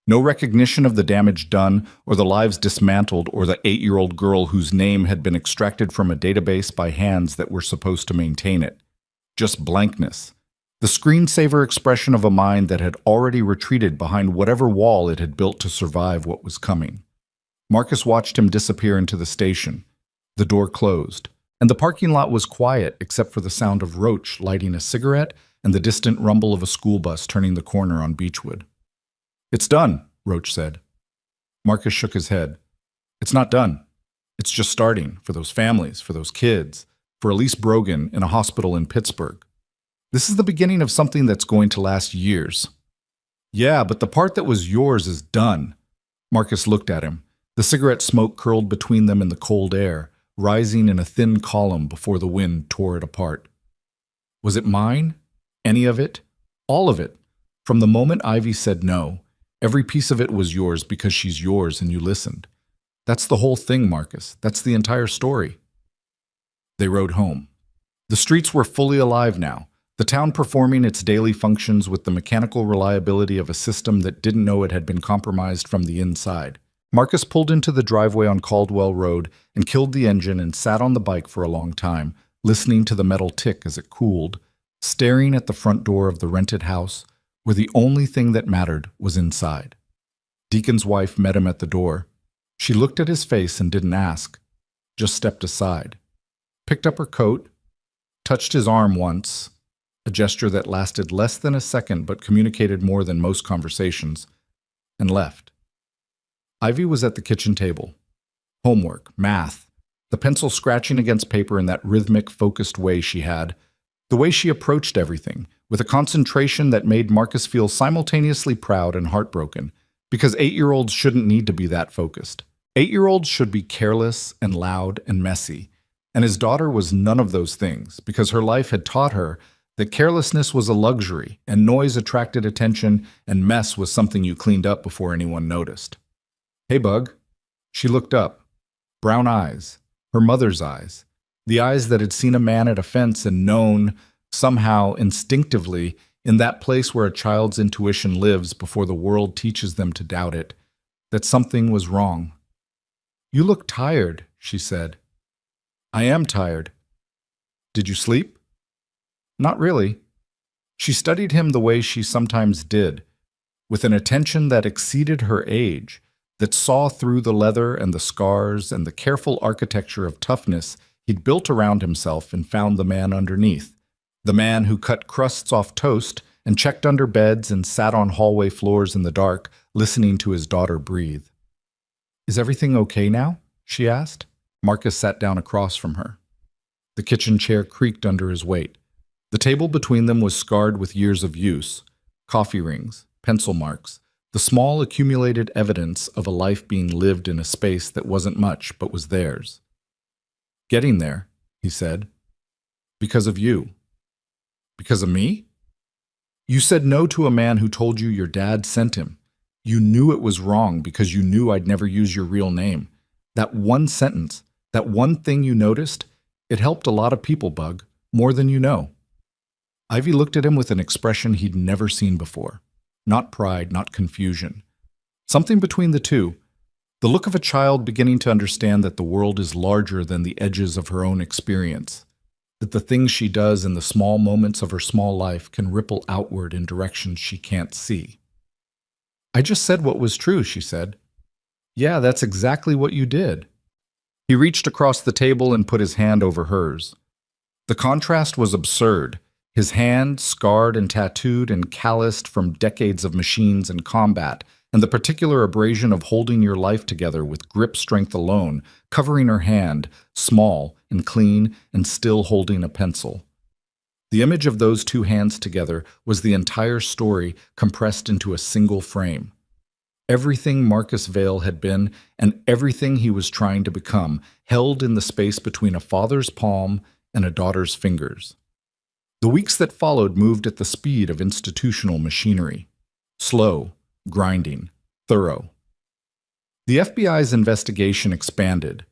No recognition of the damage done, or the lives dismantled, or the 8-year-old girl whose name had been extracted from a database by hands that were supposed to maintain it. Just blankness. The screensaver expression of a mind that had already retreated behind whatever wall it had built to survive what was coming. Marcus watched him disappear into the station. The door closed, and the parking lot was quiet except for the sound of Roach lighting a cigarette and the distant rumble of a school bus turning the corner on Beechwood. "It's done," Roach said. Marcus shook his head. "It's not done. It's just starting, for those families, for those kids, for Elise Brogan in a hospital in Pittsburgh. This is the beginning of something that's going to last years." "Yeah, but the part that was yours is done." Marcus looked at him. The cigarette smoke curled between them in the cold air, rising in a thin column before the wind tore it apart. "Was it mine? Any of it? All of it? From the moment Ivy said no, every piece of it was yours because she's yours and you listened. That's the whole thing, Marcus. That's the entire story." They rode home. The streets were fully alive now, the town performing its daily functions with the mechanical reliability of a system that didn't know it had been compromised from the inside. Marcus pulled into the driveway on Caldwell Road and killed the engine and sat on the bike for a long time, listening to the metal tick as it cooled, staring at the front door of the rented house, where the only thing that mattered was inside. Deacon's wife met him at the door. She looked at his face and didn't ask, just stepped aside, picked up her coat, touched his arm once, a gesture that lasted less than a second but communicated more than most conversations, and left. Ivy was at the kitchen table. Homework, math, the pencil scratching against paper in that rhythmic, focused way she had, the way she approached everything, with a concentration that made Marcus feel simultaneously proud and heartbroken, because 8-year-olds shouldn't need to be that focused. 8-year-olds should be careless and loud and messy, and his daughter was none of those things, because her life had taught her that carelessness was a luxury, and noise attracted attention, and mess was something you cleaned up before anyone noticed. "Hey, Bug." She looked up. Brown eyes, her mother's eyes, the eyes that had seen a man at a fence and known, somehow, instinctively, in that place where a child's intuition lives before the world teaches them to doubt it, that something was wrong. "You look tired," she said. "I am tired." "Did you sleep?" "Not really." She studied him the way she sometimes did, with an attention that exceeded her age, that saw through the leather and the scars and the careful architecture of toughness he'd built around himself and found the man underneath, the man who cut crusts off toast and checked under beds and sat on hallway floors in the dark, listening to his daughter breathe. "Is everything okay now?" she asked. Marcus sat down across from her. The kitchen chair creaked under his weight. The table between them was scarred with years of use, coffee rings, pencil marks, the small accumulated evidence of a life being lived in a space that wasn't much but was theirs. "Getting there," he said. "Because of you." "Because of me?" "You said no to a man who told you your dad sent him. You knew it was wrong because you knew I'd never use your real name. That one sentence, that one thing you noticed, it helped a lot of people, Bug, more than you know." Ivy looked at him with an expression he'd never seen before. Not pride, not confusion. Something between the two. The look of a child beginning to understand that the world is larger than the edges of her own experience, that the things she does in the small moments of her small life can ripple outward in directions she can't see. "I just said what was true," she said. "Yeah, that's exactly what you did." He reached across the table and put his hand over hers. The contrast was absurd. His hand, scarred and tattooed and calloused from decades of machines and combat, and the particular abrasion of holding your life together with grip strength alone, covering her hand, small and clean and still holding a pencil. The image of those two hands together was the entire story compressed into a single frame. Everything Marcus Vale had been and everything he was trying to become held in the space between a father's palm and a daughter's fingers. The weeks that followed moved at the speed of institutional machinery. Slow, grinding, thorough. The FBI's investigation expanded.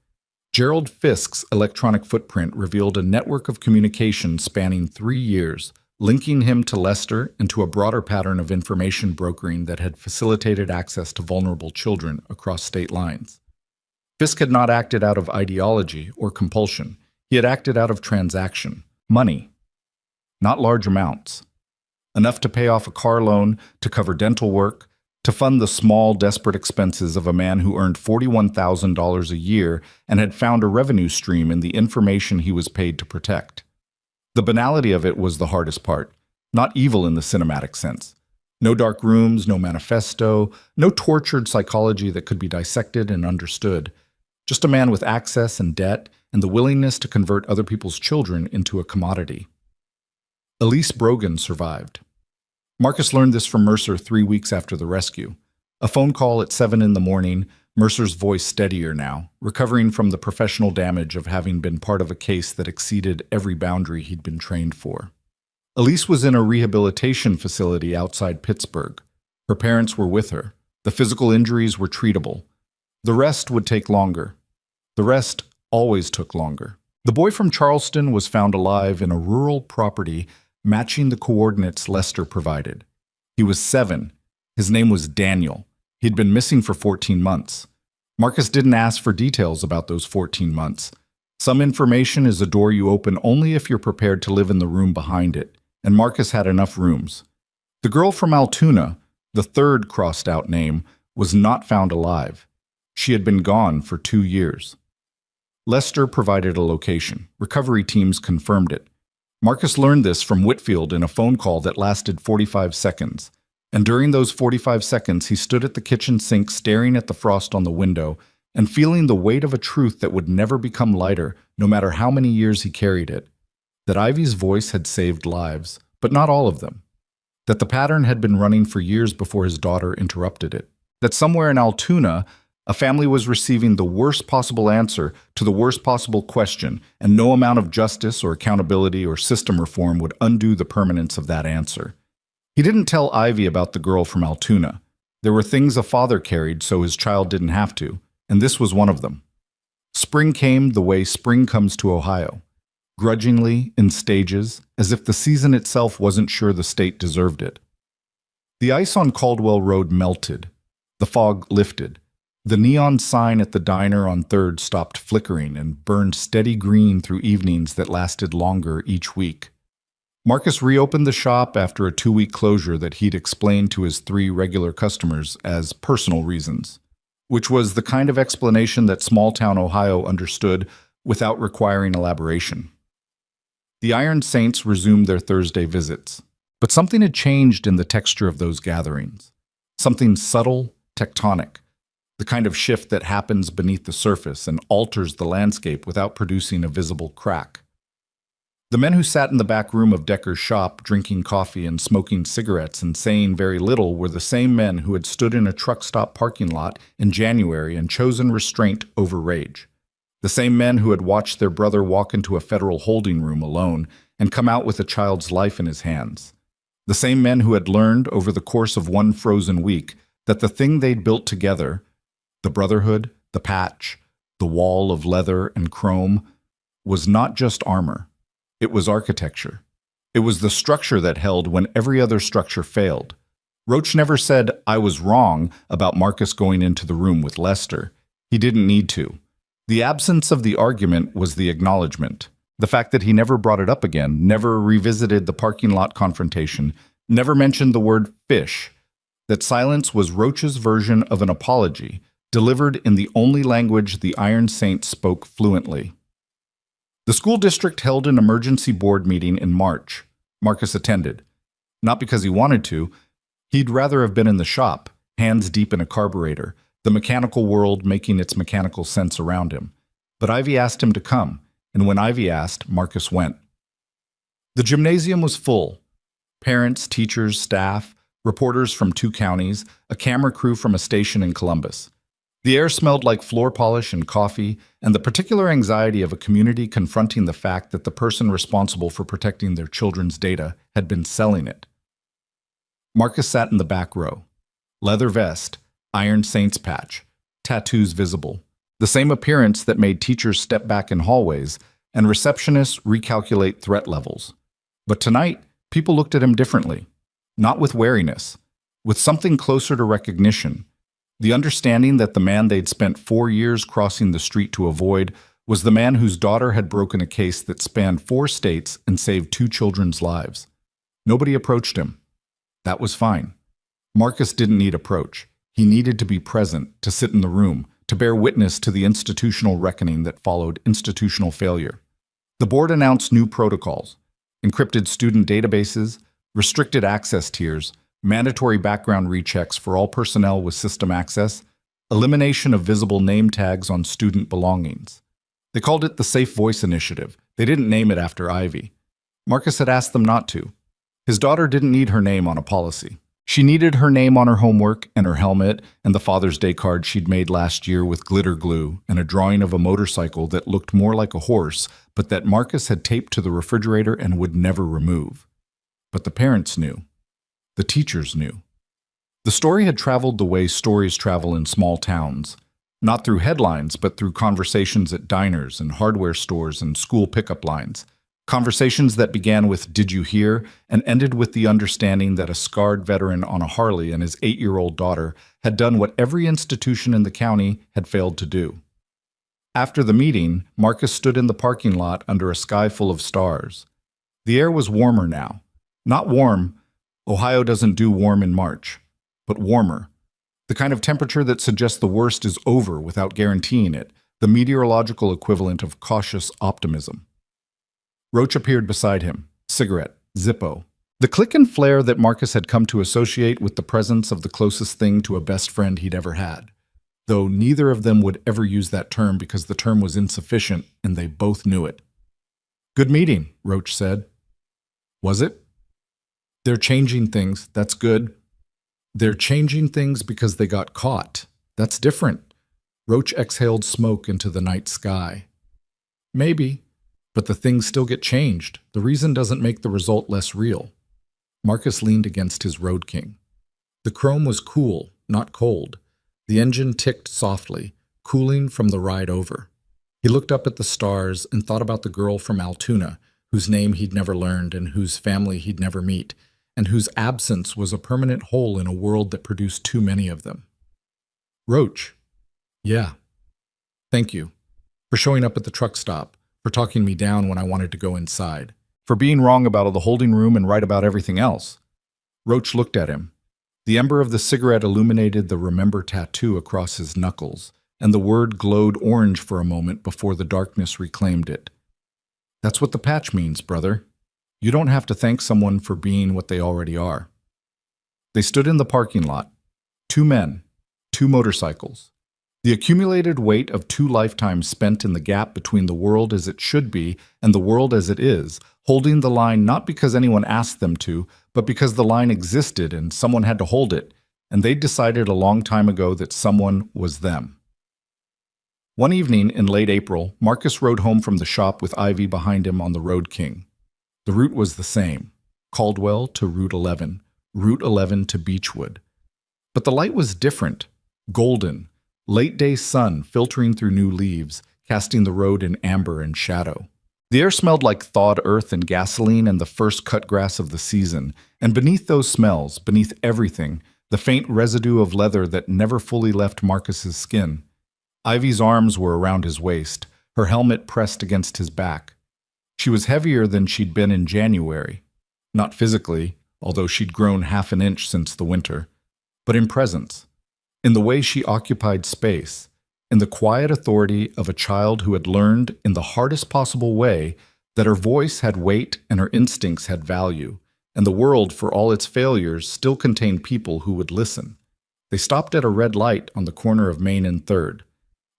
Gerald Fisk's electronic footprint revealed a network of communication spanning 3 years, linking him to Lester and to a broader pattern of information brokering that had facilitated access to vulnerable children across state lines. Fisk had not acted out of ideology or compulsion. He had acted out of transaction, money. Not large amounts. enough to pay off a car loan, to cover dental work, to fund the small, desperate expenses of a man who earned $41,000 a year and had found a revenue stream in the information he was paid to protect. The banality of it was the hardest part, not evil in the cinematic sense. No dark rooms, no manifesto, no tortured psychology that could be dissected and understood. Just a man with access and debt and the willingness to convert other people's children into a commodity. Elise Brogan survived. Marcus learned this from Mercer 3 weeks after the rescue. A phone call at 7 in the morning, Mercer's voice steadier now, recovering from the professional damage of having been part of a case that exceeded every boundary he'd been trained for. Elise was in a rehabilitation facility outside Pittsburgh. Her parents were with her. The physical injuries were treatable. The rest would take longer. The rest always took longer. The boy from Charleston was found alive in a rural property matching the coordinates Lester provided. He was 7. His name was Daniel. He'd been missing for 14 months. Marcus didn't ask for details about those 14 months. Some information is a door you open only if you're prepared to live in the room behind it, and Marcus had enough rooms. The girl from Altoona, the third crossed-out name, was not found alive. She had been gone for 2 years. Lester provided a location. Recovery teams confirmed it. Marcus learned this from Whitfield in a phone call that lasted 45 seconds. And during those 45 seconds, he stood at the kitchen sink staring at the frost on the window and feeling the weight of a truth that would never become lighter, no matter how many years he carried it. That Ivy's voice had saved lives, but not all of them. That the pattern had been running for years before his daughter interrupted it. That somewhere in Altoona, a family was receiving the worst possible answer to the worst possible question, and no amount of justice or accountability or system reform would undo the permanence of that answer. He didn't tell Ivy about the girl from Altoona. There were things a father carried so his child didn't have to, and this was one of them. Spring came the way spring comes to Ohio. Grudgingly, in stages, as if the season itself wasn't sure the state deserved it. The ice on Caldwell Road melted. The fog lifted. The neon sign at the diner on 3rd stopped flickering and burned steady green through evenings that lasted longer each week. Marcus reopened the shop after a 2-week closure that he'd explained to his 3 regular customers as personal reasons, which was the kind of explanation that small-town Ohio understood without requiring elaboration. The Iron Saints resumed their Thursday visits, but something had changed in the texture of those gatherings. Something subtle, tectonic, the kind of shift that happens beneath the surface and alters the landscape without producing a visible crack. The men who sat in the back room of Decker's shop, drinking coffee and smoking cigarettes and saying very little, were the same men who had stood in a truck stop parking lot in January and chosen restraint over rage. The same men who had watched their brother walk into a federal holding room alone and come out with a child's life in his hands. The same men who had learned over the course of one frozen week that the thing they'd built together, the brotherhood, the patch, the wall of leather and chrome, was not just armor. It was architecture. It was the structure that held when every other structure failed. Roach never said, "I was wrong," about Marcus going into the room with Lester. He didn't need to. The absence of the argument was the acknowledgement. The fact that he never brought it up again, never revisited the parking lot confrontation, never mentioned the word fish. That silence was Roach's version of an apology, delivered in the only language the Iron Saints spoke fluently. The school district held an emergency board meeting in March. Marcus attended. Not because he wanted to. He'd rather have been in the shop, hands deep in a carburetor, the mechanical world making its mechanical sense around him. But Ivy asked him to come, and when Ivy asked, Marcus went. The gymnasium was full. Parents, teachers, staff, reporters from 2 counties, a camera crew from a station in Columbus. The air smelled like floor polish and coffee, and the particular anxiety of a community confronting the fact that the person responsible for protecting their children's data had been selling it. Marcus sat in the back row. Leather vest, Iron Saints patch, tattoos visible. The same appearance that made teachers step back in hallways and receptionists recalculate threat levels. But tonight, people looked at him differently. Not with wariness, with something closer to recognition. The understanding that the man they'd spent 4 years crossing the street to avoid was the man whose daughter had broken a case that spanned 4 states and saved 2 children's lives. Nobody approached him. That was fine. Marcus didn't need approach. He needed to be present, to sit in the room, to bear witness to the institutional reckoning that followed institutional failure. The board announced new protocols: encrypted student databases, restricted access tiers, mandatory background rechecks for all personnel with system access, elimination of visible name tags on student belongings. They called it the Safe Voice Initiative. They didn't name it after Ivy. Marcus had asked them not to. His daughter didn't need her name on a policy. She needed her name on her homework and her helmet and the Father's Day card she'd made last year with glitter glue and a drawing of a motorcycle that looked more like a horse, but that Marcus had taped to the refrigerator and would never remove. But the parents knew. The teachers knew. The story had traveled the way stories travel in small towns, not through headlines, but through conversations at diners and hardware stores and school pickup lines. Conversations that began with "Did you hear?" and ended with the understanding that a scarred veteran on a Harley and his 8-year-old daughter had done what every institution in the county had failed to do. After the meeting, Marcus stood in the parking lot under a sky full of stars. The air was warmer now. Not warm. Ohio doesn't do warm in March, but warmer. The kind of temperature that suggests the worst is over without guaranteeing it, the meteorological equivalent of cautious optimism. Roach appeared beside him, cigarette, Zippo. The click and flare that Marcus had come to associate with the presence of the closest thing to a best friend he'd ever had, though neither of them would ever use that term because the term was insufficient and they both knew it. "Good meeting," Roach said. "Was it?" "They're changing things, that's good." "They're changing things because they got caught. That's different." Roach exhaled smoke into the night sky. "Maybe. But the things still get changed. The reason doesn't make the result less real." Marcus leaned against his Road King. The chrome was cool, not cold. The engine ticked softly, cooling from the ride over. He looked up at the stars and thought about the girl from Altoona, whose name he'd never learned and whose family he'd never meet, and whose absence was a permanent hole in a world that produced too many of them. "Roach." "Yeah. Thank you. For showing up at the truck stop. For talking me down when I wanted to go inside. For being wrong about the holding room and right about everything else." Roach looked at him. The ember of the cigarette illuminated the "Remember" tattoo across his knuckles, and the word glowed orange for a moment before the darkness reclaimed it. "That's what the patch means, brother. You don't have to thank someone for being what they already are." They stood in the parking lot. 2 men, 2 motorcycles. The accumulated weight of 2 lifetimes spent in the gap between the world as it should be and the world as it is, holding the line not because anyone asked them to, but because the line existed and someone had to hold it, and they decided a long time ago that someone was them. One evening in late April, Marcus rode home from the shop with Ivy behind him on the Road King. The route was the same, Caldwell to Route 11, Route 11 to Beechwood. But the light was different, golden, late-day sun filtering through new leaves, casting the road in amber and shadow. The air smelled like thawed earth and gasoline and the first cut grass of the season, and beneath those smells, beneath everything, the faint residue of leather that never fully left Marcus's skin. Ivy's arms were around his waist, her helmet pressed against his back. She was heavier than she'd been in January. Not physically, although she'd grown half an inch since the winter, but in presence. In the way she occupied space, in the quiet authority of a child who had learned in the hardest possible way that her voice had weight and her instincts had value, and the world, for all its failures, still contained people who would listen. They stopped at a red light on the corner of Main and 3rd.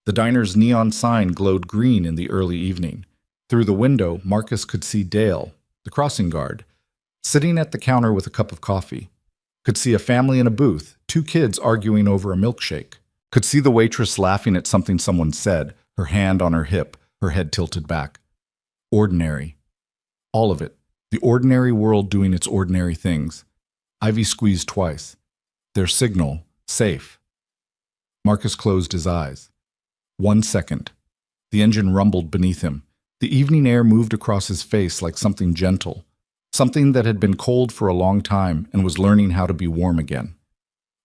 The diner's neon sign glowed green in the early evening. Through the window, Marcus could see Dale, the crossing guard, sitting at the counter with a cup of coffee. Could see a family in a booth, 2 kids arguing over a milkshake. Could see the waitress laughing at something someone said, her hand on her hip, her head tilted back. Ordinary. All of it. The ordinary world doing its ordinary things. Ivy squeezed twice. Their signal, safe. Marcus closed his eyes. 1 second. The engine rumbled beneath him. The evening air moved across his face like something gentle. Something that had been cold for a long time and was learning how to be warm again.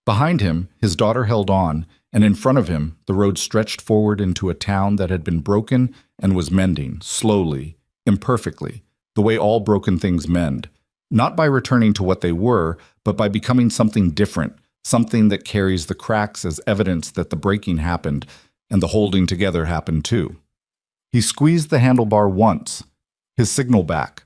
Behind him, his daughter held on, and in front of him, the road stretched forward into a town that had been broken and was mending, slowly, imperfectly, the way all broken things mend, Not by returning to what they were, but by becoming something different, something that carries the cracks as evidence that the breaking happened and the holding together happened too. He squeezed the handlebar once, his signal back.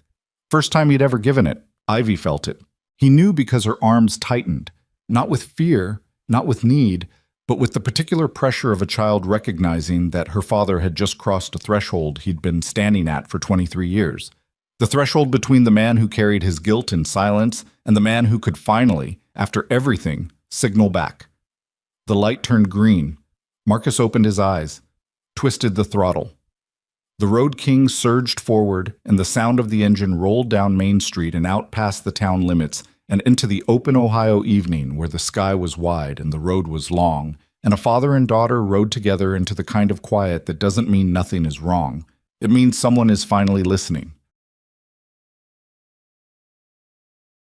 First time he'd ever given it, Ivy felt it. He knew because her arms tightened, not with fear, not with need, but with the particular pressure of a child recognizing that her father had just crossed a threshold he'd been standing at for 23 years. The threshold between the man who carried his guilt in silence and the man who could finally, after everything, signal back. The light turned green. Marcus opened his eyes, twisted the throttle. The Road King surged forward, and the sound of the engine rolled down Main Street and out past the town limits and into the open Ohio evening where the sky was wide and the road was long, and a father and daughter rode together into the kind of quiet that doesn't mean nothing is wrong. It means someone is finally listening.